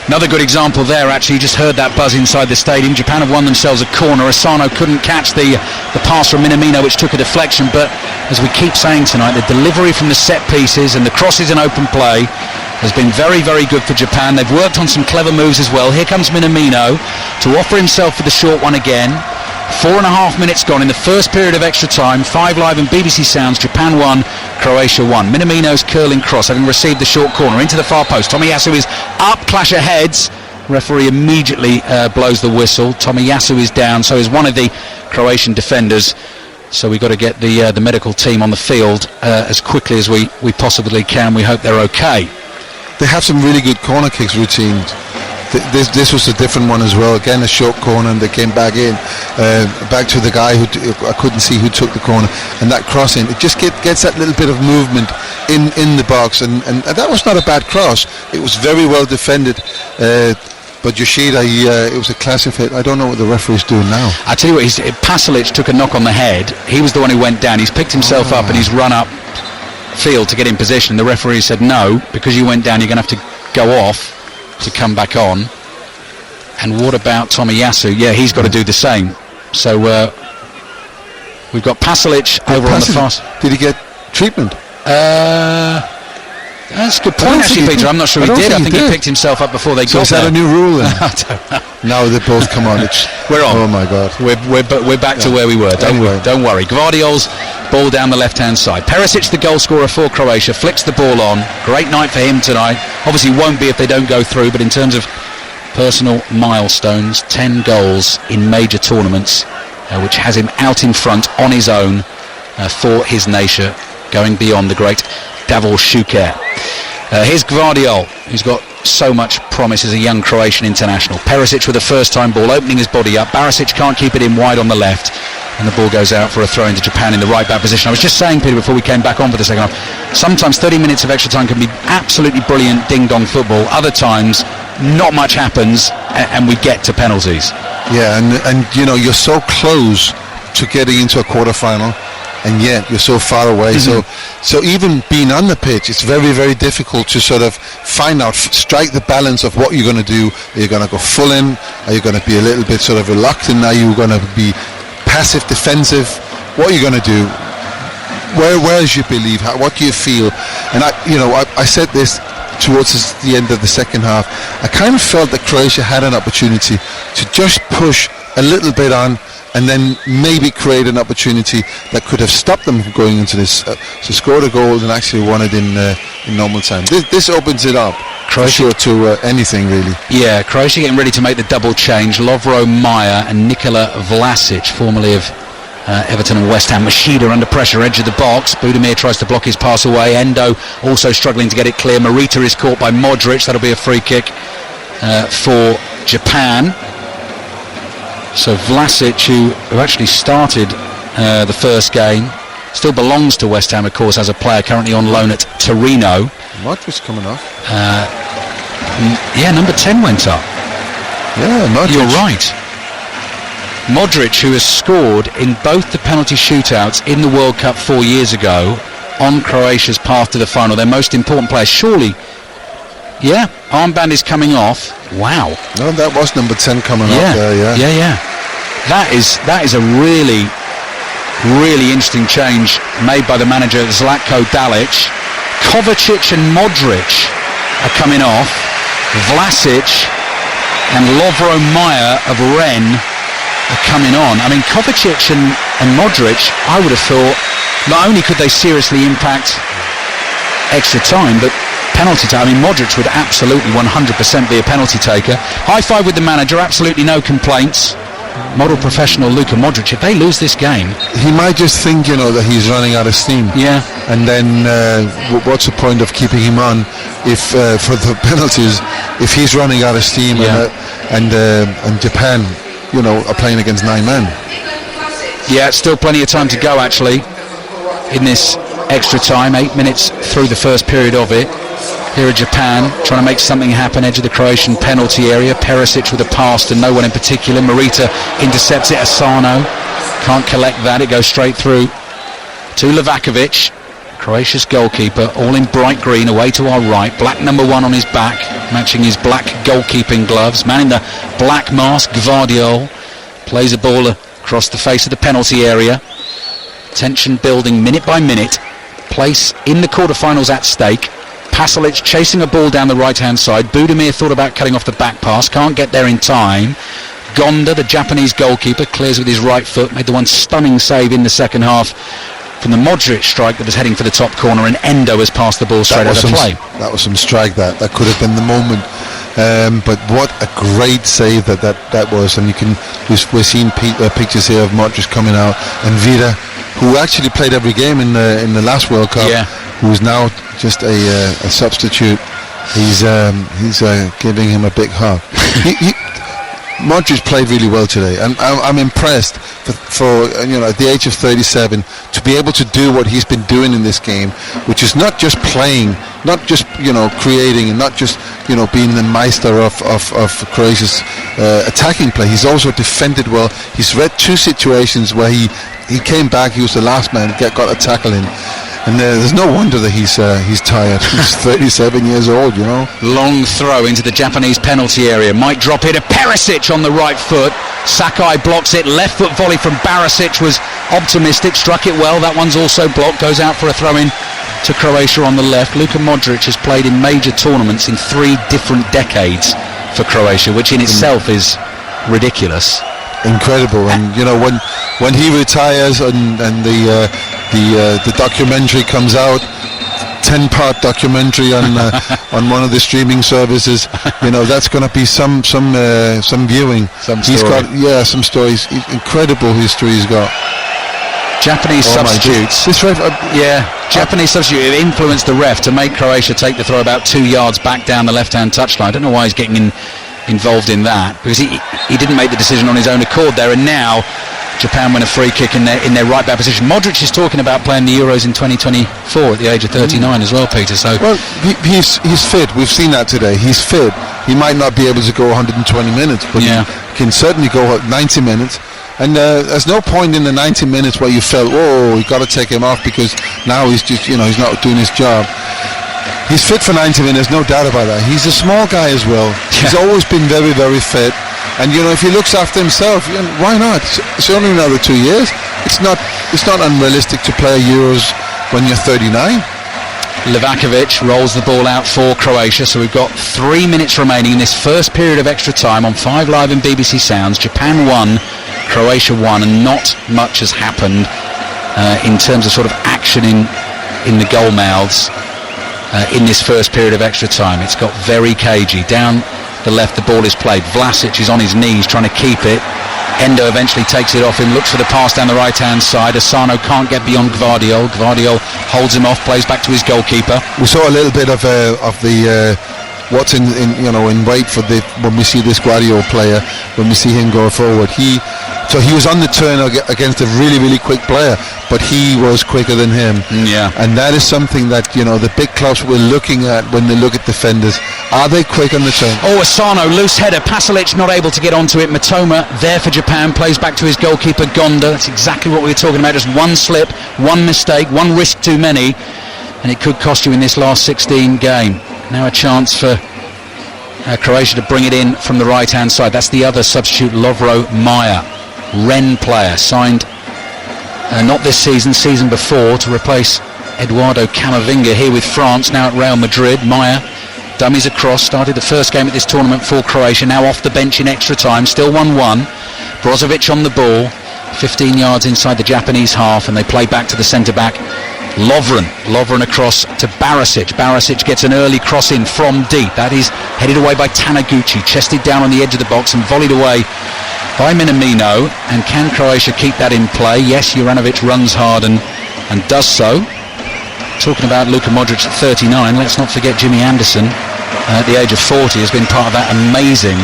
Speaker 1: Another good example there, actually. You just heard that buzz inside the stadium. Japan have won themselves a corner. Asano couldn't catch the pass from Minamino, which took a deflection, but as we keep saying tonight, the delivery from the set pieces and the crosses in open play has been very, very good for Japan. They've worked on some clever moves as well. Here comes Minamino to offer himself for the short one again. 4.5 minutes gone in the first period of extra time. 5 Live and BBC Sounds. Japan 1, Croatia 1. Minamino's curling cross, having received the short corner into the far post. Tomiyasu is up, clash of heads. Referee immediately blows the whistle. Tomiyasu is down, so is one of the Croatian defenders. So we've got to get the medical team on the field as quickly as we possibly can. We hope they're okay.
Speaker 2: They have some really good corner kicks routines. This was a different one as well. Again, a short corner, and they came back in, back to the guy who I couldn't see who took the corner, and that crossing, it just gets that little bit of movement in the box, and that was not a bad cross. It was very well defended. But Yoshida, it was a classic hit. I don't know what the referee's doing now.
Speaker 1: I tell you what, Pasalic took a knock on the head. He was the one who went down. He's picked himself up and he's run up field to get in position. The referee said, no, because you went down, you're going to have to go off to come back on. And what about Tomiyasu? Yeah, he's got to do the same. So We've got Pasalic over on the fast.
Speaker 2: Did he get treatment?
Speaker 1: That's a good point, actually, Peter. I'm not sure he did. I think he picked himself up before they got there.
Speaker 2: So is that a new rule then?
Speaker 1: I don't know.
Speaker 2: Now they both come on.
Speaker 1: We're on.
Speaker 2: Oh my God.
Speaker 1: We're back to where we were. Don't worry. Gvardiol's ball down the left-hand side. Perisic, the goal scorer for Croatia, flicks the ball on. Great night for him tonight. Obviously won't be if they don't go through, but in terms of personal milestones, 10 goals in major tournaments, which has him out in front on his own for his nation, going beyond the great Davor Šuker. Here's Gvardiol, who's got so much promise as a young Croatian international. Perisic with a first-time ball, opening his body up. Barisic can't keep it in wide on the left, and the ball goes out for a throw into Japan in the right-back position. I was just saying, Peter, before we came back on for the second half, sometimes 30 minutes of extra time can be absolutely brilliant ding-dong football. Other times, not much happens, and we get to penalties.
Speaker 2: Yeah, and you know, you're so close to getting into a quarter-final, and yet you're so far away. So even being on the pitch, it's very, very difficult to sort of strike the balance of what you're going to do. Are you going to go full in? Are you going to be a little bit sort of reluctant? Are you going to be passive defensive? What are you going to do? Where is your belief? What do you feel? And I said this towards the end of the second half. I kind of felt that Croatia had an opportunity to just push a little bit on, and then maybe create an opportunity that could have stopped them from going into this. So scored a goal and actually won it in normal time. This opens it up, Croatia, to anything really. Yeah,
Speaker 1: Croatia getting ready to make the double change. Lovro Majer and Nikola Vlasic, formerly of Everton and West Ham. Machida under pressure, edge of the box. Budimir tries to block his pass away. Endo also struggling to get it clear. Morita is caught by Modric. That'll be a free kick for Japan. So Vlasic, who actually started the first game, still belongs to West Ham, of course, as a player currently on loan at Torino.
Speaker 2: Modric coming off.
Speaker 1: Number 10 went up.
Speaker 2: Yeah, Modric.
Speaker 1: You're right. Modric, who has scored in both the penalty shootouts in the World Cup 4 years ago on Croatia's path to the final, their most important player. Surely, armband is coming off. Wow.
Speaker 2: No, that was number 10 coming up there,
Speaker 1: Yeah. That is a really, really interesting change made by the manager, Zlatko Dalic. Kovacic and Modric are coming off. Vlasic and Lovro Majer of Rennes are coming on. I mean, Kovacic and Modric, I would have thought, not only could they seriously impact extra time, but penalty time. I mean, Modric would absolutely 100% be a penalty taker. High five with the manager, absolutely no complaints. Model professional Luka Modric, if they lose this game,
Speaker 2: he might just think, that he's running out of steam.
Speaker 1: Yeah.
Speaker 2: And then what's the point of keeping him on if for the penalties, if he's running out of steam and Japan, are playing against 9 men.
Speaker 1: Yeah, still plenty of time to go actually in this extra time, 8 minutes through the first period of it. Here are Japan trying to make something happen, edge of the Croatian penalty area. Perisic with a pass to no one in particular. Morita intercepts it. Asano can't collect that. It goes straight through to Livakovic, Croatia's goalkeeper, all in bright green, away to our right. Black number 1 on his back, matching his black goalkeeping gloves. Man in the black mask, Gvardiol, plays a ball across the face of the penalty area. Tension building minute by minute. Place in the quarterfinals at stake. Pasalic chasing a ball down the right-hand side. Budimir thought about cutting off the back pass, can't get there in time. Gonda, the Japanese goalkeeper, clears with his right foot, made the one stunning save in the second half from the Modric strike that was heading for the top corner, and Endo has passed the ball straight out of play.
Speaker 2: That was some strike that could have been the moment. But what a great save that was. And we're seeing pictures here of Modric coming out, and Vida, who actually played every game in the last World Cup, who's now just a substitute. He's giving him a big hug. Modric played really well today, and I'm impressed for at the age of 37 to be able to do what he's been doing in this game, which is not just playing, not just creating, and not just being the meister of Croatia's attacking play. He's also defended well. He's read 2 situations where he came back. He was the last man, got a tackle in. And there's no wonder that he's tired. He's 37 years old, you know.
Speaker 1: Long throw into the Japanese penalty area. Might drop it. A Perisic on the right foot. Sakai blocks it. Left foot volley from Barisic was optimistic. Struck it well. That one's also blocked. Goes out for a throw-in to Croatia on the left. Luka Modric has played in major tournaments in 3 different decades for Croatia, which in itself is ridiculous.
Speaker 2: Incredible. And you know, when he retires and the documentary comes out, 10-part documentary on on one of the streaming services, you know, that's going to be some viewing. He's got some stories. Incredible history he's got.
Speaker 1: Japanese substitutes. Japanese substitute influenced the ref to make Croatia take the throw about 2 yards back down the left-hand touchline. I don't know why he's getting involved in that, because he didn't make the decision on his own accord there. And now Japan win a free kick in their right back position. Modric is talking about playing the Euros in 2024 at the age of 39 as well, Peter. So
Speaker 2: he's fit. We've seen that today. He's fit. He might not be able to go 120 minutes, but he can certainly go 90 minutes. And there's no point in the 90 minutes where you felt, you got to take him off because now he's just, he's not doing his job. He's fit for 90 minutes, no doubt about that. He's a small guy as well. He's always been very, very fit. And if he looks after himself, why not? It's only another 2 years. It's not unrealistic to play Euros when you're 39.
Speaker 1: Livakovic rolls the ball out for Croatia. So we've got 3 minutes remaining in this first period of extra time on 5 Live and BBC Sounds. Japan won, Croatia won, and not much has happened in terms of sort of action in the goal mouths in this first period of extra time. It's got very cagey. Down the left, the ball is played. Vlasic is on his knees trying to keep it. Endo eventually takes it off him, looks for the pass down the right-hand side. Asano can't get beyond Gvardiol. Gvardiol holds him off, plays back to his goalkeeper.
Speaker 2: We saw a little bit of the what's in wait for when we see this Gvardiol player, when we see him go forward. So he was on the turn against a really, really quick player, but he was quicker than him.
Speaker 1: Yeah.
Speaker 2: And that is something that, the big clubs were looking at when they look at defenders. Are they quick on the turn?
Speaker 1: Asano, loose header. Pasalic not able to get onto it. Matoma there for Japan, plays back to his goalkeeper, Gonda. That's exactly what we were talking about. Just one slip, one mistake, one risk too many, and it could cost you in this last 16 game. Now a chance for Croatia to bring it in from the right-hand side. That's the other substitute, Lovro Majer. Rennes player, signed not this season before, to replace Eduardo Camavinga here with France, now at Real Madrid. Majer dummies across, started the first game at this tournament for Croatia, now off the bench in extra time, still 1-1. Brozovic on the ball, 15 yards inside the Japanese half, and they play back to the centre-back, Lovren across to Barisic. Barisic gets an early cross in from deep. That is headed away by Taniguchi, chested down on the edge of the box and volleyed away by Minamino. And can Croatia keep that in play? Yes, Juranovic runs hard and does so. Talking about Luka Modric at 39, let's not forget Jimmy Anderson at the age of 40 has been part of that amazing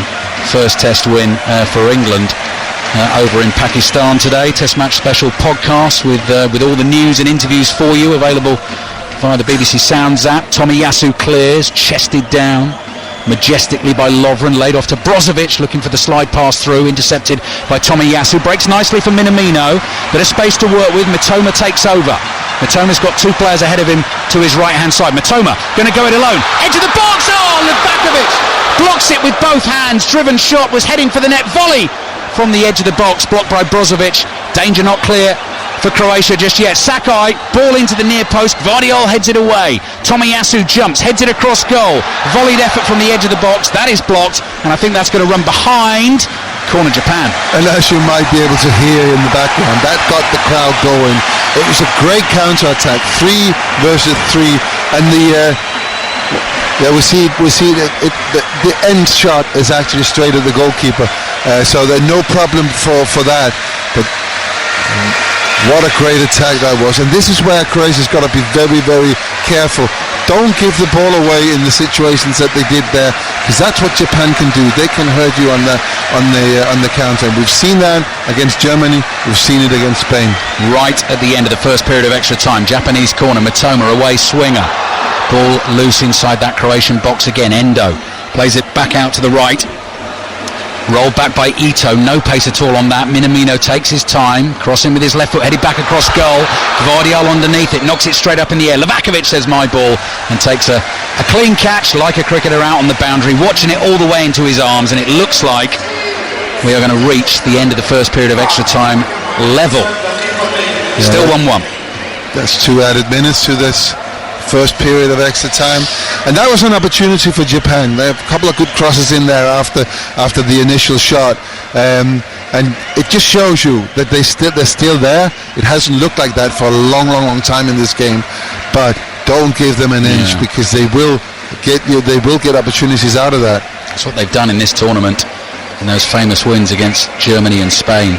Speaker 1: first test win for England over in Pakistan today. Test match special podcast with all the news and interviews for you, available via the BBC Sounds app. Tomiyasu clears, chested down majestically by Lovren, laid off to Brozovic, looking for the slide pass through, intercepted by Tomiyasu, breaks nicely for Minamino, bit of space to work with. Matoma takes over. Matoma's got 2 players ahead of him to his right hand side. Matoma going to go it alone, edge of the box. Livakovic blocks it with both hands. Driven shot, was heading for the net. Volley from the edge of the box, blocked by Brozovic. Danger not clear for Croatia just yet. Sakai, ball into the near post. Gvardiol heads it away. Tomiyasu jumps, heads it across goal. Volleyed effort from the edge of the box. That is blocked, and I think that's going to run behind. Corner Japan.
Speaker 2: And as you might be able to hear in the background, that got the crowd going. It was a great counter-attack, 3 versus 3, and we see the end shot is actually straight at the goalkeeper, so there's no problem for that. But what a great attack that was, and this is where Croatia's got to be very, very careful. Don't give the ball away in the situations that they did there, because that's what Japan can do. They can hurt you on the counter. We've seen that against Germany. We've seen it against Spain.
Speaker 1: Right at the end of the first period of extra time, Japanese corner. Matoma away swinger. Ball loose inside that Croatian box again. Endo plays it back out to the right. Rolled back by Ito, no pace at all on that. Minamino takes his time, crossing with his left foot, headed back across goal. Gvardiol underneath it, knocks it straight up in the air. Livakovic says my ball, and takes a clean catch like a cricketer out on the boundary, watching it all the way into his arms, and it looks like we are going to reach the end of the first period of extra time level. Still 1-1.
Speaker 2: That's 2 added minutes to this first period of extra time, and that was an opportunity for Japan. They have a couple of good crosses in there after the initial shot, and it just shows you that they're still there. It hasn't looked like that for a long time in this game, but don't give them an inch, because they will get opportunities out of that.
Speaker 1: That's what they've done in this tournament, in those famous wins against Germany and Spain.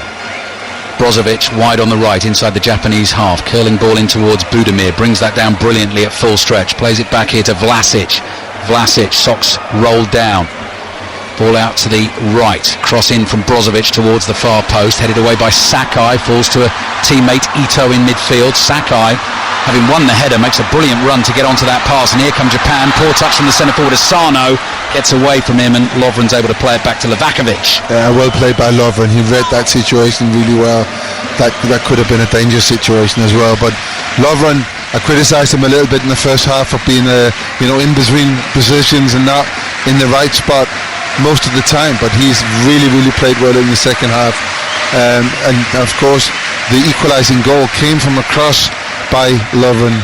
Speaker 1: Brozovic wide on the right inside the Japanese half, curling ball in towards Budimir, brings that down brilliantly at full stretch, plays it back here to Vlasic. Socks rolled down, ball out to the right, cross in from Brozovic towards the far post, headed away by Sakai, falls to a teammate Ito in midfield. Sakai, having won the header, makes a brilliant run to get onto that pass, and here come Japan. Poor touch from the centre forward Asano, gets away from him, and Lovren's able to play it back to Livakovic.
Speaker 2: Well played by Lovren. He read that situation really well. That could have been a dangerous situation as well, but Lovren, I criticised him a little bit in the first half for being in between positions and not in the right spot most of the time, but he's really played well in the second half, and of course the equalising goal came from a cross by Lovren.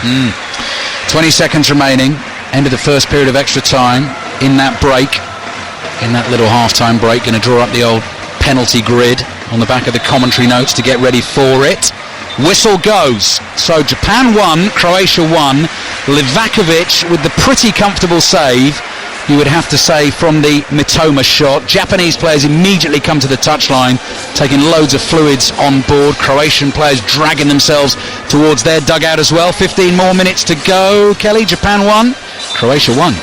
Speaker 1: 20 seconds remaining, end of the first period of extra time. In that break, in that little half-time break, going to draw up the old penalty grid on the back of the commentary notes to get ready for it. Whistle goes. So Japan 1, Croatia 1. Livakovic with the pretty comfortable save, you would have to say, from the Mitoma shot. Japanese players immediately come to the touchline, taking loads of fluids on board. Croatian players dragging themselves towards their dugout as well. 15 more minutes to go. Kelly, Japan 1, Croatia 1.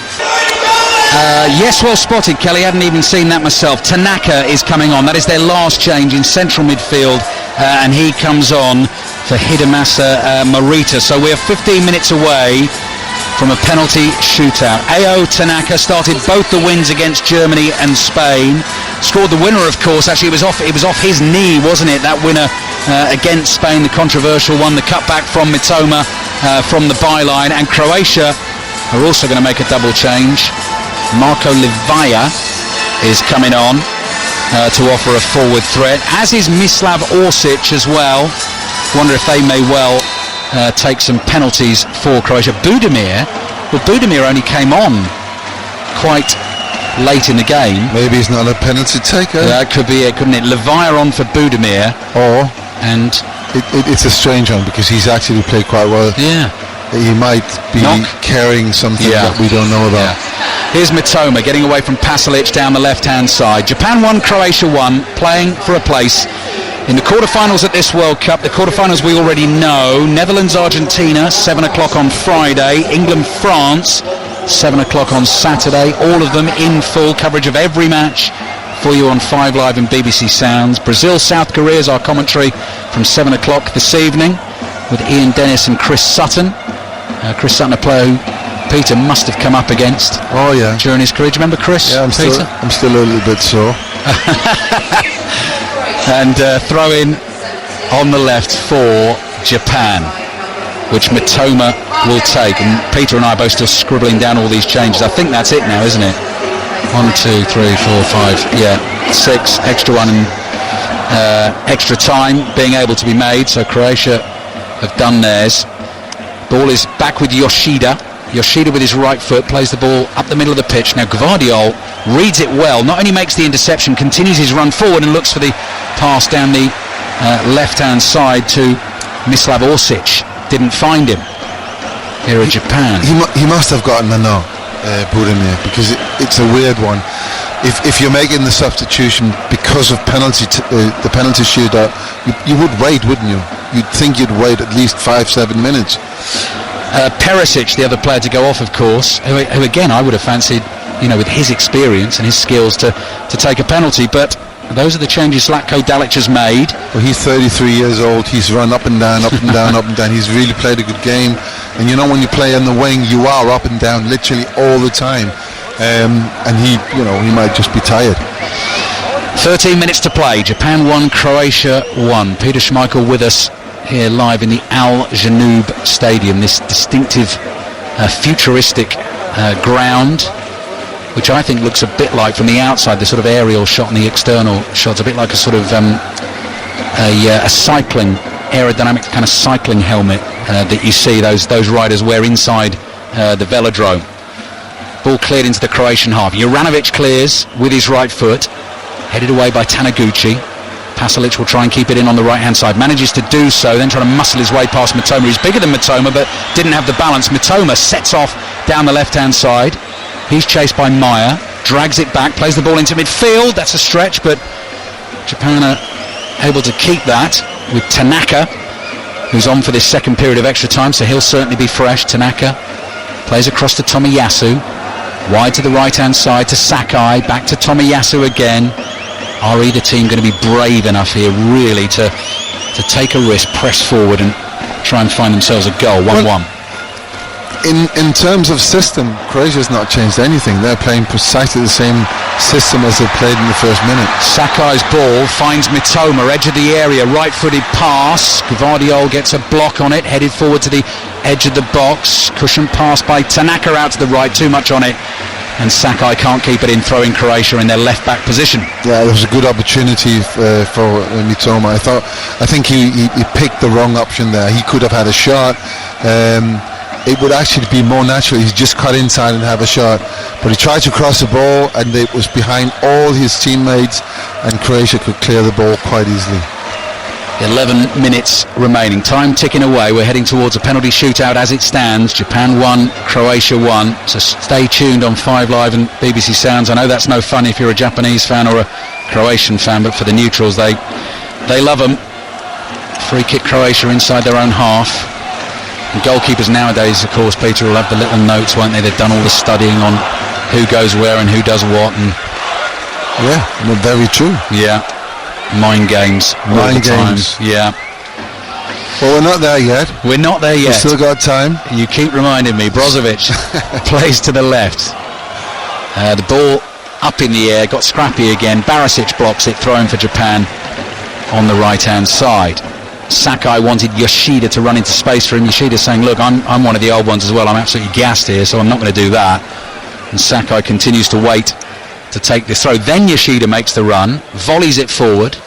Speaker 1: Yes, well spotted, Kelly. Hadn't even seen that myself. Tanaka is coming on. That is their last change in central midfield, and he comes on for Hidemasa Morita. So we're 15 minutes away from a penalty shootout. Ao Tanaka started both the wins against Germany and Spain. Scored the winner, of course. Actually, it was off his knee, wasn't it? That winner against Spain, the controversial one, the cutback from Mitoma from the byline. And Croatia are also going to make a double change. Marko Livaya is coming on to offer a forward threat, as is Mislav Orsic as well. Wonder if they may well take some penalties for Croatia. Budimir only came on quite late in the game.
Speaker 2: Maybe he's not a penalty taker.
Speaker 1: That could be it, couldn't it? Livaya on for Budimir. And
Speaker 2: it's a strange one, because he's actually played quite well.
Speaker 1: Yeah.
Speaker 2: He might be carrying something that we don't know about.
Speaker 1: Here's Mitoma getting away from Pasalic down the left-hand side. Japan 1, Croatia 1, playing for a place in the quarterfinals at this World Cup. The quarterfinals we already know. Netherlands-Argentina, 7 o'clock on Friday. England-France, 7 o'clock on Saturday. All of them in full coverage of every match for you on 5 Live and BBC Sounds. Brazil-South Korea is our commentary from 7 o'clock this evening, with Ian Dennis and Chris Sutton. Chris Sutton, a player who Peter must have come up against during his career. Do you remember Chris?
Speaker 2: Yeah, I'm still a little bit sore.
Speaker 1: And throw in on the left for Japan, which Mitoma will take. And Peter and I are both still scribbling down all these changes. I think that's it now, isn't it? 1, 2, 3, 4, 5. Yeah, 6 extra one and extra time being able to be made. So Croatia have done theirs. Ball is back with Yoshida with his right foot plays the ball up the middle of the pitch. Now Gvardiol reads it well, not only makes the interception, continues his run forward and looks for the pass down the left-hand side to Mislav Orsic. Didn't find him. Here at Japan.
Speaker 2: He must have gotten a no, Budimir, because it's a weird one. If you're making the substitution because of the penalty shootout, you would wait, wouldn't you? You'd think you'd wait at least 5-7 minutes.
Speaker 1: Perisic, the other player to go off, of course, who again I would have fancied, with his experience and his skills to take a penalty. But those are the changes Zlatko Dalic has made.
Speaker 2: Well, he's 33 years old. He's run up and down, up and down, up and down. He's really played a good game. And when you play on the wing, you are up and down literally all the time. And he might just be tired.
Speaker 1: 13 minutes to play. Japan 1, Croatia 1. Peter Schmeichel with us here live in the Al Janoub Stadium, this distinctive, futuristic ground, which I think looks a bit like, from the outside, the sort of aerial shot and the external shots, a bit like a sort of a cycling, aerodynamic kind of cycling helmet that you see those riders wear inside the velodrome. Ball cleared into the Croatian half. Juranovic clears with his right foot, headed away by Taniguchi. Pasalic will try and keep it in on the right-hand side. Manages to do so, then trying to muscle his way past Mitoma. He's bigger than Mitoma, but didn't have the balance. Mitoma sets off down the left-hand side. He's chased by Maya. Drags it back, plays the ball into midfield. That's a stretch, but Japan are able to keep that with Tanaka, who's on for this second period of extra time, so he'll certainly be fresh. Tanaka plays across to Tomiyasu. Wide to the right-hand side to Sakai. Back to Tomiyasu again. Are either team going to be brave enough here, really, to take a risk, press forward, and try and find themselves a goal? 1-1.
Speaker 2: Well, in terms of system, Croatia's not changed anything. They're playing precisely the same system as they played in the first minute.
Speaker 1: Sakai's ball finds Mitoma, edge of the area, right-footed pass. Gvardiol gets a block on it, headed forward to the edge of the box. Cushion pass by Tanaka out to the right, too much on it. And Sakai can't keep it in, throwing Croatia in their left-back position. Yeah,
Speaker 2: there was a good opportunity for Mitoma. I think he picked the wrong option there. He could have had a shot. It would actually be more natural. He's just cut inside and have a shot. But he tried to cross the ball, and it was behind all his teammates, and Croatia could clear the ball quite easily.
Speaker 1: 11 minutes remaining. Time ticking away. We're heading towards a penalty shootout as it stands. Japan 1, Croatia 1. So stay tuned on 5 Live and BBC Sounds. I know that's no fun if you're a Japanese fan or a Croatian fan, but for the neutrals, they love them. Free kick Croatia inside their own half. And goalkeepers nowadays, of course, Peter, will have the little notes, won't they? They've done all the studying on who goes where and who does what. And
Speaker 2: yeah, very true.
Speaker 1: Yeah. Mind games.
Speaker 2: Mind games.
Speaker 1: Yeah.
Speaker 2: Well, we're not there yet.
Speaker 1: We're not there yet.
Speaker 2: We've still got time.
Speaker 1: You keep reminding me. Brozovic plays to the left. The ball up in the air, got scrappy again. Barisic blocks it, throwing for Japan on the right-hand side. Sakai wanted Yoshida to run into space for him. Yoshida saying, look, I'm one of the old ones as well. I'm absolutely gassed here, so I'm not going to do that. And Sakai continues to wait to take the throw. Then Yoshida makes the run, volleys it forward,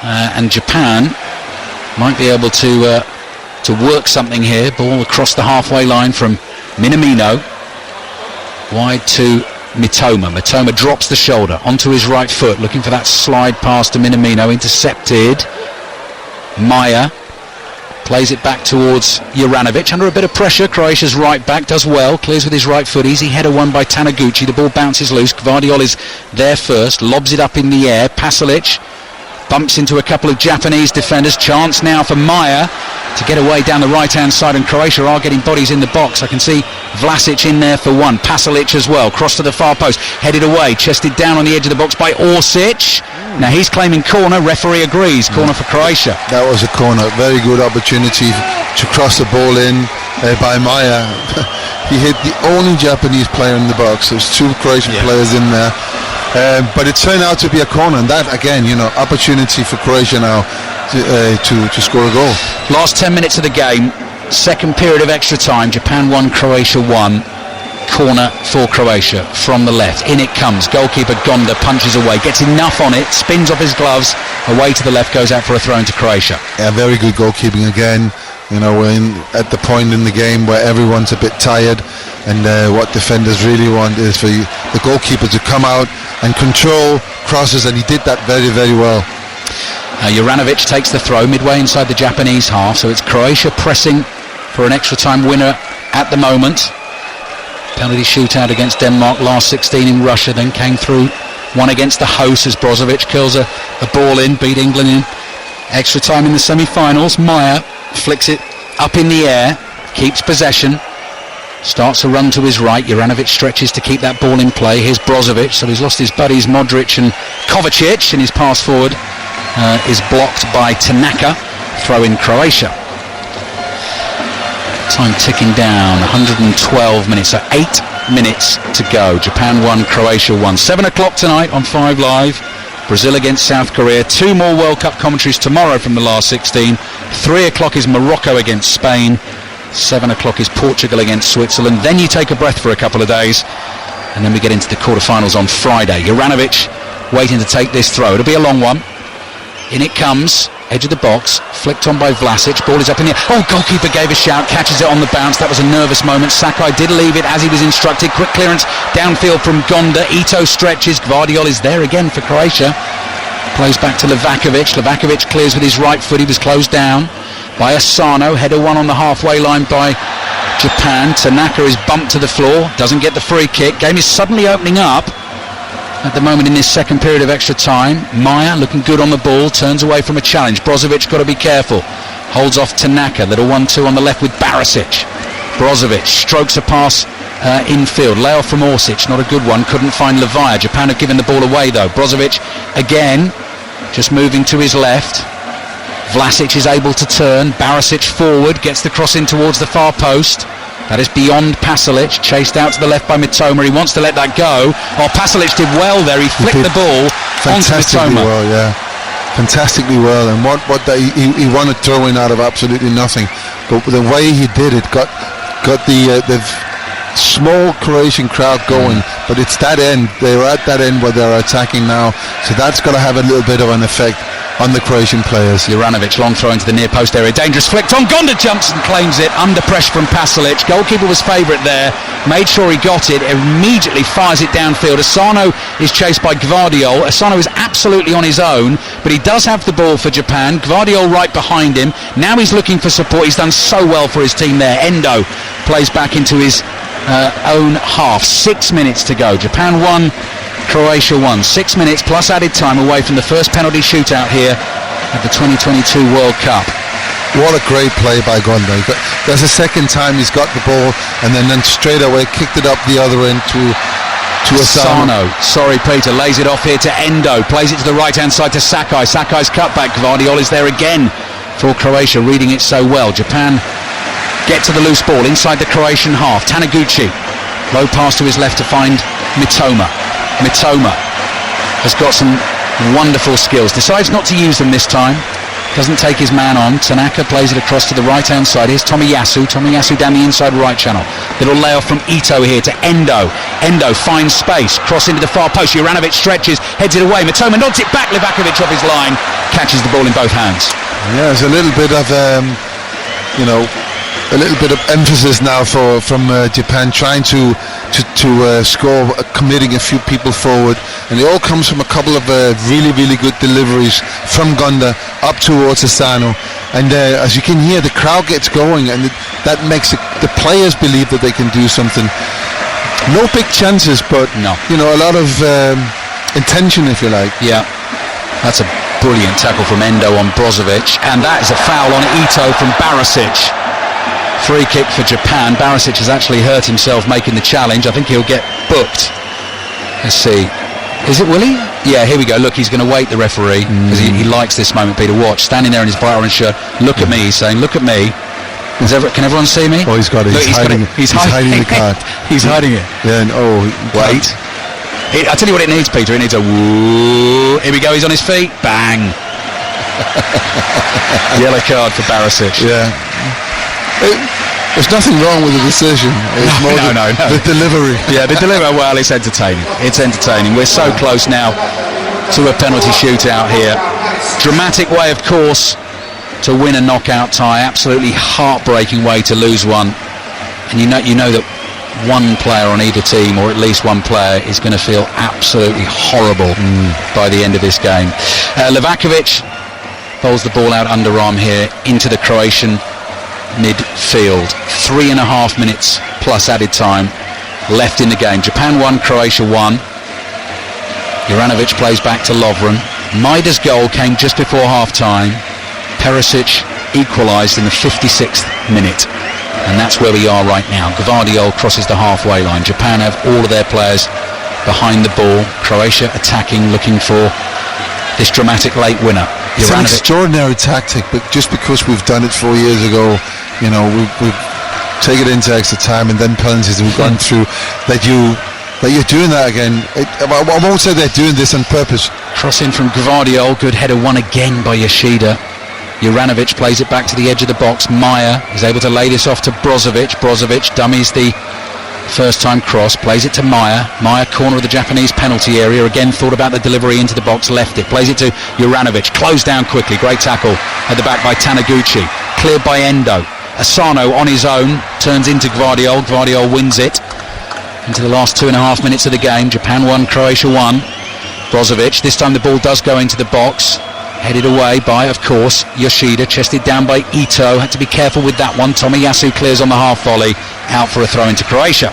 Speaker 1: and Japan might be able to work something here. Ball across the halfway line from Minamino, wide to Mitoma. Mitoma drops the shoulder onto his right foot, looking for that slide pass to Minamino. Intercepted. Maya plays it back towards Juranovic, under a bit of pressure. Croatia's right back does well, clears with his right foot. Easy header won by Taniguchi. The ball bounces loose. Gvardiol is there first, lobs it up in the air. Pasalic bumps into a couple of Japanese defenders. Chance now for Maya to get away down the right-hand side, and Croatia are getting bodies in the box. I can see Vlasic in there for one. Pasalic as well, cross to the far post, headed away, chested down on the edge of the box by Orsic. Now he's claiming corner, referee agrees, corner for Croatia.
Speaker 2: That was a corner, very good opportunity to cross the ball in by Maya. He hit the only Japanese player in the box. There's two Croatian players in there. But it turned out to be a corner, and that again, opportunity for Croatia now to score a goal.
Speaker 1: Last 10 minutes of the game, second period of extra time. Japan 1, Croatia 1. Corner for Croatia from the left. In it comes. Goalkeeper Gonda punches away, gets enough on it, spins off his gloves, away to the left, goes out for a throw into Croatia.
Speaker 2: Yeah, very good goalkeeping again. We're at the point in the game where everyone's a bit tired, and what defenders really want is for the goalkeeper to come out and control crosses, and he did that very, very well.
Speaker 1: Juranovic takes the throw midway inside the Japanese half, so it's Croatia pressing for an extra time winner at the moment. Penalty shootout against Denmark, last 16 in Russia, then came through one against the hosts as Brozovic curls a ball in, beat England in extra time in the semi-finals. Maya flicks it up in the air, keeps possession, starts a run to his right. Juranovic stretches to keep that ball in play. Here's Brozovic, so he's lost his buddies Modric and Kovacic, and his pass forward is blocked by Tanaka. Throw in Croatia. Time ticking down, 112 minutes, so 8 minutes to go. Japan 1, Croatia 1. 7 o'clock tonight on 5 Live. Brazil against South Korea. 2 more World Cup commentaries tomorrow from the last 16. 3 o'clock is Morocco against Spain. 7 o'clock is Portugal against Switzerland. Then you take a breath for a couple of days, and then we get into the quarterfinals on Friday. Juranovic waiting to take this throw. It'll be a long one. In it comes, edge of the box, flicked on by Vlasic. Ball is up in the air. Oh, goalkeeper gave a shout, catches it on the bounce. That was a nervous moment. Sakai did leave it as he was instructed. Quick clearance downfield from Gonda. Ito stretches. Gvardiol is there again for Croatia. Plays back to Livakovic. Livakovic clears with his right foot. He was closed down by Asano. Header one on the halfway line by Japan. Tanaka is bumped to the floor. Doesn't get the free kick. Game is suddenly opening up at the moment in this second period of extra time. Maya looking good on the ball. Turns away from a challenge. Brozovic got to be careful. Holds off Tanaka. Little 1-2 on the left with Barisic. Brozovic strokes a pass infield. Layoff from Orsic. Not a good one. Couldn't find Levaya. Japan have given the ball away though. Brozovic again just moving to his left. Vlasic is able to turn. Barisic forward, gets the cross in towards the far post. That is beyond Pasalic, chased out to the left by Mitoma. He wants to let that go. Oh, Pasalic did well there. He flicked the ball onto Mitoma.
Speaker 2: Well, yeah. Fantastically well. And he won a throw-in out of absolutely nothing. But the way he did it got the small Croatian crowd going. But it's that end. They're at that end where they're attacking now. So that's got to have a little bit of an effect on the Croatian players.
Speaker 1: Juranovic, long throw into the near post area. Dangerous flicked on. Gonda jumps and claims it. Under pressure from Pasalic. Goalkeeper was favourite there. Made sure he got it. Immediately fires it downfield. Asano is chased by Gvardiol. Asano is absolutely on his own, but he does have the ball for Japan. Gvardiol right behind him. Now he's looking for support. He's done so well for his team there. Endo plays back into his own half. 6 minutes to go. Japan 1, Croatia 1. 6 minutes plus added time away from the first penalty shootout here at the 2022 World Cup.
Speaker 2: What a great play by Gonda. That's the second time he's got the ball, and then straight away kicked it up the other end to Asano.
Speaker 1: Sorry, Peter. Lays it off here to Endo. Plays it to the right-hand side to Sakai. Sakai's cutback. Gvardiol is there again for Croatia, reading it so well. Japan get to the loose ball inside the Croatian half. Taniguchi. Low pass to his left to find Mitoma. Mitoma has got some wonderful skills. Decides not to use them this time. Doesn't take his man on. Tanaka plays it across to the right-hand side. Here's Tomiyasu. Tomiyasu down the inside right channel. Little layoff from Ito here to Endo. Endo finds space. Cross into the far post. Juranovic stretches. Heads it away. Mitoma nods it back. Livakovic off his line. Catches the ball in both hands.
Speaker 2: Yeah, there's a little bit of, a little bit of emphasis now from Japan, trying to score, committing a few people forward, and it all comes from a couple of really good deliveries from Gonda up towards Asano, and as you can hear, the crowd gets going, and that makes the players believe that they can do something. No big chances, but
Speaker 1: no,
Speaker 2: a lot of intention, if you like.
Speaker 1: Yeah, that's a brilliant tackle from Endo on Brozovic, and that is a foul on Ito from Barisic. Free kick for Japan. Barisic has actually hurt himself making the challenge. I think he'll get booked. Let's see. Is it Willie? Yeah, here we go. Look, he's going to wait, the referee, because he likes this moment. Peter, watch. Standing there in his bright orange shirt. Look at me. He's saying, look at me. Can everyone see me?
Speaker 2: Oh, he's got it. He's hiding the card.
Speaker 1: He's hiding it.
Speaker 2: Yeah, and
Speaker 1: wait. I tell you what it needs, Peter. It needs a woo. Here we go. He's on his feet. Bang. Yellow card for Barisic.
Speaker 2: Yeah. There's nothing wrong with the decision. It's more the delivery.
Speaker 1: Yeah, the delivery. Well, it's entertaining. It's entertaining. We're so close now to a penalty shootout here. Dramatic way, of course, to win a knockout tie. Absolutely heartbreaking way to lose one. And you know that one player on either team, or at least one player, is going to feel absolutely horrible by the end of this game. Livakovic bowls the ball out underarm here into the Croatian midfield. 3.5 minutes plus added time left in the game. Japan 1, Croatia 1. Juranovic plays back to Lovren. Maida's goal came just before half-time. Perisic equalised in the 56th minute. And that's where we are right now. Gvardiol crosses the halfway line. Japan have all of their players behind the ball. Croatia attacking, looking for this dramatic late winner.
Speaker 2: It's an extraordinary tactic, but just because we've done it 4 years ago, we've taken it into extra time and then penalties we've gone through, that you're doing that again. I won't say they're doing this on purpose.
Speaker 1: Cross in from Gvardiol, good header won again by Yoshida. Juranovic plays it back to the edge of the box. Maya is able to lay this off to Brozovic. Brozovic dummies the first time cross, plays it to Maya. Maya, corner of the Japanese penalty area, again thought about the delivery into the box, left it, plays it to Juranovic, closed down quickly, great tackle at the back by Taniguchi, cleared by Endo. Asano on his own, turns into Gvardiol. Gvardiol wins it into the last 2.5 minutes of the game. Japan 1, Croatia 1. Brozovic, this time the ball does go into the box, headed away by, of course, Yoshida, chested down by Ito, had to be careful with that one. Tomiyasu clears on the half volley, out for a throw into Croatia.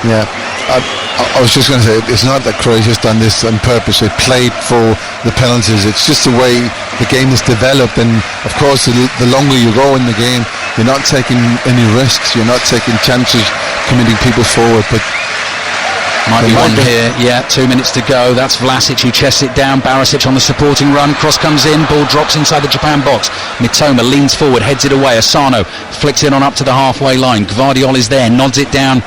Speaker 2: Yeah, I was just going to say, it's not that Croatia's done this on purpose. They played for the penalties. It's just the way the game is developed, and of course the longer you go in the game, you're not taking any risks, you're not taking chances, committing people forward, but
Speaker 1: might be one here, yeah, 2 minutes to go. That's Vlasic who chests it down. Barisic on the supporting run. Cross comes in, ball drops inside the Japan box. Mitoma leans forward, heads it away. Asano flicks it on up to the halfway line. Gvardiol is there, nods it down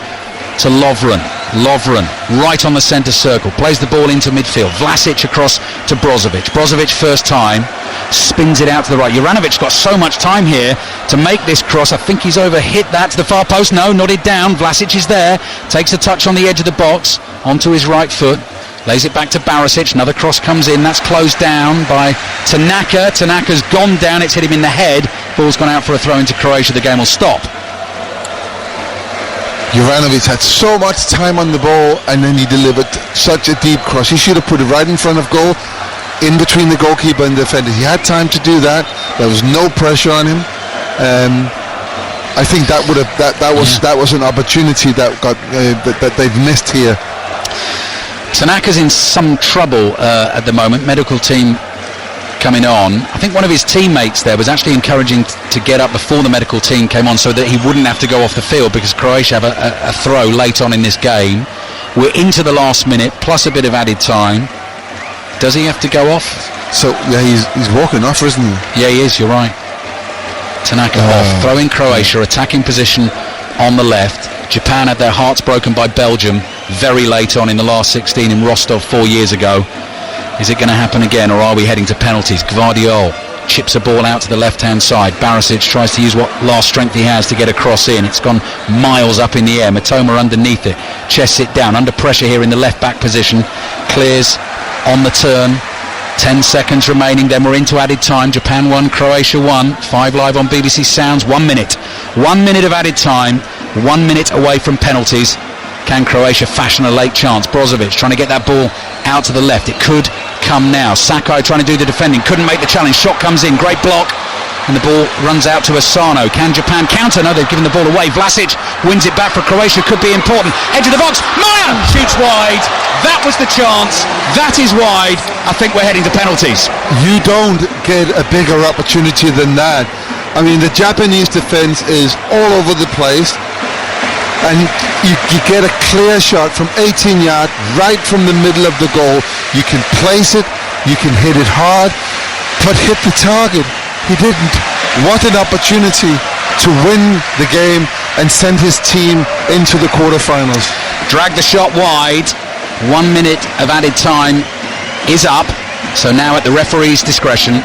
Speaker 1: to Lovren. Lovren right on the centre circle, plays the ball into midfield. Vlasic across to Brozovic. Brozovic first time, spins it out to the right. Juranovic's got so much time here to make this cross. I think he's overhit that to the far post. No, nodded down. Vlasic is there, takes a touch on the edge of the box onto his right foot, lays it back to Barisic. Another cross comes in, that's closed down by Tanaka. Tanaka's gone down, it's hit him in the head. Ball's gone out for a throw into Croatia. The game will stop.
Speaker 2: Juranovic had so much time on the ball, and then he delivered such a deep cross. He should have put it right in front of goal, in between the goalkeeper and the defender. He had time to do that. There was no pressure on him. I think that was an opportunity that got that they've missed here.
Speaker 1: Tanaka's in some trouble at the moment. Medical team coming on. I think one of his teammates there was actually encouraging to get up before the medical team came on so that he wouldn't have to go off the field, because Croatia have a throw late on in this game. We're into the last minute plus a bit of added time. Does he have to go off?
Speaker 2: So yeah, he's walking off, isn't he?
Speaker 1: Yeah, he is, you're right. Tanaka off, throwing Croatia, attacking position on the left. Japan had their hearts broken by Belgium very late on in the last 16 in Rostov 4 years ago. Is it going to happen again, or are we heading to penalties? Gvardiol chips a ball out to the left-hand side. Barisic tries to use what last strength he has to get a cross in. It's gone miles up in the air. Mitoma underneath it, chests it down. Under pressure here in the left-back position. Clears on the turn. 10 seconds remaining, then we're into added time. Japan 1, Croatia 1. 5 live on BBC Sounds. 1 minute. 1 minute of added time. 1 minute away from penalties. Can Croatia fashion a late chance? Brozovic trying to get that ball out to the left. It could come now. Sakai trying to do the defending. Couldn't make the challenge. Shot comes in. Great block. And the ball runs out to Asano. Can Japan counter? No, they've given the ball away. Vlasic wins it back for Croatia. Could be important. Edge of the box. Maya shoots wide. That was the chance. That is wide. I think we're heading to penalties.
Speaker 2: You don't get a bigger opportunity than that. I mean, the Japanese defense is all over the place. And you get a clear shot from 18 yards, right from the middle of the goal. You can place it, you can hit it hard, but hit the target. He didn't. What an opportunity to win the game and send his team into the quarterfinals.
Speaker 1: Drag the shot wide. 1 minute of added time is up. So now at the referee's discretion,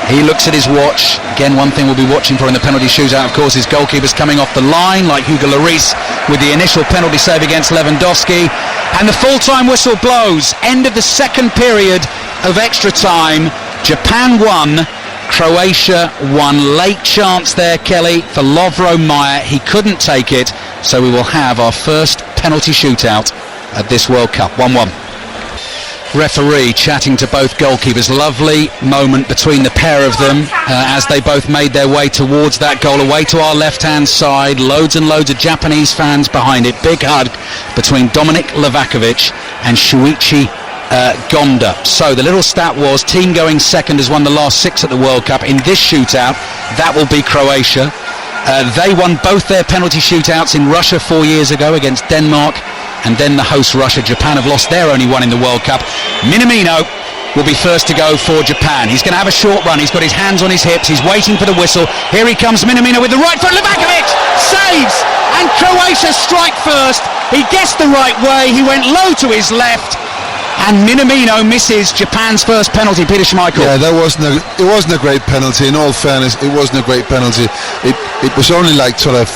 Speaker 1: he looks at his watch. Again, one thing we'll be watching for in the penalty shootout, of course, is goalkeepers coming off the line, like Hugo Lloris with the initial penalty save against Lewandowski. And the full-time whistle blows. End of the second period of extra time. Japan 1, Croatia 1. Late chance there, Kelly, for Lovro Mayer. He couldn't take it, so we will have our first penalty shootout at this World Cup. 1-1. Referee chatting to both goalkeepers. Lovely moment between the pair of them as they both made their way towards that goal, away to our left-hand side. Loads and loads of Japanese fans behind it. Big hug between Dominik Livakovic and Shuichi Gonda. So the little stat was team going second has won the last 6 at the World Cup. In this shootout, that will be Croatia. They won both their penalty shootouts in Russia 4 years ago against Denmark, and then the host Russia. Japan have lost their only one in the World Cup. Minamino will be first to go for Japan. He's going to have a short run. He's got his hands on his hips. He's waiting for the whistle. Here he comes, Minamino with the right foot. Livakovic saves, and Croatia strike first. He guessed the right way. He went low to his left, And Minamino misses Japan's first penalty, Peter Schmeichel.
Speaker 2: Yeah, it wasn't a great penalty. In all fairness, it wasn't a great penalty. It was only like sort of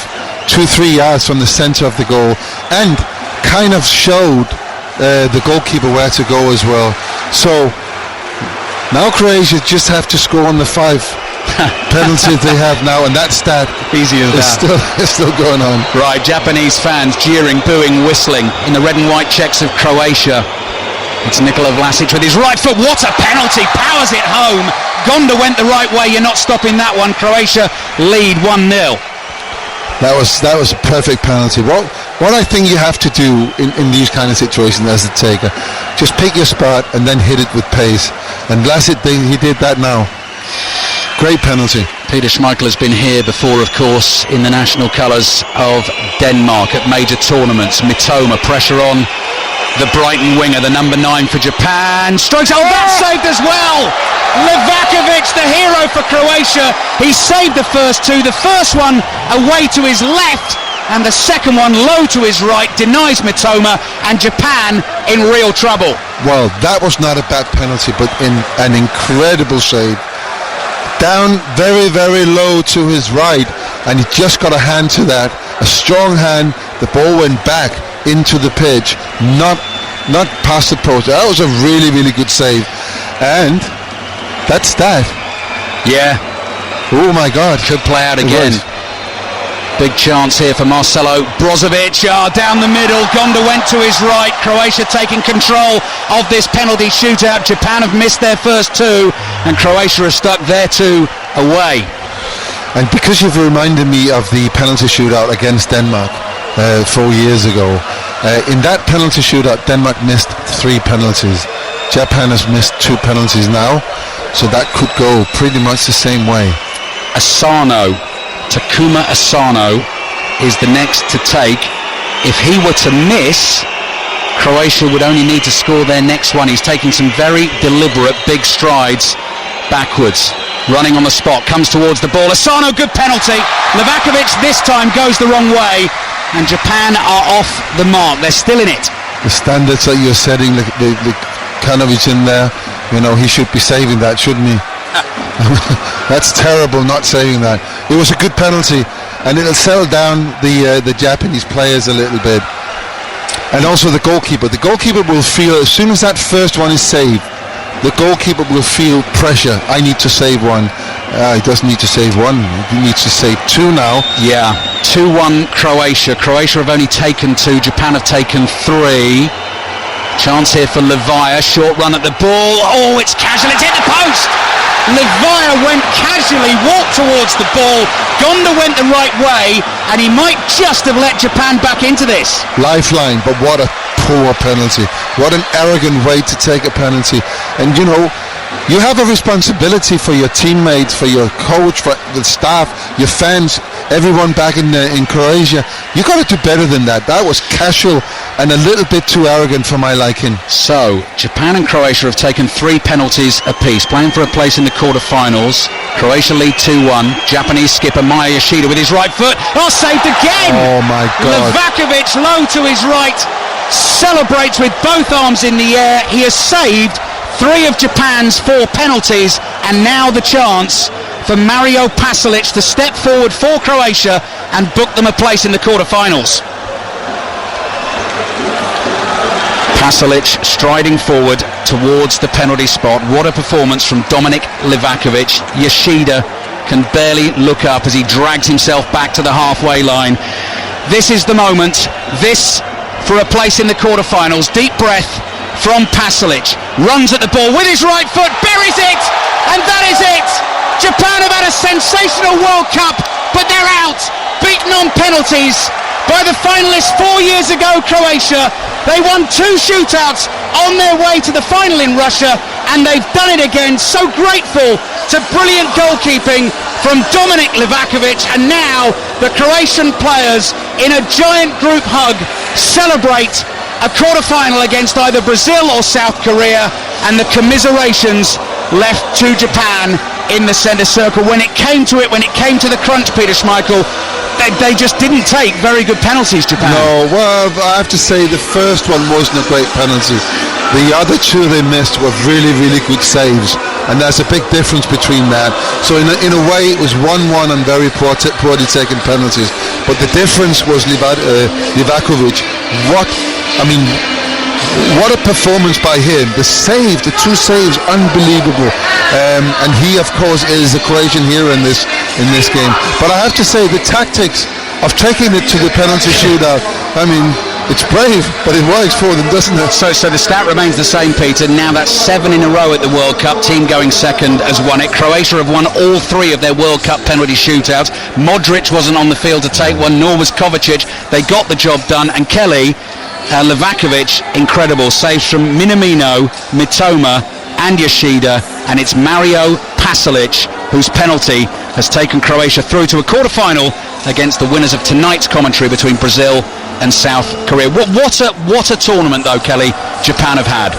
Speaker 2: 2-3 yards from the centre of the goal, and kind of showed the goalkeeper where to go as well. So now Croatia just have to score on the 5 penalties they have now, and that stat
Speaker 1: easy as that.
Speaker 2: It's still going on.
Speaker 1: Right, Japanese fans jeering, booing, whistling in the red and white checks of Croatia. It's Nikola Vlasic with his right foot. What a penalty! Powers it home. Gonda went the right way. You're not stopping that one. Croatia lead 1-0.
Speaker 2: That was a perfect penalty. What I think you have to do in these kind of situations as a taker, just pick your spot and then hit it with pace. And Vlasic, he did that now. Great penalty.
Speaker 1: Peter Schmeichel has been here before, of course, in the national colours of Denmark at major tournaments. Mitoma, pressure on the Brighton winger, the number 9 for Japan. Strikes out, that's saved as well! Livakovic, the hero for Croatia. He saved the first 2. The first one away to his left, and the second one low to his right, denies Mitoma, and Japan in real trouble.
Speaker 2: Well, that was not a bad penalty, but in an incredible save. Down very, very low to his right, and he just got a hand to that. A strong hand. The ball went back into the pitch, not past the post. That was a really, really good save. And that's that.
Speaker 1: Yeah.
Speaker 2: Oh my God.
Speaker 1: Could play out again. Big chance here for Marcelo Brozovic. Down the middle. Gonda went to his right. Croatia taking control of this penalty shootout. Japan have missed their first 2, and Croatia are stuck their 2 away.
Speaker 2: And because you've reminded me of the penalty shootout against Denmark 4 years ago, in that penalty shootout, Denmark missed 3 penalties. Japan has missed 2 penalties now, so that could go pretty much the same way.
Speaker 1: Takuma Asano is the next to take. If he were to miss, Croatia would only need to score their next one. He's taking some very deliberate big strides backwards. Running on the spot, comes towards the ball. Asano, good penalty. Livakovic this time goes the wrong way, and Japan are off the mark. They're still in it.
Speaker 2: The standards that you're setting, the Kanovic in there, he should be saving that, shouldn't he? That's terrible, not saving that. It was a good penalty, and it'll settle down the Japanese players a little bit, and also the goalkeeper. The goalkeeper will feel, as soon as that first one is saved, the goalkeeper will feel pressure. I need to save one. He doesn't need to save one. He needs to save 2 now.
Speaker 1: Yeah, 2-1 Croatia. Croatia have only taken 2. Japan have taken 3. Chance here for Levaya. Short run at the ball. Oh, it's casual. It's hit the post. Levaya went casually, walked towards the ball. Gonda went the right way, and he might just have let Japan back into this.
Speaker 2: Lifeline, but what a poor penalty. What an arrogant way to take a penalty. And you have a responsibility for your teammates, for your coach, for the staff, your fans, everyone back in Croatia. You got to do better than that. That was casual and a little bit too arrogant for my liking.
Speaker 1: So Japan and Croatia have taken 3 penalties apiece, playing for a place in the quarter-finals. Croatia lead 2-1. Japanese skipper Maya Yoshida with his right foot. Oh, saved again!
Speaker 2: Oh my God.
Speaker 1: Livakovic low to his right, celebrates with both arms in the air. He has saved 3 of Japan's 4 penalties, and now the chance for Mario Pasalic to step forward for Croatia and book them a place in the quarter-finals. Pasalic striding forward towards the penalty spot. What a performance from Dominik Livakovic. Yoshida can barely look up as he drags himself back to the halfway line. This is the moment. This for a place in the quarter-finals. Deep breath from Pasalic. Runs at the ball with his right foot, buries it, and that is it. Japan have had a sensational World Cup, but they're out, beaten on penalties by the finalists 4 years ago, Croatia. They won 2 shootouts on their way to the final in Russia, and they've done it again. So grateful to brilliant goalkeeping from Dominik Livakovic, and now the Croatian players in a giant group hug celebrate a quarter-final against either Brazil or South Korea, and the commiserations left to Japan in the centre circle. When it came to the crunch, Peter Schmeichel, they just didn't take very good penalties, Japan.
Speaker 2: No, well, I have to say the first one wasn't a great penalty. The other two they missed were really, really good saves, and there's a big difference between that. So in a way it was 1-1 and very poorly taken penalties, but the difference was Livakovic. What a performance by him. The two saves, unbelievable. And he of course is a Croatian hero in this game. But I have to say, the tactics of taking it to the penalty shootout, it's brave, but it works for them, doesn't it?
Speaker 1: So the stat remains the same, Peter. Now that's 7 in a row at the World Cup. Team going second has won it. Croatia have won all 3 of their World Cup penalty shootouts. Modric wasn't on the field to take one, nor was Kovacic. They got the job done. And Kelly, Livakovic, incredible. Saves from Minamino, Mitoma and Yoshida. And it's Mario Pasalic whose penalty has taken Croatia through to a quarter-final against the winners of tonight's commentary between Brazil and South Korea. What a tournament, though, Kelly, Japan have had.